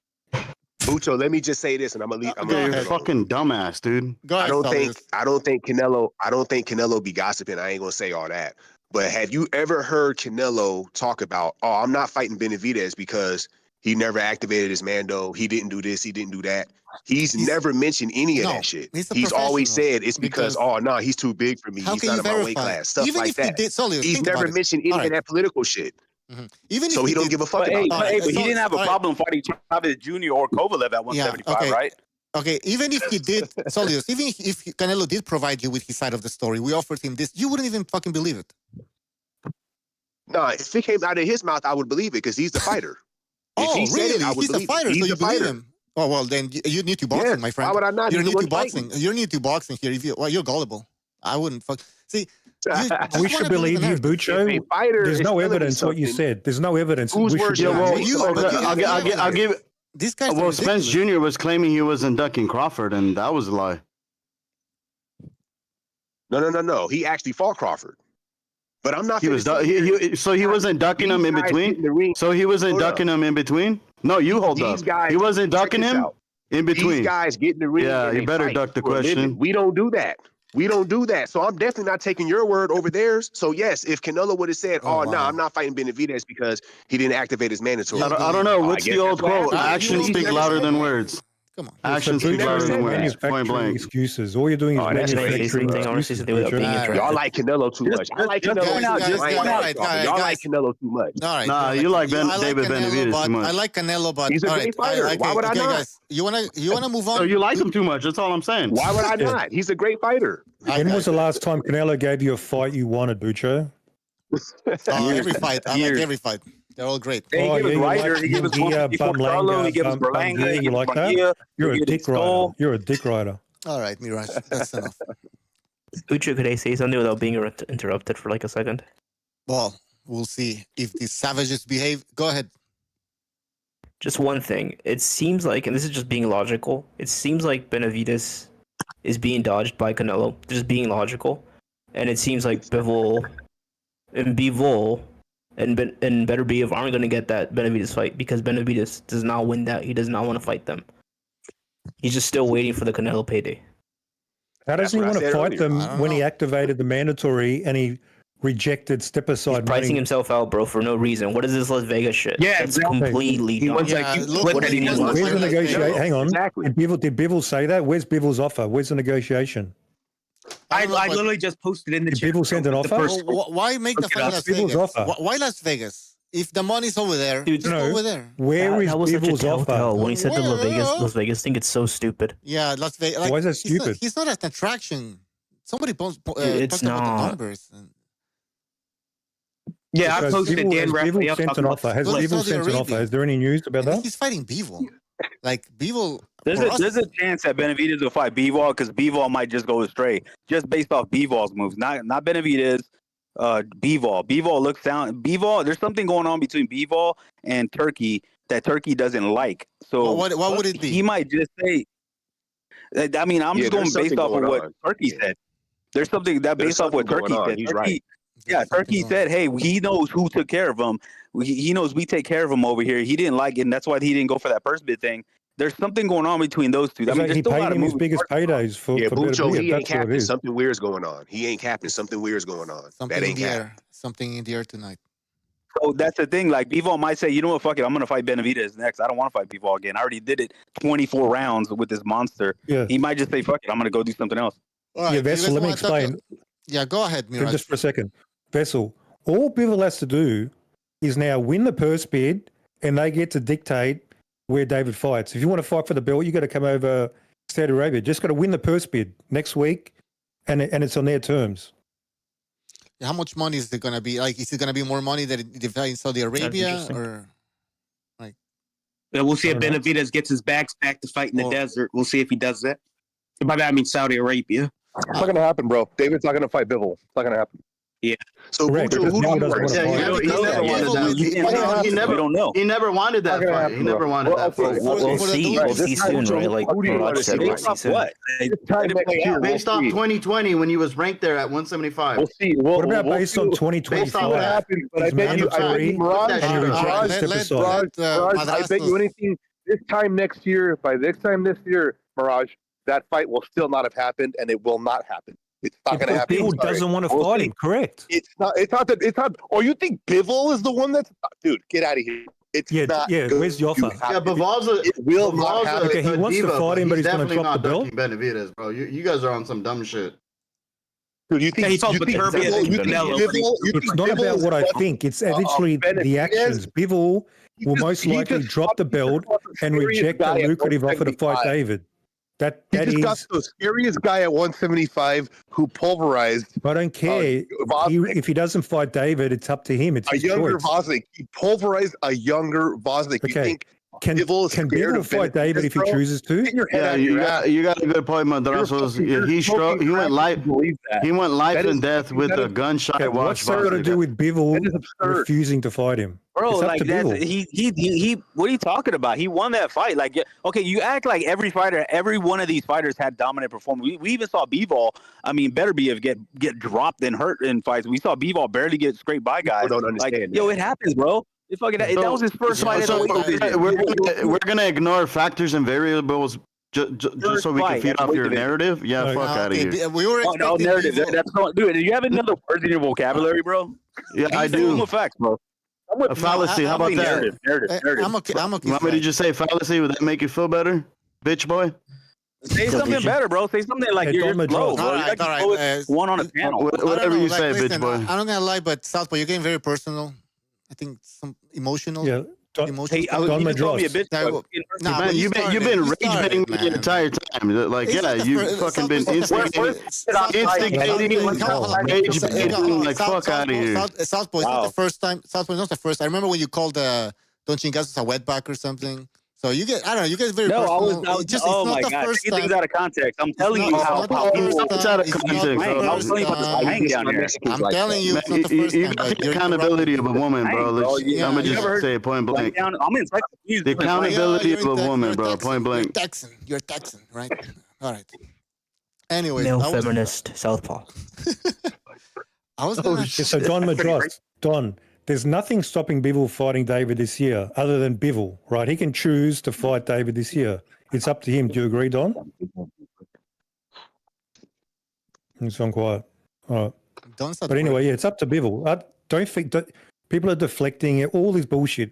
Bucho, let me just say this, and I'm gonna leave. You're a fucking dumbass, dude. I don't think Canelo be gossiping. I ain't gonna say all that. But have you ever heard Canelo talk about, oh, I'm not fighting Benavidez because he never activated his Mando. He didn't do this. He didn't do that. He's never mentioned any of that shit. He's always said it's because he's too big for me. He's not in my weight class. Stuff like that. He's never mentioned any of that political shit. Mm-hmm. Even so he don't give a fuck about it. But he didn't have a problem fighting Chavez Jr. or Kovalev at 175, right? Okay, even if he did, Solius, even if Canelo did provide you with his side of the story, we offered him this, you wouldn't even fucking believe it. No, if it came out of his mouth, I would believe it because he's the fighter. Really? He's a fighter, so you believe him. Oh, well, then you need to boxing, my friend. Why would I not? You need to boxing. You need to boxing here. You're gullible. I wouldn't fuck. See, we should believe you, Bucho. There's no evidence what you said. There's no evidence. I'll give it. This guy. Well, Spence Jr. was claiming he was inducting Crawford, and that was a lie. No. He actually fought Crawford. But I'm not. So he wasn't ducking him in between. So he wasn't ducking him in between. No, you hold up. He wasn't ducking him in between. These guys get in the ring. Yeah, you better duck the question. We don't do that. We don't do that. So I'm definitely not taking your word over theirs. So yes, if Canelo would have said, I'm not fighting Benavidez because he didn't activate his mandatory. I don't know. What's the old quote? Actions speak louder than words. Come on. Actions speak louder than words. Point blank. Excuses. All you're doing is manufacturing excuses. Y'all like Canelo too much. I like Canelo. Y'all like Canelo too much. All right. Nah, you like David Benavidez too much. I like Canelo, but he's a great fighter. Why would I not? Guys, you wanna move on? So you like him too much. That's all I'm saying. Why would I not? He's a great fighter. When was the last time Canelo gave you a fight you wanted, Bucho? Every fight. I like every fight. They're all great. He gave us Ryder. He gave us Charlo. He gave us Berlanga. You like that? You're a dick rider. You're a dick rider. All right, Mirage. That's enough. Ucho, could I say something without being interrupted for like a second? Well, we'll see if these savages behave. Go ahead. Just one thing. It seems like, and this is just being logical, it seems like Benavidez is being dodged by Canelo. Just being logical. And it seems like Bivol and Beterbiev aren't going to get that Benavidez fight because Benavidez does not win that. He does not want to fight them. He's just still waiting for the Canelo payday. How does he want to fight them when he activated the mandatory and he rejected step aside? He's pricing himself out, bro, for no reason. What is this Las Vegas shit? Yeah, it's completely dumb. Where's the negotiation? Hang on. Did Bivol say that? Where's Bivol's offer? Where's the negotiation? I literally just posted in the chat. People sent an offer? Why make the fight Las Vegas? Why Las Vegas? If the money's over there, it's over there. Where is Bivol's offer? When he said the Las Vegas thing, it's so stupid. Yeah, Las Vegas. Why is that stupid? He's not an attraction. Somebody talked about the numbers. Yeah, I posted Bivol sent an offer. Has Bivol sent an offer? Is there any news about that? He's fighting Bivol. Like Bivol. There's a chance that Benavidez will fight Bivol because Bivol might just go astray just based off Bivol's moves, not Benavidez. Bivol looks down. Bivol, there's something going on between Bivol and Turkey that Turkey doesn't like. So what would it be? He might just say. I mean, I'm just going based off of what Turkey said. There's something that based off what Turkey said. He's right. Yeah, Turkey said, hey, he knows who took care of him. He knows we take care of him over here. He didn't like it, and that's why he didn't go for that purse bid thing. There's something going on between those two. I mean, he paid him his biggest paydays for Bucho, he ain't capping. Something weird's going on. He ain't capping. Something weird's going on. Something in the air. Something in the air tonight. So that's the thing. Like, Bivol might say, you know what, fuck it. I'm going to fight Benavidez next. I don't want to fight Bivol again. I already did it 24 rounds with this monster. Yeah. He might just say, fuck it. I'm going to go do something else. All right, yeah, Vessel, let me explain. Yeah, go ahead, Mirage. Just for a second. Vessel, all Bivol has to do is now win the purse bid and they get to dictate where David fights. If you want to fight for the belt, you got to come over Saudi Arabia. Just got to win the purse bid next week and it's on their terms. How much money is it going to be? Like, is it going to be more money than if in Saudi Arabia or? We'll see if Benavidez gets his bags back to fight in the desert. We'll see if he does that. By that I mean Saudi Arabia. It's not going to happen, bro. David's not going to fight Bivol. It's not going to happen. Yeah. So who do you He never wanted that fight. He never wanted that fight. We'll see soon, right? Like Mirage said, we'll see soon. Based off 2020 when he was ranked there at 175. We'll see. What about based on 2024? Based on what happened, but I bet you, Mirage, I bet you anything this time next year, by this time this year, Mirage, that fight will still not have happened, and it will not happen. It's not going to happen. Bivol doesn't want to fight him, correct? It's not. Oh, you think Bivol is the one that's? Dude, get out of here. It's not. Yeah. Good. Where's the offer? Yeah, Bivol's it will not happen. Okay, he wants to fight him, but he's going to drop the belt. Benavidez, bro. You guys are on some dumb shit. Dude, you think he fought It's not about what I think. It's literally the actions. Bivol will most likely drop the belt and reject a lucrative offer to fight David. He just got the scariest guy at 175 who pulverized. I don't care. If he doesn't fight David, it's up to him. It's his younger choice. Vosnik. He pulverized a younger Vosnik. Okay. You think Can Bivol fight David if he chooses to? Yeah, you got a good point, Madrasos. He went life. He went life and death with a gunshot. What's that got to do with Bivol refusing to fight him? Bro, like that, he what are you talking about? He won that fight. Like, okay, you act like every one of these fighters had dominant performance. We even saw Bivol. I mean, better be get dropped and hurt in fights. We saw Bivol barely get scraped by guys. Don't understand. Like, it happens, bro. That was his first fight. We're gonna ignore factors and variables just so we can feed off your narrative. Yeah, fuck out of here. We were expecting narrative. Dude, do you have another word in your vocabulary, bro? Yeah, I do. Facts, bro. A fallacy. How about that? Narrative. I'm okay. You want me to just say fallacy? Would that make you feel better, bitch boy? Say something better, bro. Say something like you're low, bro. All right. One on a panel. Whatever you say, bitch boy. I'm not gonna lie, but Southpaw, you're getting very personal. I think some emotional. Yeah. Hey, you told me a bitch. Man, you've been rage baiting me the entire time. Like, you've fucking been instigating, rage baiting, like, fuck out of here. Southpaw, it's not the first time. Southpaw is not the first. I remember when you called Don Chingasos a wetback or something. So you get, I don't know, you guys very personal. Oh my God, taking things out of context. I'm telling you how it's out of context. I'm telling you about this hang down here. I'm telling you, it's not the first time. You got the accountability of a woman, bro. I'm gonna just say it point blank. The accountability of a woman, bro. Point blank. You're a Texan, right? All right. Anyways, male feminist Southpaw. I was gonna so Don Madras, Don. There's nothing stopping Bivol fighting David this year other than Bivol, right? He can choose to fight David this year. It's up to him. Do you agree, Don? It's on quiet. All right. But anyway, yeah, it's up to Bivol. Don't think people are deflecting all this bullshit.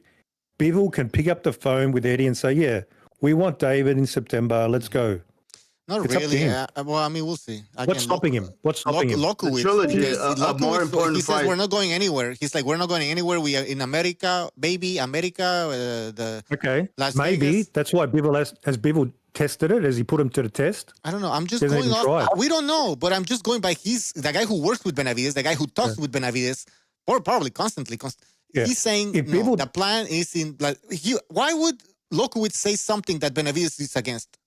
Bivol can pick up the phone with Eddie and say, yeah, we want David in September. Let's go. Not it's really. Well, I mean, we'll see. Again, what's stopping him? What's stopping him? Lokowitz, more important he says fight. we're not going anywhere. He's like, we're not going anywhere. We are in America, baby, America. Las maybe Vegas. That's why Bivol has Bivol tested it. Has he put him to the test? I don't know. I'm just going off. We don't know, but I'm just going by the guy who works with Benavidez, the guy who talks with Benavidez, or probably constantly. He's saying the plan is in. Like, why would Lokowitz say something that Benavidez is against?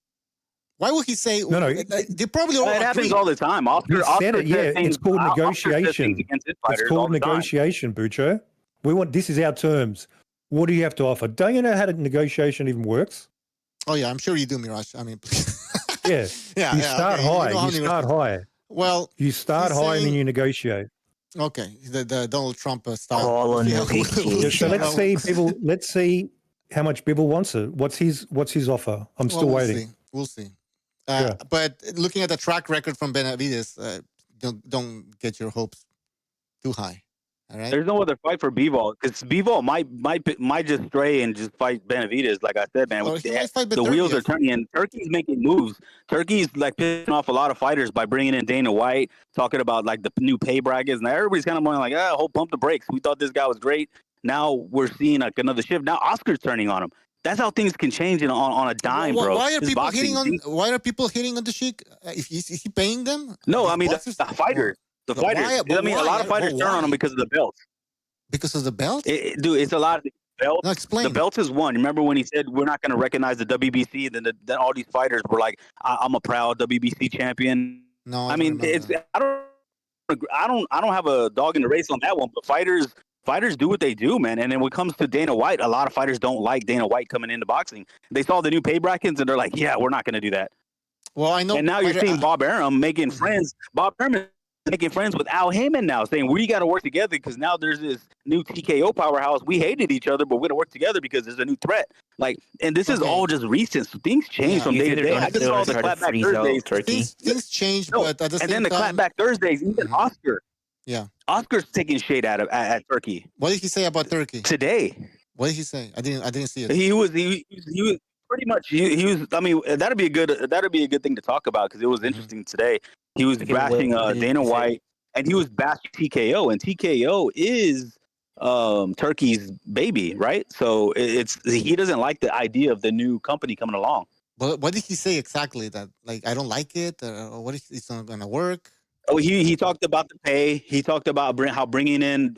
Why would he say? No. They probably all it happens all the time. He said it. Yeah, it's called negotiation. It's called negotiation, Bucho. This is our terms. What do you have to offer? Don't you know how the negotiation even works? Oh yeah, I'm sure you do, Mirage. I mean, yeah. You start high. You start high. Well, you start high and then you negotiate. Okay, the Donald Trump style. So let's see how much Bivol wants it. What's his offer? I'm still waiting. We'll see. But looking at the track record from Benavidez, don't get your hopes too high. All right. There's no other fight for Bivol because Bivol might just stray and just fight Benavidez. Like I said, man, the wheels are turning and Turkey's making moves. Turkey's like pissing off a lot of fighters by bringing in Dana White, talking about like the new pay brackets. Now everybody's kind of going like, pump the brakes. We thought this guy was great. Now we're seeing like another shift. Now Oscar's turning on him. That's how things can change on a dime, bro. Why are people hitting on the Sheik? Is he paying them? No, I mean the fighters. The fighters. I mean, a lot of fighters turn on him because of the belt. Because of the belt? Dude, it's a lot. belt. No, explain. The belt is one. Remember when he said we're not going to recognize the WBC, and then all these fighters were like, "I'm a proud WBC champion." No, I mean, I don't have a dog in the race on that one, but fighters do what they do, man. And then when it comes to Dana White, a lot of fighters don't like Dana White coming into boxing. They saw the new pay brackets and they're like, yeah, we're not going to do that. Well, I know. And now you're seeing Bob Arum making friends. Bob Arum is making friends with Al Heyman now, saying we got to work together because now there's this new TKO powerhouse. We hated each other, but we're going to work together because there's a new threat. Like, and this is all just recent. So things change from day to day. I just saw the clapback Thursdays. Things change, but at the same time. And then the clapback Thursdays, even Oscar. Yeah. Oscar's taking shade out of at Turkey. What did he say about Turkey today? What did he say? I didn't see it. He was pretty much he was. I mean, that'd be a good thing to talk about because it was interesting today. He was bashing Dana White and he was bashing TKO, and TKO is Turkey's baby, right? So he doesn't like the idea of the new company coming along. But what did he say exactly? That like I don't like it, or what? It's not gonna work. Oh, he talked about the pay. He talked about how bringing in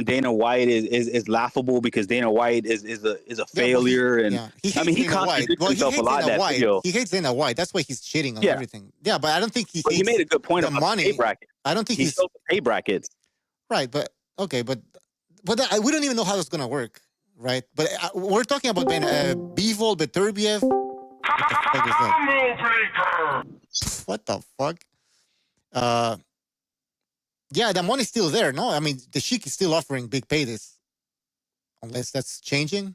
Dana White is laughable because Dana White is a failure, and he contradicts himself a lot in that video. He hates Dana White. That's why he's cheating on everything. Yeah, but I don't think he. But you made a good point about money. The pay bracket. I don't think he sold the pay brackets. Right, but okay, but we don't even know how it's gonna work, right? But we're talking about Bivol, Beterbiev. What the fuck? Yeah, the money's still there. No, I mean the Sheik is still offering big paydays, unless that's changing.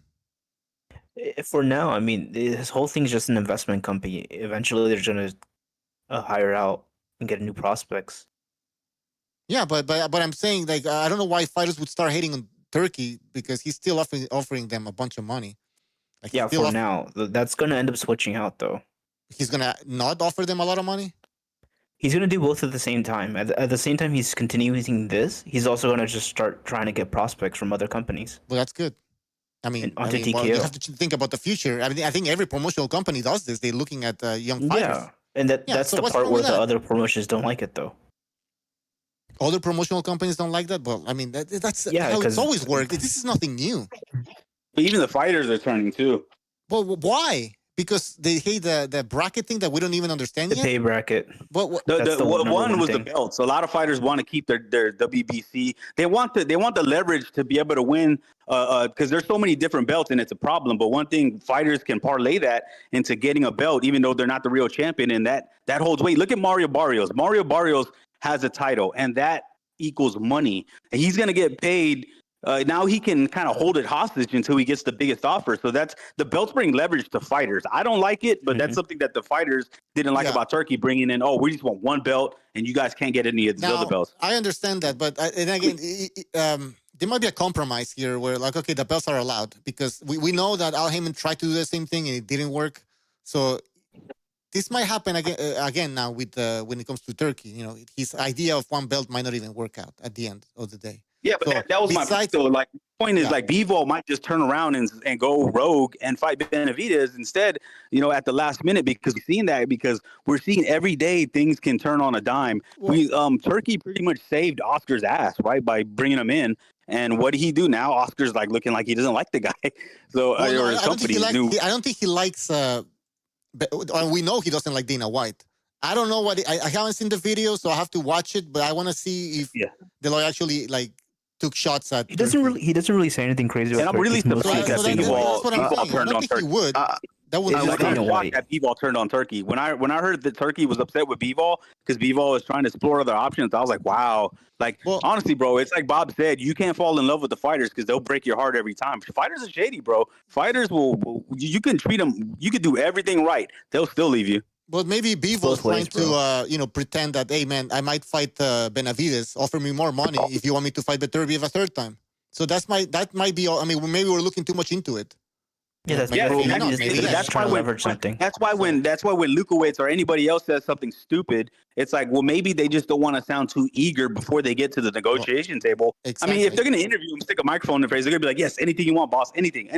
For now, I mean this whole thing's just an investment company. Eventually, they're gonna hire out and get new prospects. Yeah, but I'm saying like I don't know why fighters would start hating on Turkey because he's still offering them a bunch of money. Like, yeah, for now, that's gonna end up switching out though. He's gonna not offer them a lot of money. He's going to do both at the same time. At the same time he's continuing this, he's also going to just start trying to get prospects from other companies. Well, that's good. I mean, well, you have to think about the future. I mean, I think every promotional company does this. They're looking at young fighters. Yeah, and that's the part where the other promotions don't like it, though. Other promotional companies don't like that? Well, I mean, that's how it's always worked. This is nothing new. But even the fighters are turning, too. Well, why? Because they hate the bracket thing that we don't even understand yet? The pay bracket. The one was the belts. A lot of fighters want to keep their WBC. They want the leverage to be able to win because there's so many different belts and it's a problem. But one thing, fighters can parlay that into getting a belt even though they're not the real champion, and that holds weight. Look at Mario Barrios. Mario Barrios has a title, and that equals money. And he's going to get paid. Now he can kind of hold it hostage until he gets the biggest offer. So that's the belts bring leverage to fighters. I don't like it, but that's something that the fighters didn't like about Turkey bringing in. Oh, we just want one belt, and you guys can't get any of these other belts. I understand that, but and again, there might be a compromise here where, like, okay, the belts are allowed because we know that Al Heyman tried to do the same thing and it didn't work. So this might happen again now with when it comes to Turkey. You know, his idea of one belt might not even work out at the end of the day. Yeah, but so that was my point. So, like, the point is, like, Bivol might just turn around and go rogue and fight Benavidez instead, you know, at the last minute because we've seen that because we're seeing every day things can turn on a dime. Turkey pretty much saved Oscar's ass, right, by bringing him in. And what did he do now? Oscar's like looking like he doesn't like the guy. So or his company knew. I don't think he likes. We know he doesn't like Dana White. I don't know what I haven't seen the video, so I have to watch it. But I want to see if the lawyer actually like took shots at. He doesn't really say anything crazy. And I'm really surprised that Bivol turned on Turkey. He would. That was I was kind of shocked that Bivol turned on Turkey. When I heard that Turkey was upset with Bivol because Bivol was trying to explore other options, I was like, wow. Like, honestly, bro, it's like Bob said, you can't fall in love with the fighters because they'll break your heart every time. Fighters are shady, bro. Fighters you can treat them, you can do everything right. They'll still leave you. But maybe Bivol's trying to, pretend that, hey, man, I might fight Benavidez. Offer me more money if you want me to fight Beterbiev a third time. So that might be. I mean, maybe we're looking too much into it. Yeah, that's why when Lukowicz or anybody else says something stupid, it's like, well, maybe they just don't want to sound too eager before they get to the negotiation table. Exactly. I mean, if they're going to interview him, stick a microphone in their face, they're going to be like, yes, anything you want, boss, anything.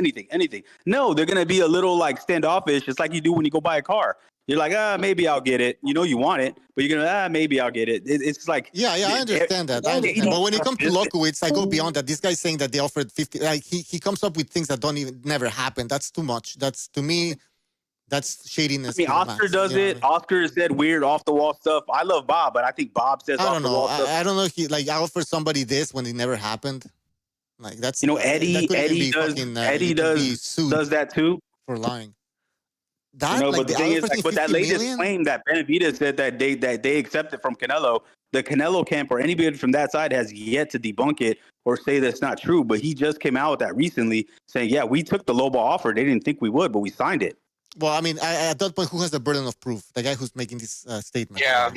No, they're going to be a little like standoffish, just like you do when you go buy a car. You're like, maybe I'll get it. You know you want it, but you're gonna, maybe I'll get it. It's like, yeah, I understand that. But when it comes to Lukowicz, I go beyond that. This guy's saying that they offered 50. Like he comes up with things that don't even never happen. That's too much. That's to me, that's shadiness. I mean, Oscar does it. Oscar said weird off the wall stuff. I love Bob, but I think Bob says I off don't the know. wall stuff. I don't know if he like I offer somebody this when it never happened. Like that's Eddie does that too for lying. But the thing is, but that latest claim that Benavidez said that they accepted from Canelo, the Canelo camp or anybody from that side has yet to debunk it or say that's not true. But he just came out with that recently, saying, "Yeah, we took the lowball offer. They didn't think we would, but we signed it." Well, I mean, at that point, who has the burden of proof? The guy who's making this statement. Yeah.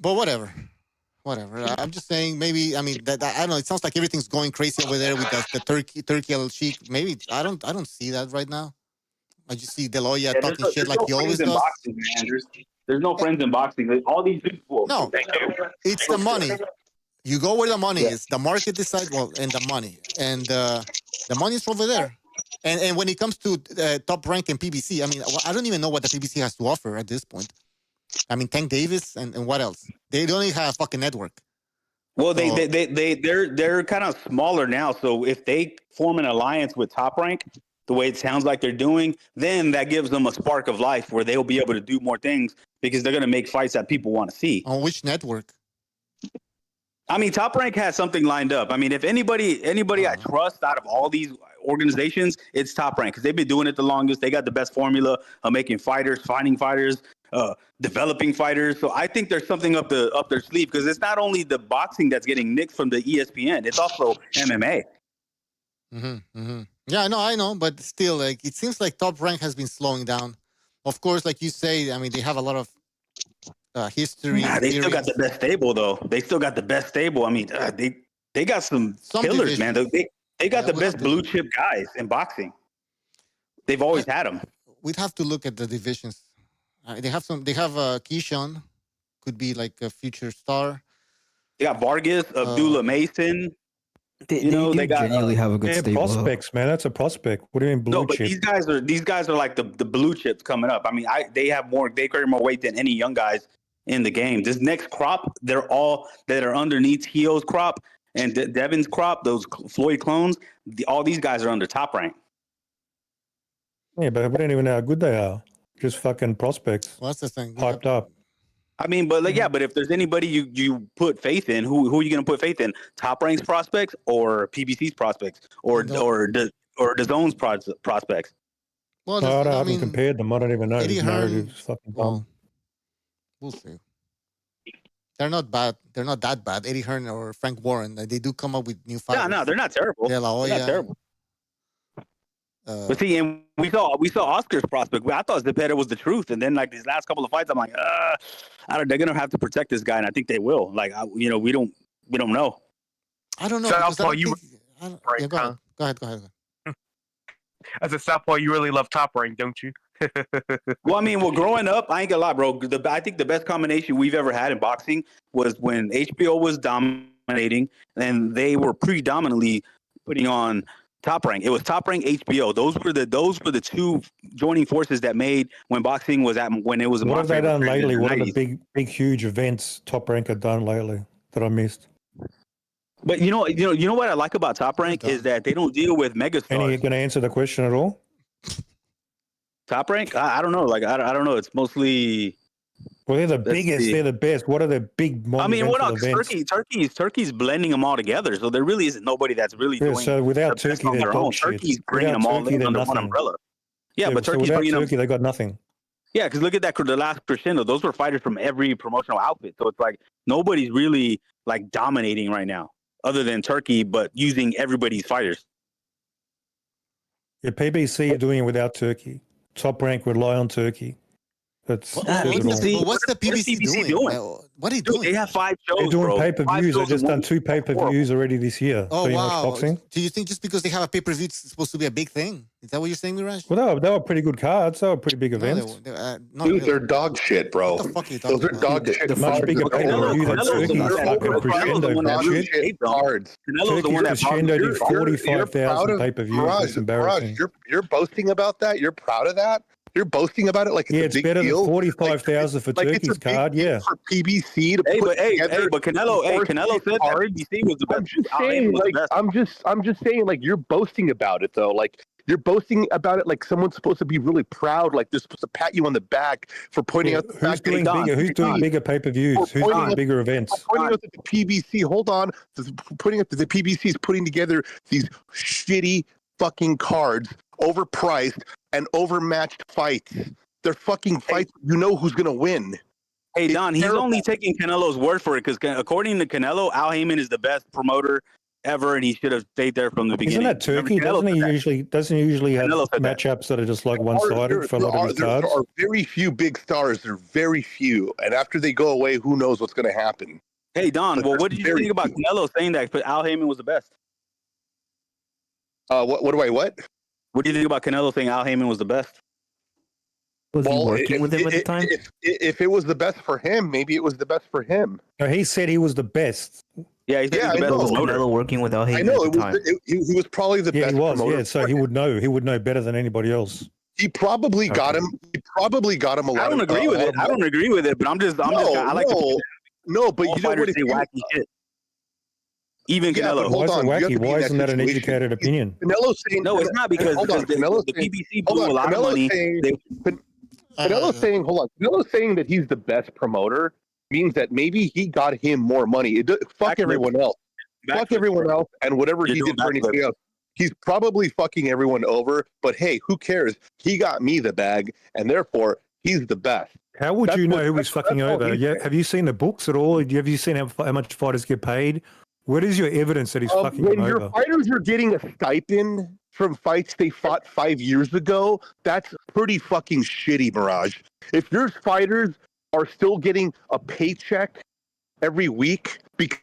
But whatever. I'm just saying, maybe. I mean, that I don't know. It sounds like everything's going crazy over there with the Turkey El Sheikh. Maybe I don't see that right now. I just see De La Hoya talking shit like he always does. Boxing, man. There's no friends in boxing. All these people. No, it's the money. You go where the money is. The market decides, and the money. And the money is over there. And when it comes to Top Rank and PBC, I mean, I don't even know what the PBC has to offer at this point. I mean, Tank Davis and what else? They don't even have a fucking network. Well, they're kind of smaller now. So if they form an alliance with Top Rank, the way it sounds like they're doing, then that gives them a spark of life where they'll be able to do more things because they're going to make fights that people want to see. On which network? I mean, Top Rank has something lined up. I mean, if anybody I trust out of all these organizations, it's Top Rank because they've been doing it the longest. They got the best formula of making fighters, finding fighters, developing fighters. So I think there's something up their sleeve because it's not only the boxing that's getting nixed from the ESPN, it's also MMA. Yeah, I know, but still, like it seems like Top Rank has been slowing down. Of course, like you say, I mean, they have a lot of history. They still got the best stable, though. They still got the best stable. I mean, they got some killers, man. They got the best blue chip guys in boxing. They've always had them. We'd have to look at the divisions. They have Keyshawn, could be like a future star. They got Vargas, Abdullah Mason. They genuinely have a good stable. Prospects, man. That's a prospect. What do you mean blue chip? But these guys are like the blue chips coming up. I mean, they carry more weight than any young guys in the game. This next crop, they're all that are underneath Hio's crop and Devin's crop, those Floyd clones. All these guys are under Top Rank. Yeah, but we don't even know how good they are. Just fucking prospects. Well, that's the thing. Hyped up. I mean, but but if there's anybody you put faith in, who are you going to put faith in? Top Rank's prospects or PBC's prospects or the Zone's prospects? Well, I haven't compared them. I don't even know. Eddie Hearn, fucking dumb. We'll see. They're not bad. They're not that bad. Eddie Hearn or Frank Warren, they do come up with new fighters. No, they're not terrible. They're not terrible. But see, and we saw Oscar's prospect. I thought Zepeda was the truth, and then like these last couple of fights, I'm like, they're gonna have to protect this guy, and I think they will. Like, we don't know. I don't know. Southpaw, go ahead. As a Southpaw, you really love Top Rank, don't you? Well, I mean, growing up, I ain't gonna lie, bro. I think the best combination we've ever had in boxing was when HBO was dominating, and they were predominantly putting on Top Rank. It was Top Rank, HBO. Those were the two joining forces that made when boxing was when it was. What have they done lately? What are the big, huge events Top Rank have done lately that I missed? But you know what I like about Top Rank is that they don't deal with megastars. Are you going to answer the question at all? Top Rank? I don't know. Like I don't know. It's mostly. Well, they're the biggest. They're the best. What are the big? I mean, Turkey's blending them all together. So there really isn't nobody that's really doing. So without Turkey, they're dog shit. Turkey's bringing them all in under one umbrella. Yeah, but Turkey's bringing them. They got nothing. Yeah, because look at that. The last crescendo, those were fighters from every promotional outfit. So it's like nobody's really like dominating right now, other than Turkey, but using everybody's fighters. Yeah, PBC are doing it without Turkey. Top Rank rely on Turkey. What's the PBC doing? What are they doing? They have 5 shows. They're doing pay-per-views. They've just done 2 pay-per-views already this year. Oh, wow. Do you think just because they have a pay-per-view, it's supposed to be a big thing? Is that what you're saying, Mirage? Well, they were pretty good cards. They were pretty big events. Dude, they're dog shit, bro. What the fuck are you talking Those are dog shit. Much bigger pay-per-view than Turkey's fucking crescendo cards. Turkey's crescendo did 45,000 pay-per-views. It's embarrassing. You're boasting about that? You're proud of that? You're boasting about it like it's a it's big better deal. than 45,000 for It's Turkey's a big card. deal Yeah. for PBC to put together. but Canelo said that PBC was the best. I'm just saying, I'm just saying, like, you're boasting about it though. Like, you're boasting about it like someone's supposed to be really proud, like they're supposed to pat you on the back for pointing out the fact that who's doing bigger pay-per-views? Who's doing bigger events? Pointing out that the PBC, pointing out that the PBC is putting together these shitty fucking cards, overpriced and overmatched fights. They're fucking fights. You know who's gonna win. Hey Don, he's only taking Canelo's word for it because according to Canelo, Al Heyman is the best promoter ever, and he should have stayed there from the beginning. Isn't that Turkey? Doesn't he usually have matchups that are just like one-sided for a lot of his cards? There are very few big stars. There are very few, and after they go away, who knows what's going to happen? Hey Don, well, what did you think about Canelo saying that Al Heyman was the best? What? What? What do you think about Canelo saying Al Heyman was the best? Was he working with him at the time? If it was the best for him, maybe it was the best for him. No, he said he was the best. Yeah, he said he was the best promoter. Canelo working with Al Heyman I know at the time. he was probably the best. He was. promoter. Yeah, so he would know. He would know better than anybody else. He probably got him. He probably got him a lot. I don't agree with it. I don't agree with it, but I like no, but you know what? Say wacky shit. Even Canelo. Why is it wacky? Why isn't that an educated opinion? Canelo's saying no, it's not because the PBC blew a lot of money. Canelo's saying, hold on. Canelo's saying that he's the best promoter means that maybe he got him more money. Fuck everyone else. Fuck everyone else and whatever he did for anything else. He's probably fucking everyone over, but hey, who cares? He got me the bag, and therefore he's the best. How would you know who he's fucking over? Yeah, have you seen the books at all? Have you seen how much fighters get paid? What is your evidence that he's fucking when them your over? fighters are getting a stipend from fights they fought 5 years ago, that's pretty fucking shitty, Mirage. If your fighters are still getting a paycheck every week because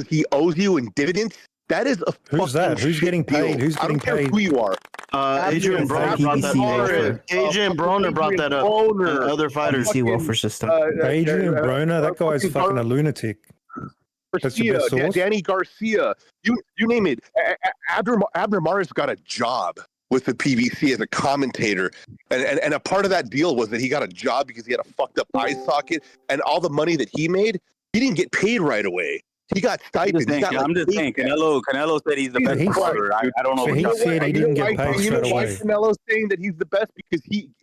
he owes you in dividends, that is a Who's that? Who's getting paid? Deal. Who's getting paid? I don't care who you are. Adrian Broner brought that up. And other fighters. Welfare system. Adrian Broner, that guy's fucking a lunatic. Garcia, Danny Garcia, you name it. Abner Maris got a job with the PBC as a commentator, and a part of that deal was that he got a job because he had a fucked up eye socket, and all the money that he made, he didn't get paid right away. He got stipends. I'm just saying, Canelo said he's the best promoter. I don't know. So he said he didn't get paid straight why away. Canelo's saying that he's the best because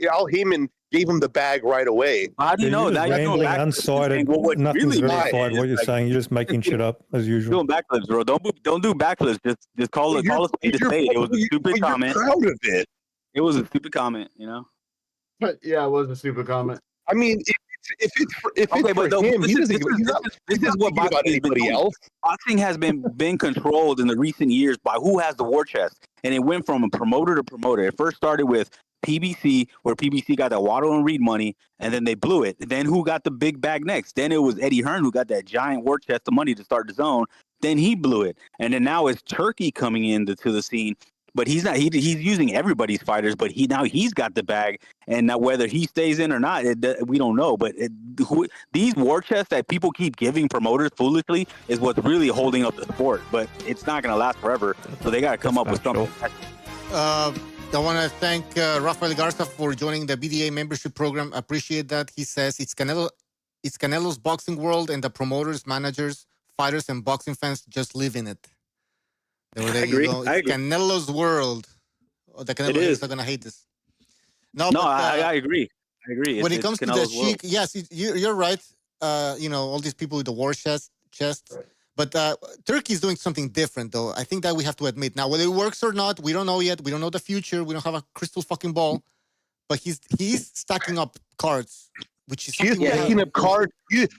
Al Heyman gave him the bag right away. How do you know that? You're rambling, unsighted, nothing's verified. What you're saying, you're just making shit up as usual. Doing backflips, bro. Don't do backflips. Just call a spade to spade. It was a stupid comment. You're proud of it. It was a stupid comment, you know. But yeah, it was a stupid comment. I mean, if it's for him, this is what about anybody else. Boxing has been controlled in the recent years by who has the war chest, and it went from a promoter to promoter. It first started with PBC, where PBC got that Waddle and Reed money, and then they blew it. Then who got the big bag next? Then it was Eddie Hearn who got that giant war chest of money to start the zone. Then he blew it, and then now it's Turkey coming into the scene. But he's not. He's using everybody's fighters. But he's got the bag, and now whether he stays in or not, we don't know. But these war chests that people keep giving promoters foolishly is what's really holding up the sport. But it's not going to last forever. So they got to come up with something. I want to thank Rafael Garza for joining the BDA membership program. Appreciate that. He says it's Canelo's boxing world, and the promoters, managers, fighters, and boxing fans just live in it. There I agree. It's Canelo's world. The Canelo is not going to hate this. I agree. I agree. When it comes Canelo's to the Sheik, yes, you're right. All these people with the war chests. But Turkey is doing something different, though. I think that we have to admit. Now, whether it works or not, we don't know yet. We don't know the future. We don't have a crystal fucking ball. But he's stacking up cards, which is he's stacking up cards.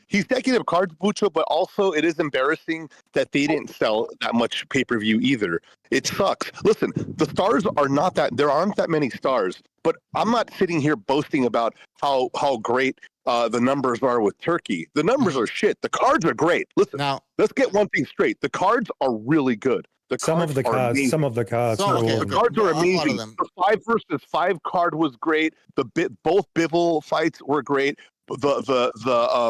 He's stacking up cards, Bucho. But also, it is embarrassing that they didn't sell that much pay-per-view either. It sucks. Listen, the stars are not that. There aren't that many stars. But I'm not sitting here boasting about how great the numbers are with Turkey. The numbers are shit. The cards are great. Listen, now let's get one thing straight. The cards are really good. Some of the cards. The cards are amazing. The 5 versus 5 card was great. Both Bivol fights were great. The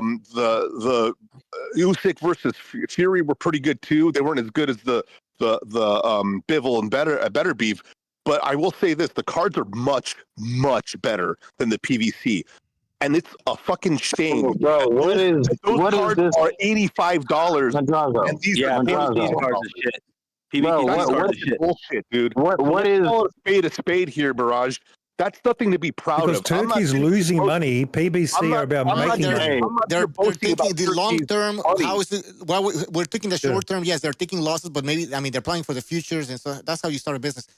Usyk versus Fury were pretty good too. They weren't as good as the Bivol and better beef. But I will say this: the cards are much, much better than the PVC, and it's a fucking shame. Bro, those what cards is this? are $85, and these are PVC cards are shit. PVC cards are shit. Bullshit, dude. What is a spade here, Mirage? That's nothing to be proud Because of. Turkey's losing money. PBC are about making money. They're taking the long term. How is it? Well, we're taking the short term. Yes, they're taking losses, but maybe they're planning for the futures, and so that's how you start a business.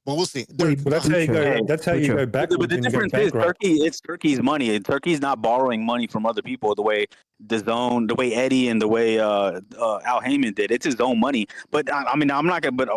But we'll see. But that's how you go. That's how you go backwards. But the difference is it's Turkey's money. And Turkey's not borrowing money from other people the way DAZN, the way Eddie, and the way Al Heyman did. It's his own money. But I'm not gonna. But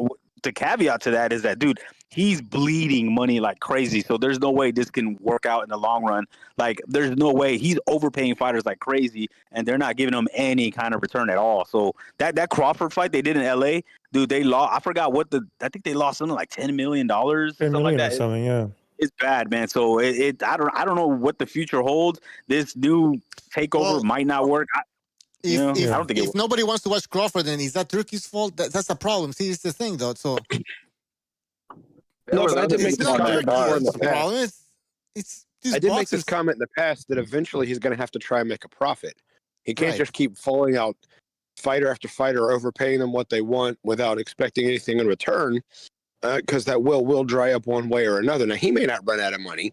the caveat to that is that, dude, he's bleeding money like crazy. So there's no way this can work out in the long run. Like, there's no way. He's overpaying fighters like crazy, and they're not giving him any kind of return at all. So that Crawford fight they did in LA, dude, they lost. I forgot I think they lost something like $10 million, something like that. Or something, yeah. It's bad, man. So I don't know what the future holds. This new takeover might not work. I don't think if nobody wants to watch Crawford, then is that Turkey's fault? That's the problem. See, it's the thing, though. So no, but I did make this comment in the past. I did make this comment in the past that eventually he's going to have to try and make a profit. He can't just keep falling out fighter after fighter, overpaying them what they want without expecting anything in return, because that will dry up one way or another. Now, he may not run out of money,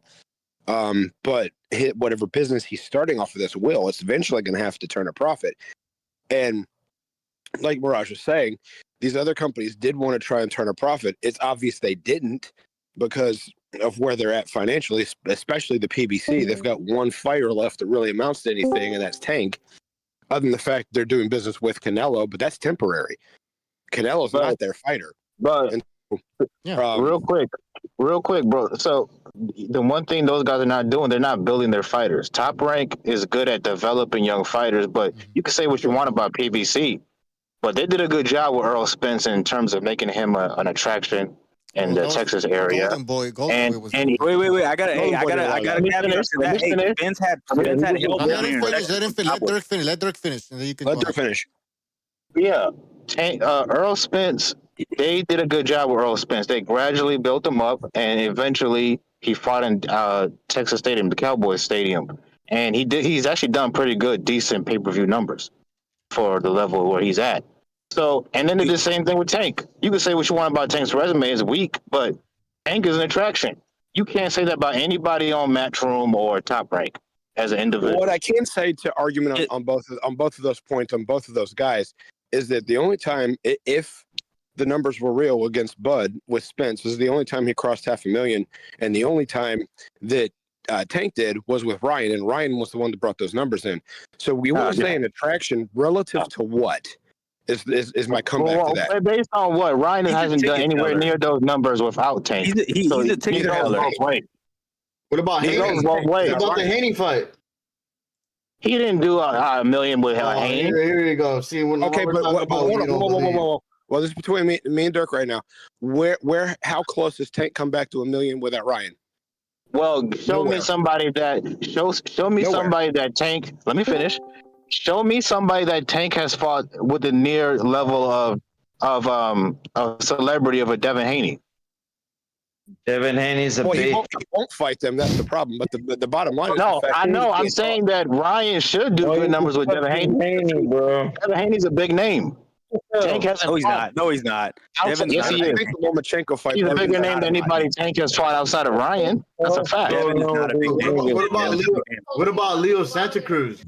but whatever business he's starting off of this it's eventually going to have to turn a profit. And like Mirage was saying, these other companies did want to try and turn a profit. It's obvious they didn't because of where they're at financially, especially the PBC. They've got one fighter left that really amounts to anything, and that's Tank. Other than the fact they're doing business with Canelo, but that's temporary. Canelo's not their fighter. But real quick, bro. So the one thing those guys are not doing, they're not building their fighters. Top Rank is good at developing young fighters, but you can say what you want about PBC, but they did a good job with Earl Spence in terms of making him an attraction in the Texas area. Golden Boy was wait. I gotta caveat to that. Hey, Spence had Let Dirk finish. And then you can let Dirk finish. Yeah, Earl Spence. They did a good job with Earl Spence. They gradually built him up, and eventually he fought in Texas Stadium, the Cowboys Stadium, and he's actually done pretty good, decent pay-per-view numbers for the level where he's at. So, and then they did the same thing with Tank. You can say what you want about Tank's resume is weak, but Tank is an attraction. You can't say that about anybody on Matchroom or Top Rank as an individual. What I can say to argument on both of those points on both of those guys is that the only time, if the numbers were real against Bud with Spence, was the only time he crossed 500,000, and the only time that Tank did was with Ryan, and Ryan was the one that brought those numbers in. So we will say an attraction relative to what is my comeback to that. Based on what? Ryan hasn't done anywhere near those numbers without Tank. He's a ticket seller. What about Haney? What about the Haney fight? He didn't do a million with Haney. Here you go. See, okay, but whoa. Well, this is between me and Dirk right now. How close does Tank come back to 1 million without Ryan? Well, show me somebody that somebody that Tank. Let me finish. Show me somebody that Tank has fought with the near level of celebrity of a Devin Haney. Devin Haney's he won't fight them. That's the problem. But the bottom line is I know. I'm saying that Ryan should do good numbers with Devin Haney, bro. Devin Haney's a big name. Tank hasn't fought. No, he's not. Yes, he is. I think the Lomachenko fight. He's a bigger name than anybody Tank has fought outside of Ryan. That's a fact. What about Leo Santa Cruz?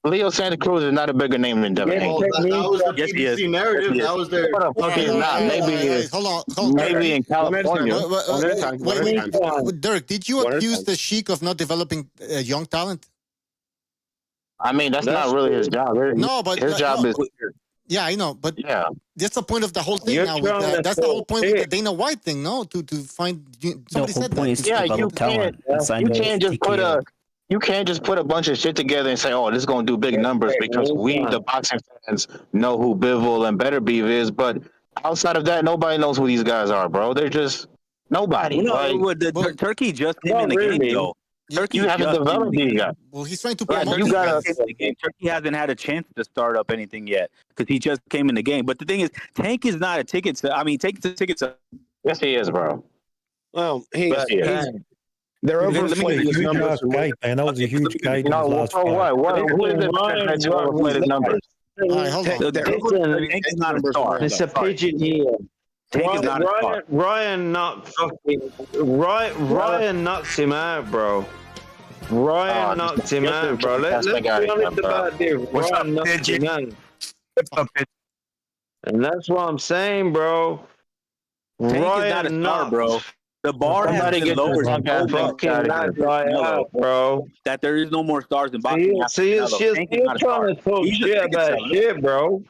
Leo Santa Cruz is not a bigger name than Devin Haney. That was the PBC narrative. That was their. He's not. Maybe in California. Wait, Dirk, did you accuse the Sheik of not developing young talent? I mean, that's not really his job. No, but his job is. Yeah, I know, but that's the point of the whole thing now. That's the whole point with the Dana White thing, no? To find somebody said that. Yeah, you can't just put a bunch of shit together and say, "Oh, this is gonna do big numbers," because we, the boxing fans, know who Bivol and Better Beef is. But outside of that, nobody knows who these guys are, bro. They're just nobody. Turkey just came in the game, though. Turkey haven't developed these guys. Well, he's trying to promote the game. Turkey hasn't had a chance to start up anything yet because he just came in the game. But the thing is, Tank is not a ticket. Tank's a ticket. Yes, he is, bro. Well, they're over. That was a huge gate in his last fight. Who is it that overplayed his numbers? All right, hold on. It's not a star. It's a pigeon here. Tank is not a star. Ryan knocked Ryan knocks him out, bro. Ryan knocked him out, bro. Let's be honest about this. Ryan knocked him out. And that's what I'm saying, bro. Tank Ryan is not a star, bro. The bar has been lowered bro. that there is no more stars in boxing. See, you're trying to talk shit about shit, bro.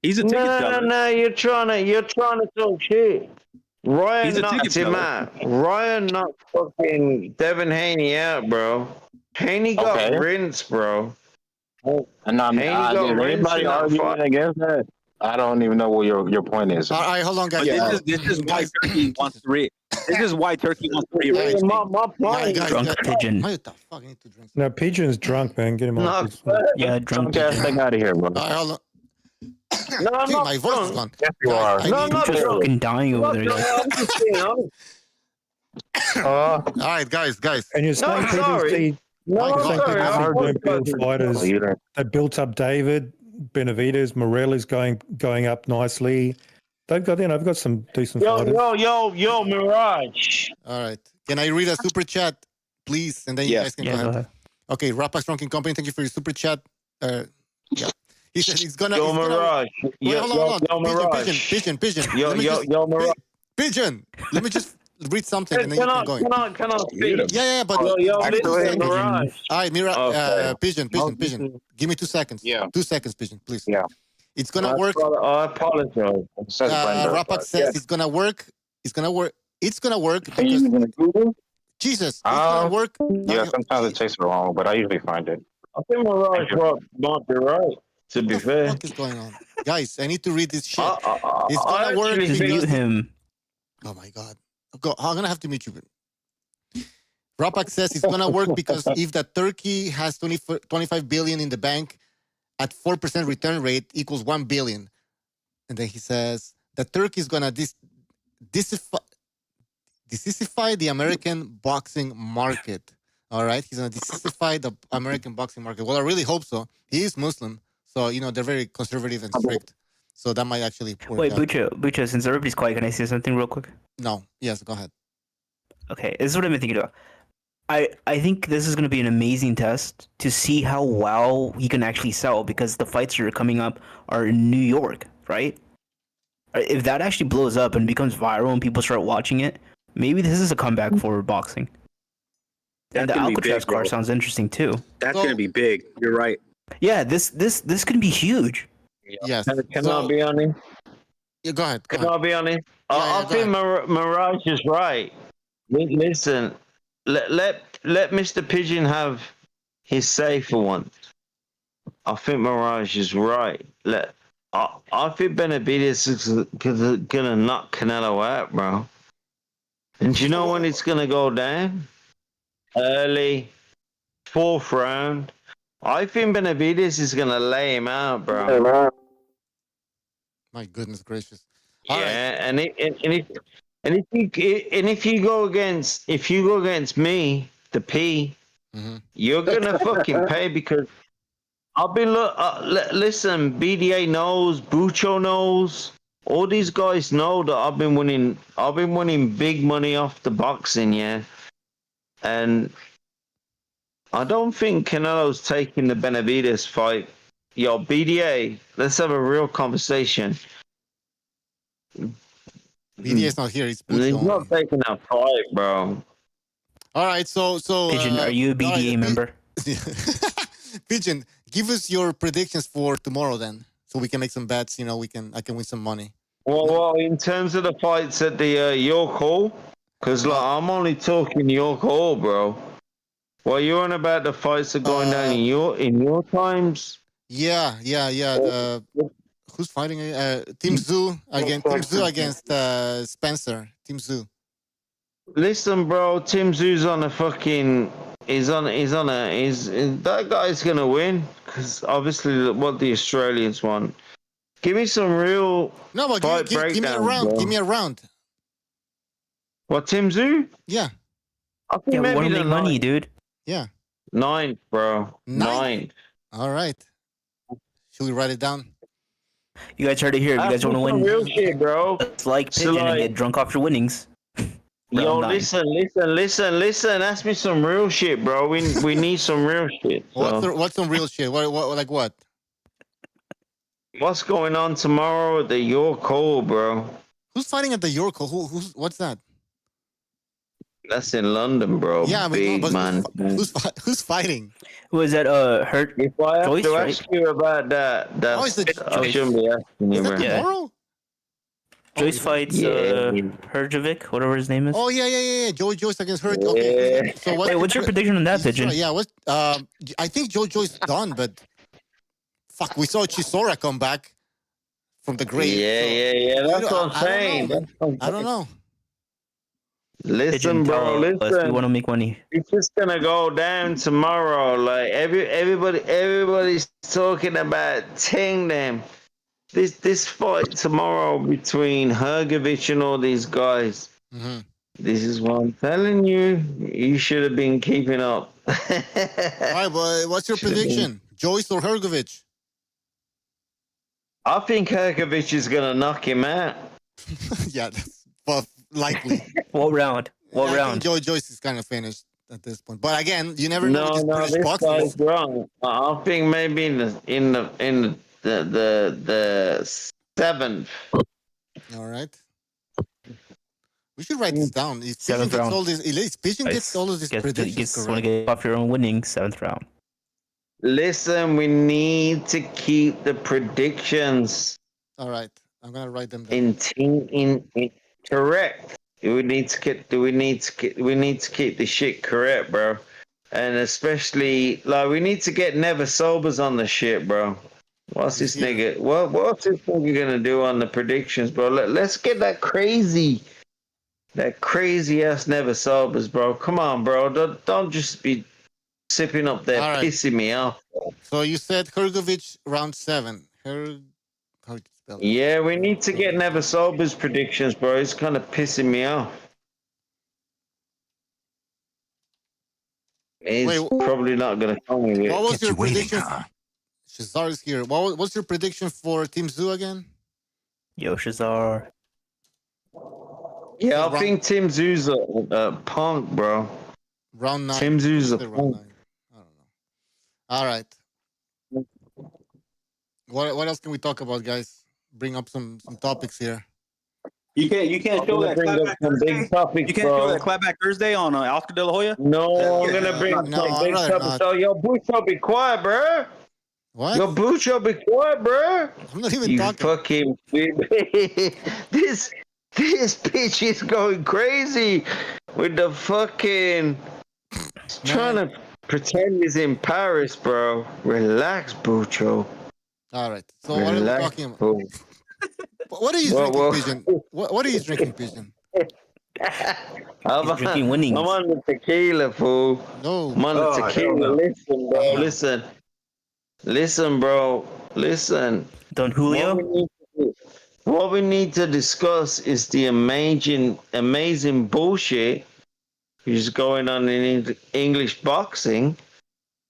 He's a ticket seller. No, you're trying to talk shit. Ryan knocked him out. Ryan knocked fucking Devin Haney out, bro. Haney got rinsed, bro. And anybody arguing against that? I don't even know what your point is. All right, hold on, guys. This is why Turkey wants to read. This is why Turkey wants to read. My point. Drunk pigeon. What the fuck? I need to drink. No, Pigeon's drunk, man. Get him off. Yeah, drunk Get out of here, bro. All right, hold on. No, I'm not my voice is gone. Yes, you are. No, I'm not just fucking dying over there. I'm just saying, all right, guys. And you're saying sorry. fighters. They built up David, Benavidez, Morelli's going up nicely. They've got some decent fighters. Yo, Mirage. All right. Can I read a super chat, please? And then you guys can go ahead. Okay, Rapax Drunken Company, thank you for your super chat. Yeah. He said he's gonna. Yo, Mirage. Hold on. Mirage. Pigeon. Yo, Mirage. Pigeon. Let me just read something and then you can go. Can I speak? Yeah, but Mirage. All right, Pigeon. Give me 2 seconds. Yeah. 2 seconds, Pigeon, please. Yeah. It's gonna work. I apologize. Rapax says it's gonna work. It's gonna work because Jesus, it's gonna work. Yeah, sometimes it takes long, but I usually find it. I think Mirage might be right. To be fair, what is going on, guys? I need to read this shit. It's gonna work. Mute him. Oh my god! I'm gonna have to mute you. Rapax says it's gonna work because if the Turkey has 25 billion in the bank at 4% return rate equals 1 billion, and then he says the Turkey is gonna decissify the American boxing market. All right, he's gonna decissify the American boxing market. Well, I really hope so. He is Muslim. So, they're very conservative and strict. So that might actually work. Wait, Bucho, since everybody's quiet, can I say something real quick? No. Yes, go ahead. Okay, this is what I've been thinking about. I think this is going to be an amazing test to see how well he can actually sell because the fights that are coming up are in New York, right? If that actually blows up and becomes viral and people start watching it, maybe this is a comeback for boxing. And the Alcatraz card sounds interesting too. That's going to be big. You're right. Yeah, this could be huge. Yes. Can I be honest? Yeah, go ahead. Can I be honest? I think Mirage is right. Listen, let Mr. Pigeon have his say for once. I think Mirage is right. I think Benavidez is gonna knock Canelo out, bro. And do you know when it's gonna go down? Early, 4th round. I think Benavidez is gonna lay him out, bro. My goodness gracious! And if you go against me, the P, you're gonna fucking pay because I've been listen. BDA knows, Bucho knows, all these guys know that I've been winning big money off the boxing, yeah, and I don't think Canelo's taking the Benavidez fight. Yo, BDA, let's have a real conversation. BDA's not here. He's not taking that fight, bro. All right, so Pigeon, are you a BDA member? Pigeon, give us your predictions for tomorrow then, so we can make some bets. I can win some money. Well, in terms of the fights at the York Hall, because I'm only talking York Hall, bro. Well, you're on about the fights that are going down in your times. Yeah. Who's fighting? Team Tszyu against Spencer. Team Tszyu. Listen, bro. Team Tszyu's on a fucking. That guy's gonna win because obviously what the Australians want. Give me some real. No, but give me a round. Bro. Give me a round. What, Tszyu? Yeah. I think Yeah, we maybe want to the make money, ninth. dude. Yeah. 9th, bro. 9th. All right. Should we write it down? You guys heard it here. If you guys want to win, real shit, bro. It's like So, pigeon and like- get drunk off your winnings. Yo, Round 9. listen. Ask me some real shit, bro. We need some real shit. So. What's some real shit? What like what? What's going on tomorrow at the York Hall, bro? Who's fighting at the York Hall? Who's what's that? That's in London, bro. Yeah, big but man. who's fighting? Who is that? Hurt If I have Joyce, to right? ask you about that, Oh, is it I shouldn't be asking you, Is that bro. tomorrow? Joyce fights Herjovic, whatever his name is. Oh yeah. Joyce against her. Okay. Yeah. So Wait, what's your prediction on that, Pigeon? Yeah, what? I think Joyce done, but fuck, we saw Chisora come back from the grave. Yeah. That's what I'm saying. I don't know. Listen, Pigeon, bro. tell us, Listen. we want to make money. It's just gonna go down tomorrow. Like everybody's talking about Ting them. This fight tomorrow between Hergovic and all these guys. Mm-hmm. This is what I'm telling you. You should have been keeping up. All right, but what's your prediction? Joyce or Hergovic? I think Hergovic is gonna knock him out. Yeah, that's likely. What round? What I round? think Joyce is kind of finished at this point. But again, you never know. No, with this boxers. guy's wrong. I think maybe in the 7th. All right. We should write this down. If Pigeon Seventh gets round. all this, if Pigeon gets all of these predictions Want to correct. get off your own winnings? 7th round. Listen, we need to keep the predictions All right, I'm gonna write them down. in correct. We need to keep the shit correct, bro. And especially like we need to get Never Sobers on the shit, bro. What's this nigga? What's this nigga gonna do on the predictions, bro? Let's get that crazy ass Never Sobers, bro. Come on, bro. Don't just be sipping up there, All right. pissing me off. So you said Hergovic round 7. How do you spell it? Yeah, we need to get Never Sobers predictions, bro. It's kind of pissing me off. He's Wait, probably not gonna come with it. What was your prediction? Shazar is here. What's your prediction for Team Tszyu again? Yo, Shazar. Yeah, I think Tim Tszyu's a punk, bro. Round 9. Tim Tszyu's a Round punk. 9. I don't know. All right. What else can we talk about, guys? Bring up some topics here. You can't show that clapback Thursday. You can't show that clapback Thursday on Oscar De La Hoya. No, I'm gonna bring some big topics. So yo, Bucho, be quiet, bro. What? Yo, Bucho, be quiet, bro. I'm not even you talking. Fucking this bitch is going crazy with the fucking trying to pretend he's in Paris, bro. Relax, Bucho. All right. So what are we talking about? What are you drinking, Pigeon? What are you drinking, Pigeon? I'm drinking winnings. I'm on the tequila, fool. No. I'm on the tequila. Listen, bro. Listen. Don Julio? What we need to discuss is the amazing bullshit which is going on in English boxing,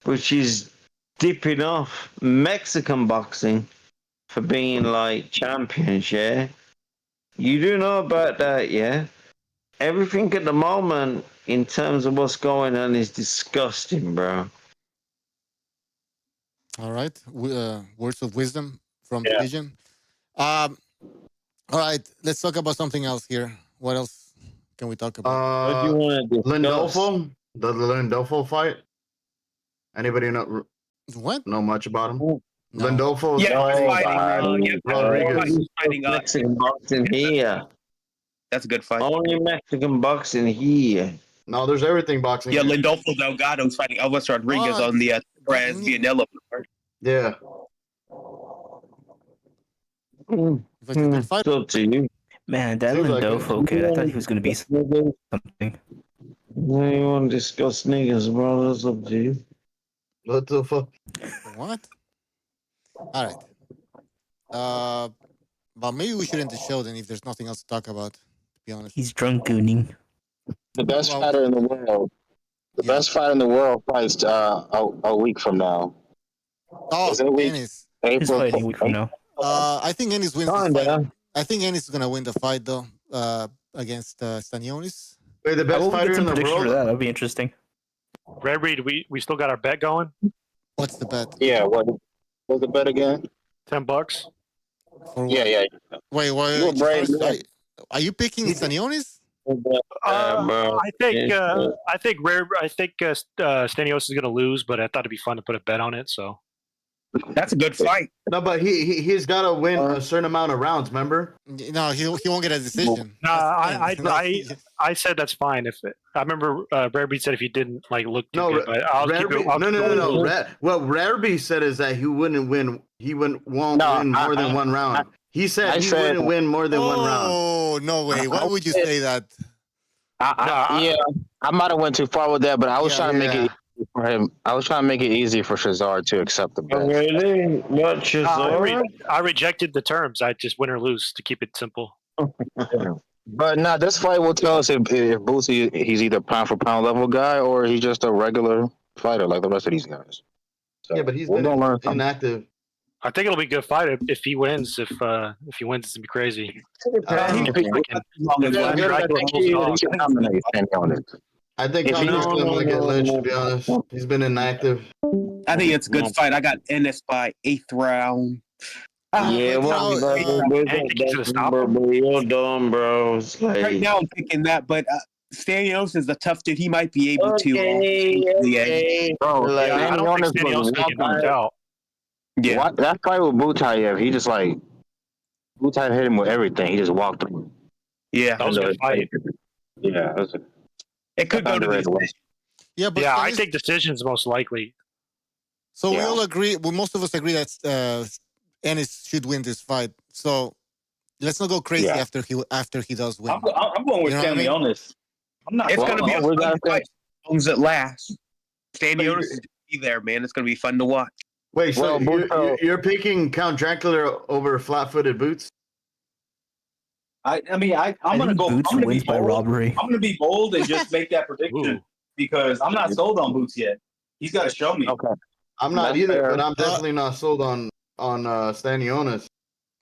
which is dipping off Mexican boxing for being like champions, yeah? You do know about that, yeah? Everything at the moment in terms of what's going on is disgusting, bro. All right. Words of wisdom from Pigeon. All right. Let's talk about something else here. What else can we talk about? What do you want to discuss? Lindolfo? The Lindolfo fight? Anybody know much about him? No. Lindolfo? Rodriguez. Mexican boxing here. That's a good fight. Only Mexican boxing here. No, there's everything boxing. Yeah, Lindolfo Delgado's fighting Elvis Rodriguez on the Torres Canelo card. Yeah. It's up to you. Man, that Lindolfo kid, I thought he was going to be something. No, you want to discuss niggas, bro? That's up to you. What the fuck? What? All right. But maybe we should end the show then if there's nothing else to talk about, to be honest. He's drunk gooning. The best fighter in the world. The best fighter in the world fights a week from now. Oh, Is it a week? Ennis. He's fighting a week from now. I think Ennis wins this fight. I think Ennis is gonna win the fight though. Against Stanionis. Wait, the best fighter in the world. For that. That'd be interesting. Red Reed, we still got our bet going. What's the bet? Yeah, what's the bet again? $10. Yeah. Wait, are you picking Stanionis? I think Stanios is going to lose, but I thought it'd be fun to put a bet on it. So that's a good fight. No, but he's got to win a certain amount of rounds. Remember? No, he won't get a decision. No, I said that's fine. I remember Rareby said if he didn't look too good, but I'll keep it. No. What Rareby said is that he won't win more than one round. He said he wouldn't win more than one round. Oh, no way. Why would you say that? I might have went too far with that, but I was trying to make it easy for him. I was trying to make it easy for Shazard to accept the bet. Really? What, Shazard? I rejected the terms. I just win or lose to keep it simple. But no, this fight will tell us if Bootsy he's either pound for pound level guy or he's just a regular fighter like the rest of these guys. So yeah, but he's been inactive. I think it'll be a good fight if he wins. If he wins, it's gonna be crazy. I think he's gonna get lynched. To be honest, he's been inactive. I think it's a good fight. I got Ennis by 8th round. Yeah, you're dumb, bro. Right now I'm thinking that, but Stanios is a tough dude. He might be able to. Bro, I don't think Stanios can get knocked out. Yeah, that fight with Butayev, he just Butayev hit him with everything. He just walked through. Yeah, that was a good fight. Yeah, it could go to the Yeah, I think decisions most likely. So we all agree. Well, most of us agree that Ennis should win this fight. So let's not go crazy after he does win. I'm going with Stanionis. I'm not. It's going to be a fun fight as long as it lasts. Stanionis is going to be there, man. It's going to be fun to watch. Wait, so you're picking Count Dracula over flat-footed Boots? I'm going to go. Boots wins by robbery. I'm going to be bold and just make that prediction because I'm not sold on Boots yet. He's got to show me. Okay. I'm not either, but I'm definitely not sold on Stanionis.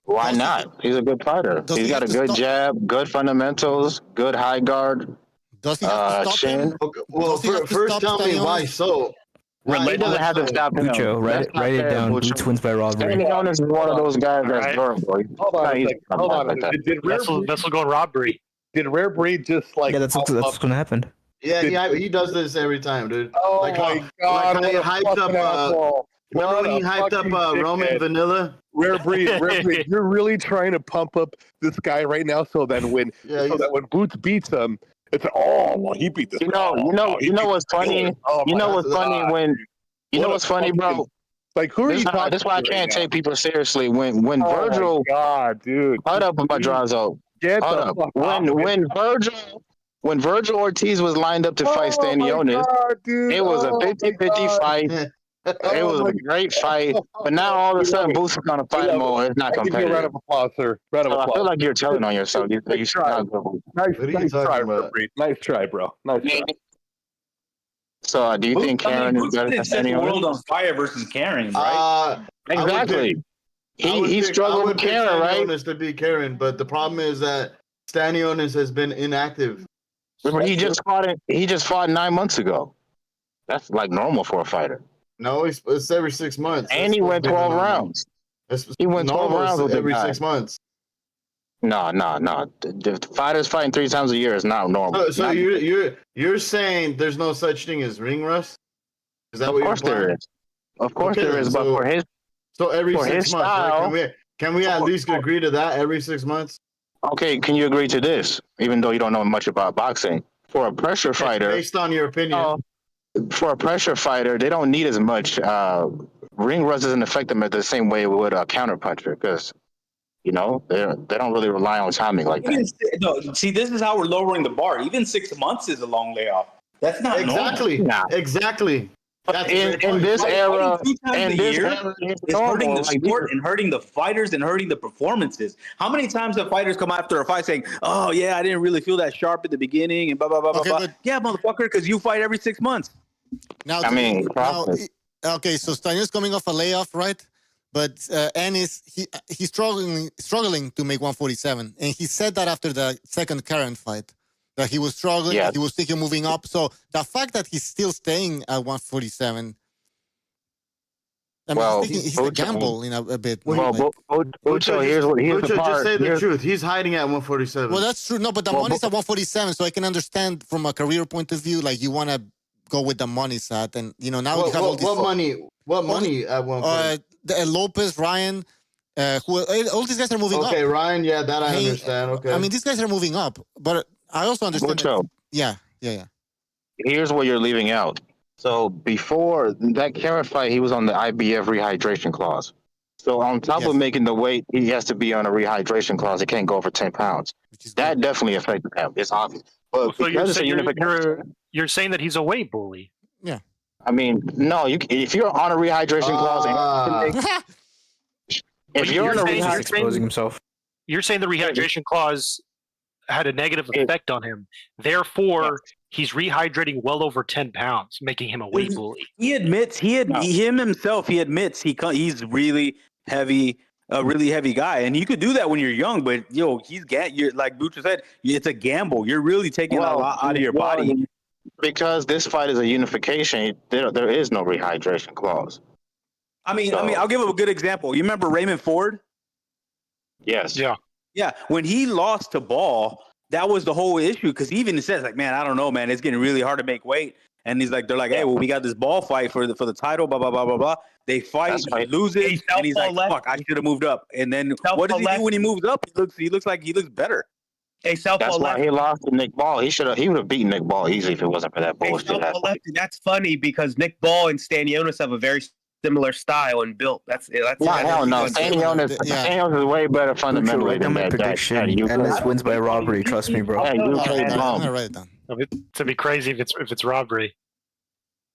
Why not? He's a good fighter. He's got a good jab, good fundamentals, good high guard. Does he have to stop chin? him? Okay, well, first tell me why so. He doesn't have to stop him. Bucho, write it down. Boots wins by robbery. Stanionis is one of those guys that's durable. Hold on. Vessel going robbery. Did Rare Breed just Yeah, that's what's going to happen. Yeah, he does this every time, dude. Oh my God! Like how he hyped up. Remember when he hyped up Roman Vanilla? Rare breed. You're really trying to pump up this guy right now, so that when Boots beats him, it's he beat this. You know what's funny? What's funny, bro? Like who are you talking? That's why I can't take people seriously. When Virgil, God, dude, hold up, Madrazo. When Virgil Ortiz was lined up to fight Stanionis, it was a 50-50 fight. It was a great fight, but now all of a sudden Boots is gonna fight him more. It's not competitive. Round of applause, sir. Round of applause. I feel like you're telling on yourself. You should not go. Nice try, bro. Nice try, bro. Nice try. So, do you think Karen is better than Stanionis? World on fire versus Karen, right? Exactly. He struggled with Karen, right? Stanionis to beat Karen, but the problem is that Stanionis has been inactive. Remember, he just fought 9 months ago. That's like normal for a fighter. No, it's every 6 months. And he went 12 rounds. He went 12 rounds with every 6 months. No. The fighters fighting 3 times a year is not normal. So you're saying there's no such thing as ring rust? Is that what you're saying? There is. Of course there is, but for his every 6 months, style, can we at least agree to that every 6 months? Okay, can you agree to this? Even though you don't know much about boxing, for a pressure fighter, based on your opinion. For a pressure fighter, they don't need as much. Ring rust doesn't affect them the same way it would a counter puncher because, they don't really rely on timing like that. See, this is how we're lowering the bar. Even 6 months is a long layoff. That's not exactly. normal. Exactly. In this era, it's hurting the sport and hurting the fighters and hurting the performances. How many times have fighters come after a fight saying, "Oh yeah, I didn't really feel that sharp at the beginning," and blah blah blah blah blah. Yeah, motherfucker, because you fight every 6 months. So Stanier's coming off a layoff, right? But Ennis, he's struggling to make 147, and he said that after the second Karen fight. That he was struggling, he was thinking moving up. So the fact that he's still staying at 147, he's a gamble in a bit. Bucho, here's the part. Just say the truth. He's hiding at 147. Well, that's true. No, but the money's at 147, so I can understand from a career point of view, like you want to go with the money's at, and now you have all these. What money at 147? Lopez, Ryan. All these guys are moving up. Okay, Ryan, that I understand. Okay. I mean, these guys are moving up, but I also understand. Yeah. Here's what you're leaving out. So before that Karen fight, he was on the IBF rehydration clause. So on top of making the weight, he has to be on a rehydration clause. He can't go over 10 pounds. That definitely affected him. It's obvious. But so you're saying that he's a weight bully. Yeah. I mean, no. If you're on a rehydration clause, if you're on a exposing himself, you're saying the rehydration clause had a negative effect on him. Therefore, he's rehydrating well over 10 pounds, making him a weight bully. He admits he's really heavy, a really heavy guy, and you could do that when you're young. But you're like Bucha said, it's a gamble. You're really taking a lot out of your body. Because this fight is a unification, there is no rehydration clause. I mean, I'll give a good example. You remember Raymond Ford? Yes. Yeah, when he lost to Ball, that was the whole issue, because he even says, like, man, I don't know, man, it's getting really hard to make weight. And they're like, hey, well, we got this Ball fight for the title, blah, blah, blah, blah, blah. They fight, he loses, and he's like, fuck, I should have moved up. And then what does he do when he moves up? He looks better. That's why he lost to Nick Ball. He would have beaten Nick Ball easily if it wasn't for that bullshit. That's funny because Nick Ball and Stanionis have a very similar style and built. That's hell no. Stanionis is way better fundamentally than my prediction. And this wins by robbery. Trust me, bro. I'm gonna write it down. It'd be crazy if it's robbery.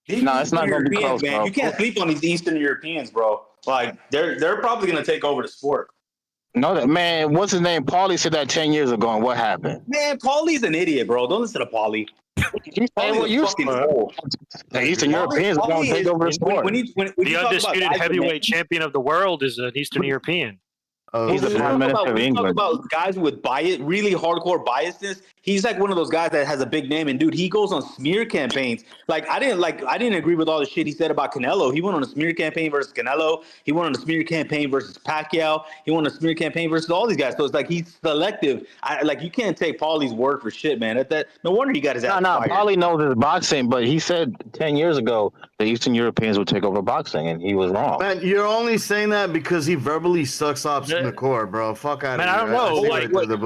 No, it's not gonna be close, man. bro. You can't sleep on these Eastern Europeans, bro. Like they're probably gonna take over the sport. No, man. What's his name? Paulie said that 10 years ago, and what happened? Man, Paulie's an idiot, bro. Don't listen to Paulie. The Eastern Europeans are going to take over the sport. The undisputed heavyweight champion of the world is an Eastern European. He's the Prime Minister of England. Talk about guys with bias, really hardcore biasness. He's like one of those guys that has a big name, and dude, he goes on smear campaigns. I didn't agree with all the shit he said about Canelo. He went on a smear campaign versus Canelo. He went on a smear campaign versus Pacquiao. He went on a smear campaign versus all these guys. So it's like he's selective. You can't take Paulie's word for shit, man. No wonder he got his ass fired. Paulie knows his boxing, but he said 10 years ago the Eastern Europeans would take over boxing, and he was wrong. Man, you're only saying that because he verbally sucks off in the core, bro. Fuck out of here. Man, I don't know.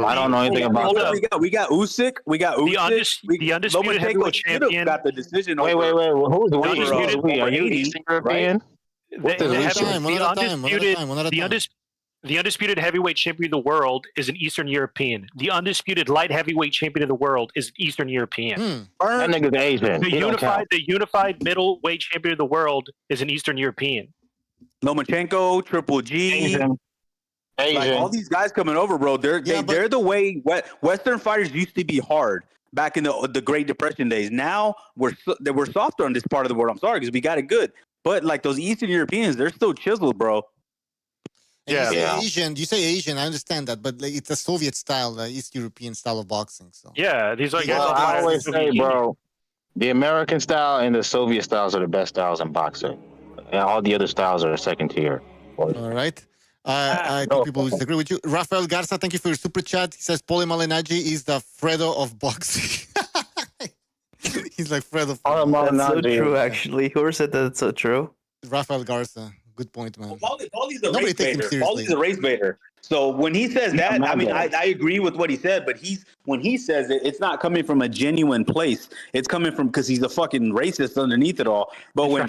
I don't know anything about that. We got Usyk. We got Usyk. The undisputed heavyweight champion got the decision. Wait. Who's the undisputed? Are you Eastern European? The undisputed heavyweight champion of the world is an Eastern European. The undisputed light heavyweight champion of the world is an Eastern European. That nigga's Asian. The unified middleweight champion of the world is an Eastern European. Lomachenko, Triple G. Asian. Like all these guys coming over, bro. They're the way Western fighters used to be hard back in the Great Depression days. Now we're softer on this part of the world. I'm sorry, because we got it good. But like those Eastern Europeans, they're still chiseled, bro. You say Asian, I understand that, but it's a Soviet style, East European style of boxing. So these are. I always say, bro, the American style and the Soviet styles are the best styles in boxing, and all the other styles are second tier. All right. I think people disagree with you. Rafael Garza, thank you for your super chat. He says Paulie Malignaggi is the Fredo of boxing. He's like Fredo. That's so true, actually. Whoever said that, it's so true. Rafael Garza. Good point, man. Paulie's a race baiter. So when he says that, I mean, I agree with what he said, but when he says it, it's not coming from a genuine place. It's coming from because he's a fucking racist underneath it all. But when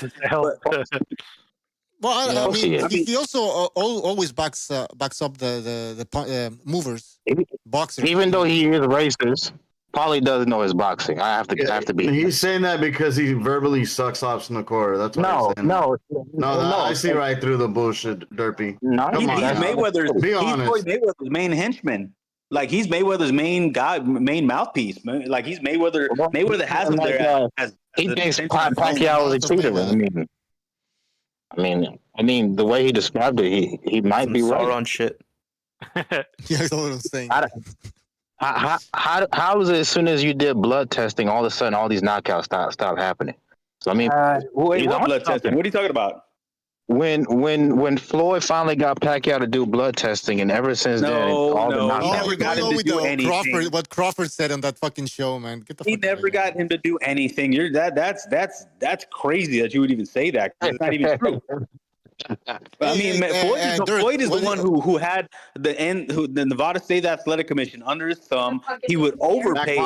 I mean, he also always backs up the movers, boxers. Even though he is racist, Paulie does know his boxing. I have to be. He's saying that because he verbally sucks off Snakora. That's what he's saying. No, I see right through the bullshit, Derpy. No, he's Mayweather's. Be honest. He's Mayweather's main henchman. Like he's Mayweather's main guy, main mouthpiece. Like he's Mayweather. Mayweather has him there. He thinks Pacquiao is a cheater. I mean, the way he described it, he might be right on shit. Yeah, that's what I'm saying. How is it as soon as you did blood testing, all of a sudden all these knockouts stop happening? So I mean, what blood testing? What are you talking about? When Floyd finally got Pacquiao to do blood testing, and ever since then, all the knockouts. Never got him to do anything. What Crawford said on that fucking show, man. He never got him to do anything. That's crazy that you would even say that. It's not even true. I mean, Floyd is the one who had the Nevada State Athletic Commission under his thumb. He would overpay.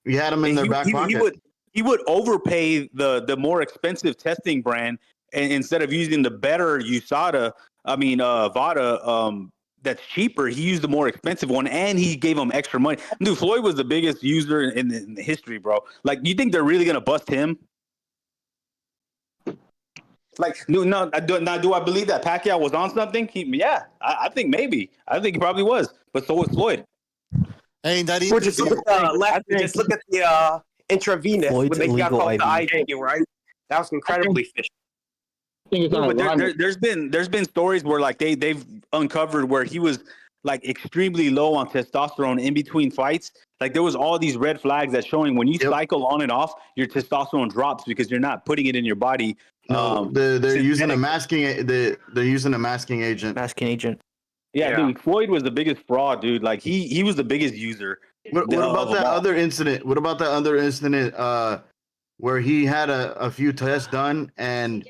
You had him in their back pocket. He would overpay the more expensive testing brand, and instead of using the better USADA, VADA, that's cheaper, he used the more expensive one, and he gave him extra money. Dude, Floyd was the biggest user in the history, bro. Like, you think they're really gonna bust him? Like, do I believe that Pacquiao was on something? I think maybe. I think he probably was, but so was Floyd. Hey, that Or just look at the left. Just look at the intravenous when they got called the IV, right? That was incredibly fishy. No, but there's been stories where like they've uncovered where he was like extremely low on testosterone in between fights. Like there was all these red flags that showing when you cycle on and off, your testosterone drops because you're not putting it in your body. No, they're using a masking. They're using a masking agent. Yeah, dude, Floyd was the biggest fraud, dude. Like he was the biggest user. What about that other incident? What about that other incident where he had a few tests done and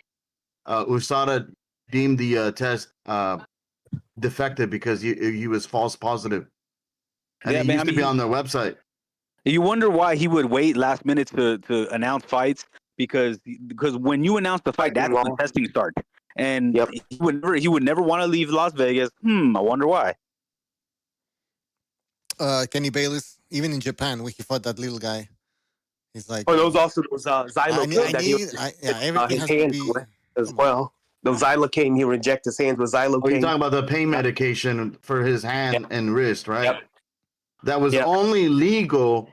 USADA deemed the test defective because he was false positive, and he used to be on their website. You wonder why he would wait last minute to announce fights, because when you announce the fight, that's when the testing starts, and he would never want to leave Las Vegas. I wonder why. Kenny Bayless, even in Japan, when he fought that little guy, he's like, those xylocaine everything has to be as well. The xylocaine, he would inject his hands with xylocaine. Oh, you're talking about the pain medication for his hand and wrist, right? Yep. That was only legal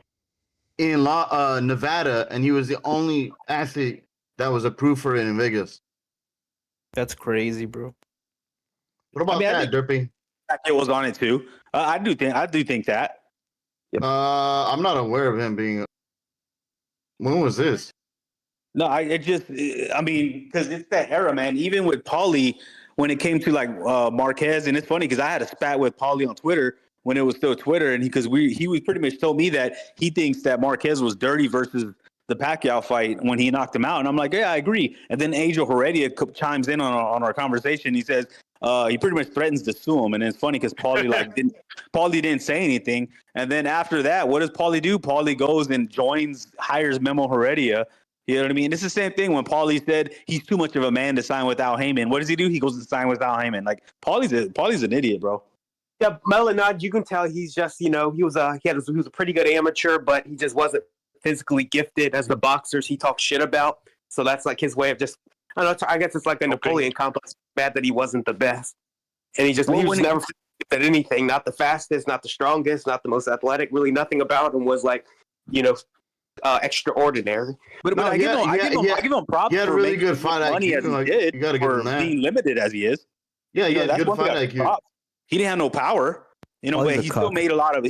in Nevada, and he was the only athlete that was approved for it in Vegas. That's crazy, bro. What about that, Derpy? It was on it too. I do think that. I'm not aware of him being. When was this? No, because it's that era, man. Even with Paulie, when it came to like Marquez, and it's funny because I had a spat with Paulie on Twitter when it was still Twitter, and he was pretty much told me that he thinks that Marquez was dirty versus the Pacquiao fight when he knocked him out, and I'm like, yeah, I agree. And then Angel Heredia chimes in on our conversation. He says he pretty much threatens to sue him, and it's funny because Paulie didn't say anything, and then after that, what does Paulie do? Paulie goes and hires Memo Heredia. You know what I mean? It's the same thing when Paulie said he's too much of a man to sign with Al Heyman. What does he do? He goes and sign with Al Heyman. Like Paulie's an idiot, bro. Yeah, Melanod, you can tell he's just, he was a pretty good amateur, but he just wasn't physically gifted as the boxers he talks shit about. So that's like his way of just, I don't know, I guess it's like the Napoleon complex. Bad that he wasn't the best. And he was never at anything, not the fastest, not the strongest, not the most athletic, really nothing about him was like, extraordinary. But I give him props. He had a really good fight IQ. You got to give him that. Being limited as he is. Yeah, he had good fight IQ. He didn't have no power, but he still made a lot of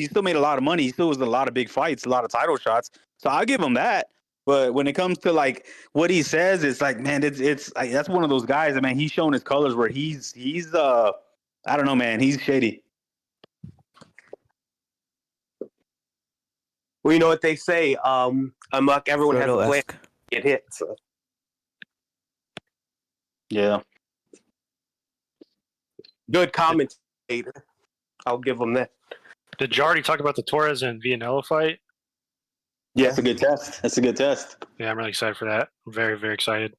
money. He still was in a lot of big fights, a lot of title shots. So I'll give him that. But when it comes to like what he says, it's like, man, it's that's one of those guys that, man, he's showing his colors where he's I don't know, man, he's shady. Well, you know what they say, Amok, everyone has a plan to get hit. So. Yeah. Good commentator. I'll give him that. Did you already talk about the Torres and Canelo fight? Yeah, that's a good test. Yeah, I'm really excited for that. I'm very, very excited.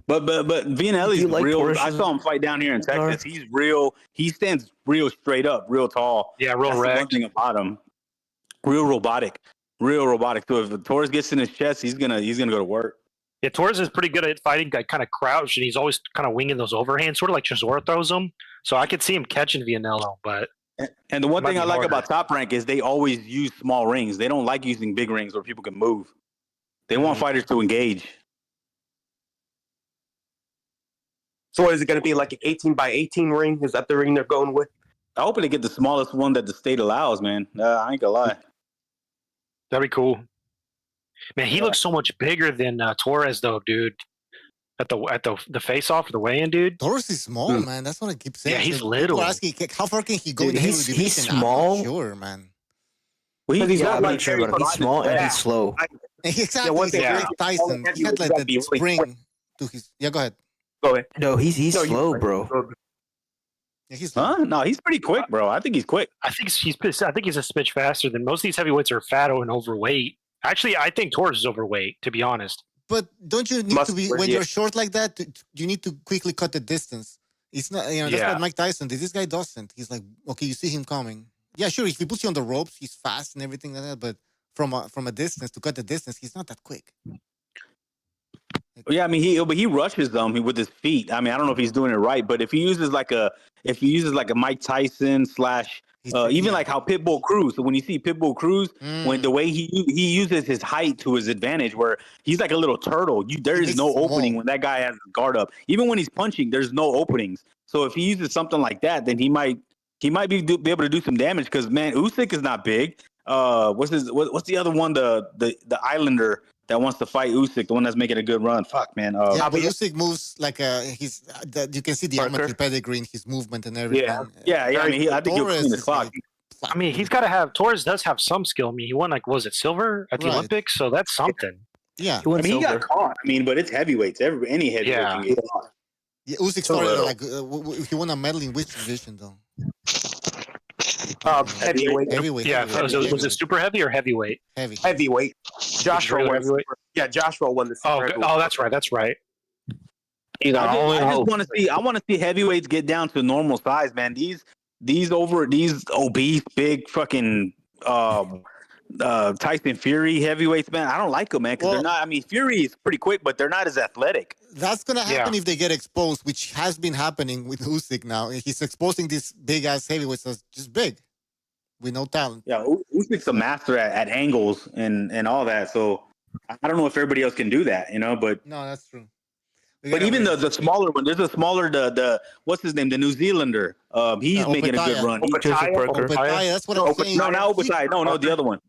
But Vianelli's real. I saw him fight down here in Texas. He's real. He stands real straight up, real tall. Yeah, real That's wrecked. One thing about him, real robotic. real robotic. So if Torres gets in his chest, he's gonna go to work. Yeah, Torres is pretty good at fighting. Guy kind of crouched, and he's always kind of winging those overhands, sort of like Chisora throws them. So I could see him catching Vianello, but. And the one thing I like about Top Rank is they always use small rings. They don't like using big rings where people can move. They want fighters to engage. So is it going to be like an 18 by 18 ring? Is that the ring they're going with? I hope they get the smallest one that the state allows, man. I ain't gonna lie. That'd be cool. Man, he looks so much bigger than Torres, though, dude. At the face-off or the weigh-in, dude. Torres is small, man. That's what I keep saying. Yeah, he's little. People asking, how far can he go? Dude, in the heavyweight he's division? small. I'm not sure, man. Well, he's not like sure, but he's small and he's slow. Exactly. He's like Tyson. He had like that spring to his. Yeah, go ahead. Go ahead. No, he's slow, bro. Yeah, he's No, he's pretty quick, bro. I think he's quick. I think he's a smidge faster than most of these heavyweights are fat and overweight. Actually, I think Torres is overweight, to be honest. But don't you need to be when you're short like that? You need to quickly cut the distance. It's not, that's what Mike Tyson did. This guy doesn't. He's like, okay, you see him coming. Yeah, sure. If he puts you on the ropes, he's fast and everything like that. But from a distance to cut the distance, he's not that quick. Yeah, I mean he rushes them with his feet. I mean, I don't know if he's doing it right, but if he uses like a Mike Tyson / even like how Pitbull Cruz. So when you see Pitbull Cruz, when the way he uses his height to his advantage, where he's like a little turtle. There is no opening when that guy has his guard up. Even when he's punching, there's no openings. So if he uses something like that, then he might be able to do some damage. Because man, Usyk is not big. What's the other one? The Islander that wants to fight Usyk, the one that's making a good run. Fuck, man. But Usyk moves like you can see the amateur pedigree in his movement and everything. Yeah. I mean, I think he'll clean the clock. I mean, he's got to have. Torres does have some skill. I mean, he won was it silver at the Olympics? So that's something. Yeah, he got caught. I mean, but it's heavyweights. Any heavyweight can get caught. Yeah, Usyk started he won a medal in which division though? Heavyweight. Yeah, was it super heavy or heavyweight? Heavyweight. Joshua won. Yeah, Joshua won the super heavyweight. Oh, that's right. I want to see heavyweights get down to normal size, man. These obese, big fucking Tyson Fury heavyweights, man. I don't like them, man, because they're not. I mean, Fury is pretty quick, but they're not as athletic. That's gonna happen if they get exposed, which has been happening with Usyk now. He's exposing these big ass heavyweights as just big, with no talent. Yeah, Usyk's a master at angles and all that. So I don't know if everybody else can do that, But no, that's true. But even the smaller one, there's a smaller the what's his name, the New Zealander. He's making a good run. Joseph Parker. That's what I'm saying. No, not Opetaya. No, the other one.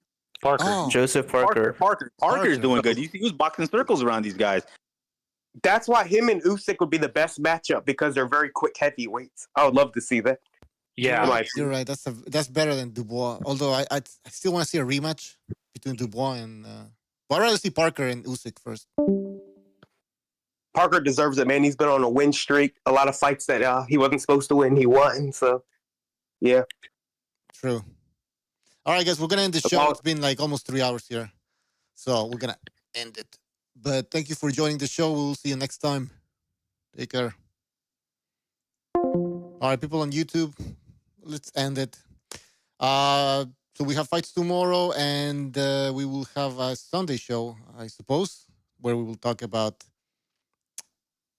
Parker. Oh. Joseph Parker. Parker's doing good. He was boxing circles around these guys. That's why him and Usyk would be the best matchup because they're very quick heavyweights. I would love to see that. Yeah, you're right. That's better than Dubois. Although I still want to see a rematch between Dubois and. But I'd rather see Parker and Usyk first. Parker deserves it, man. He's been on a win streak. A lot of fights that he wasn't supposed to win, he won. So, yeah. True. All right, guys, we're gonna end the show. It's been like almost 3 hours here, so we're gonna end it. But thank you for joining the show. We'll see you next time. Take care. All right, people on YouTube, let's end it. So we have fights tomorrow, and we will have a Sunday show, I suppose, where we will talk about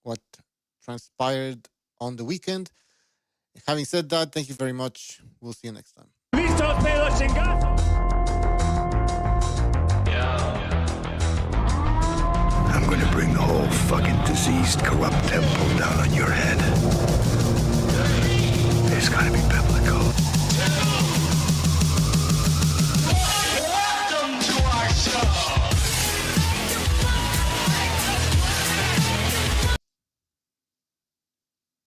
what transpired on the weekend. Having said that, thank you very much. We'll see you next time. I'm gonna bring the whole fucking diseased, corrupt temple down on your head. There's gotta be better.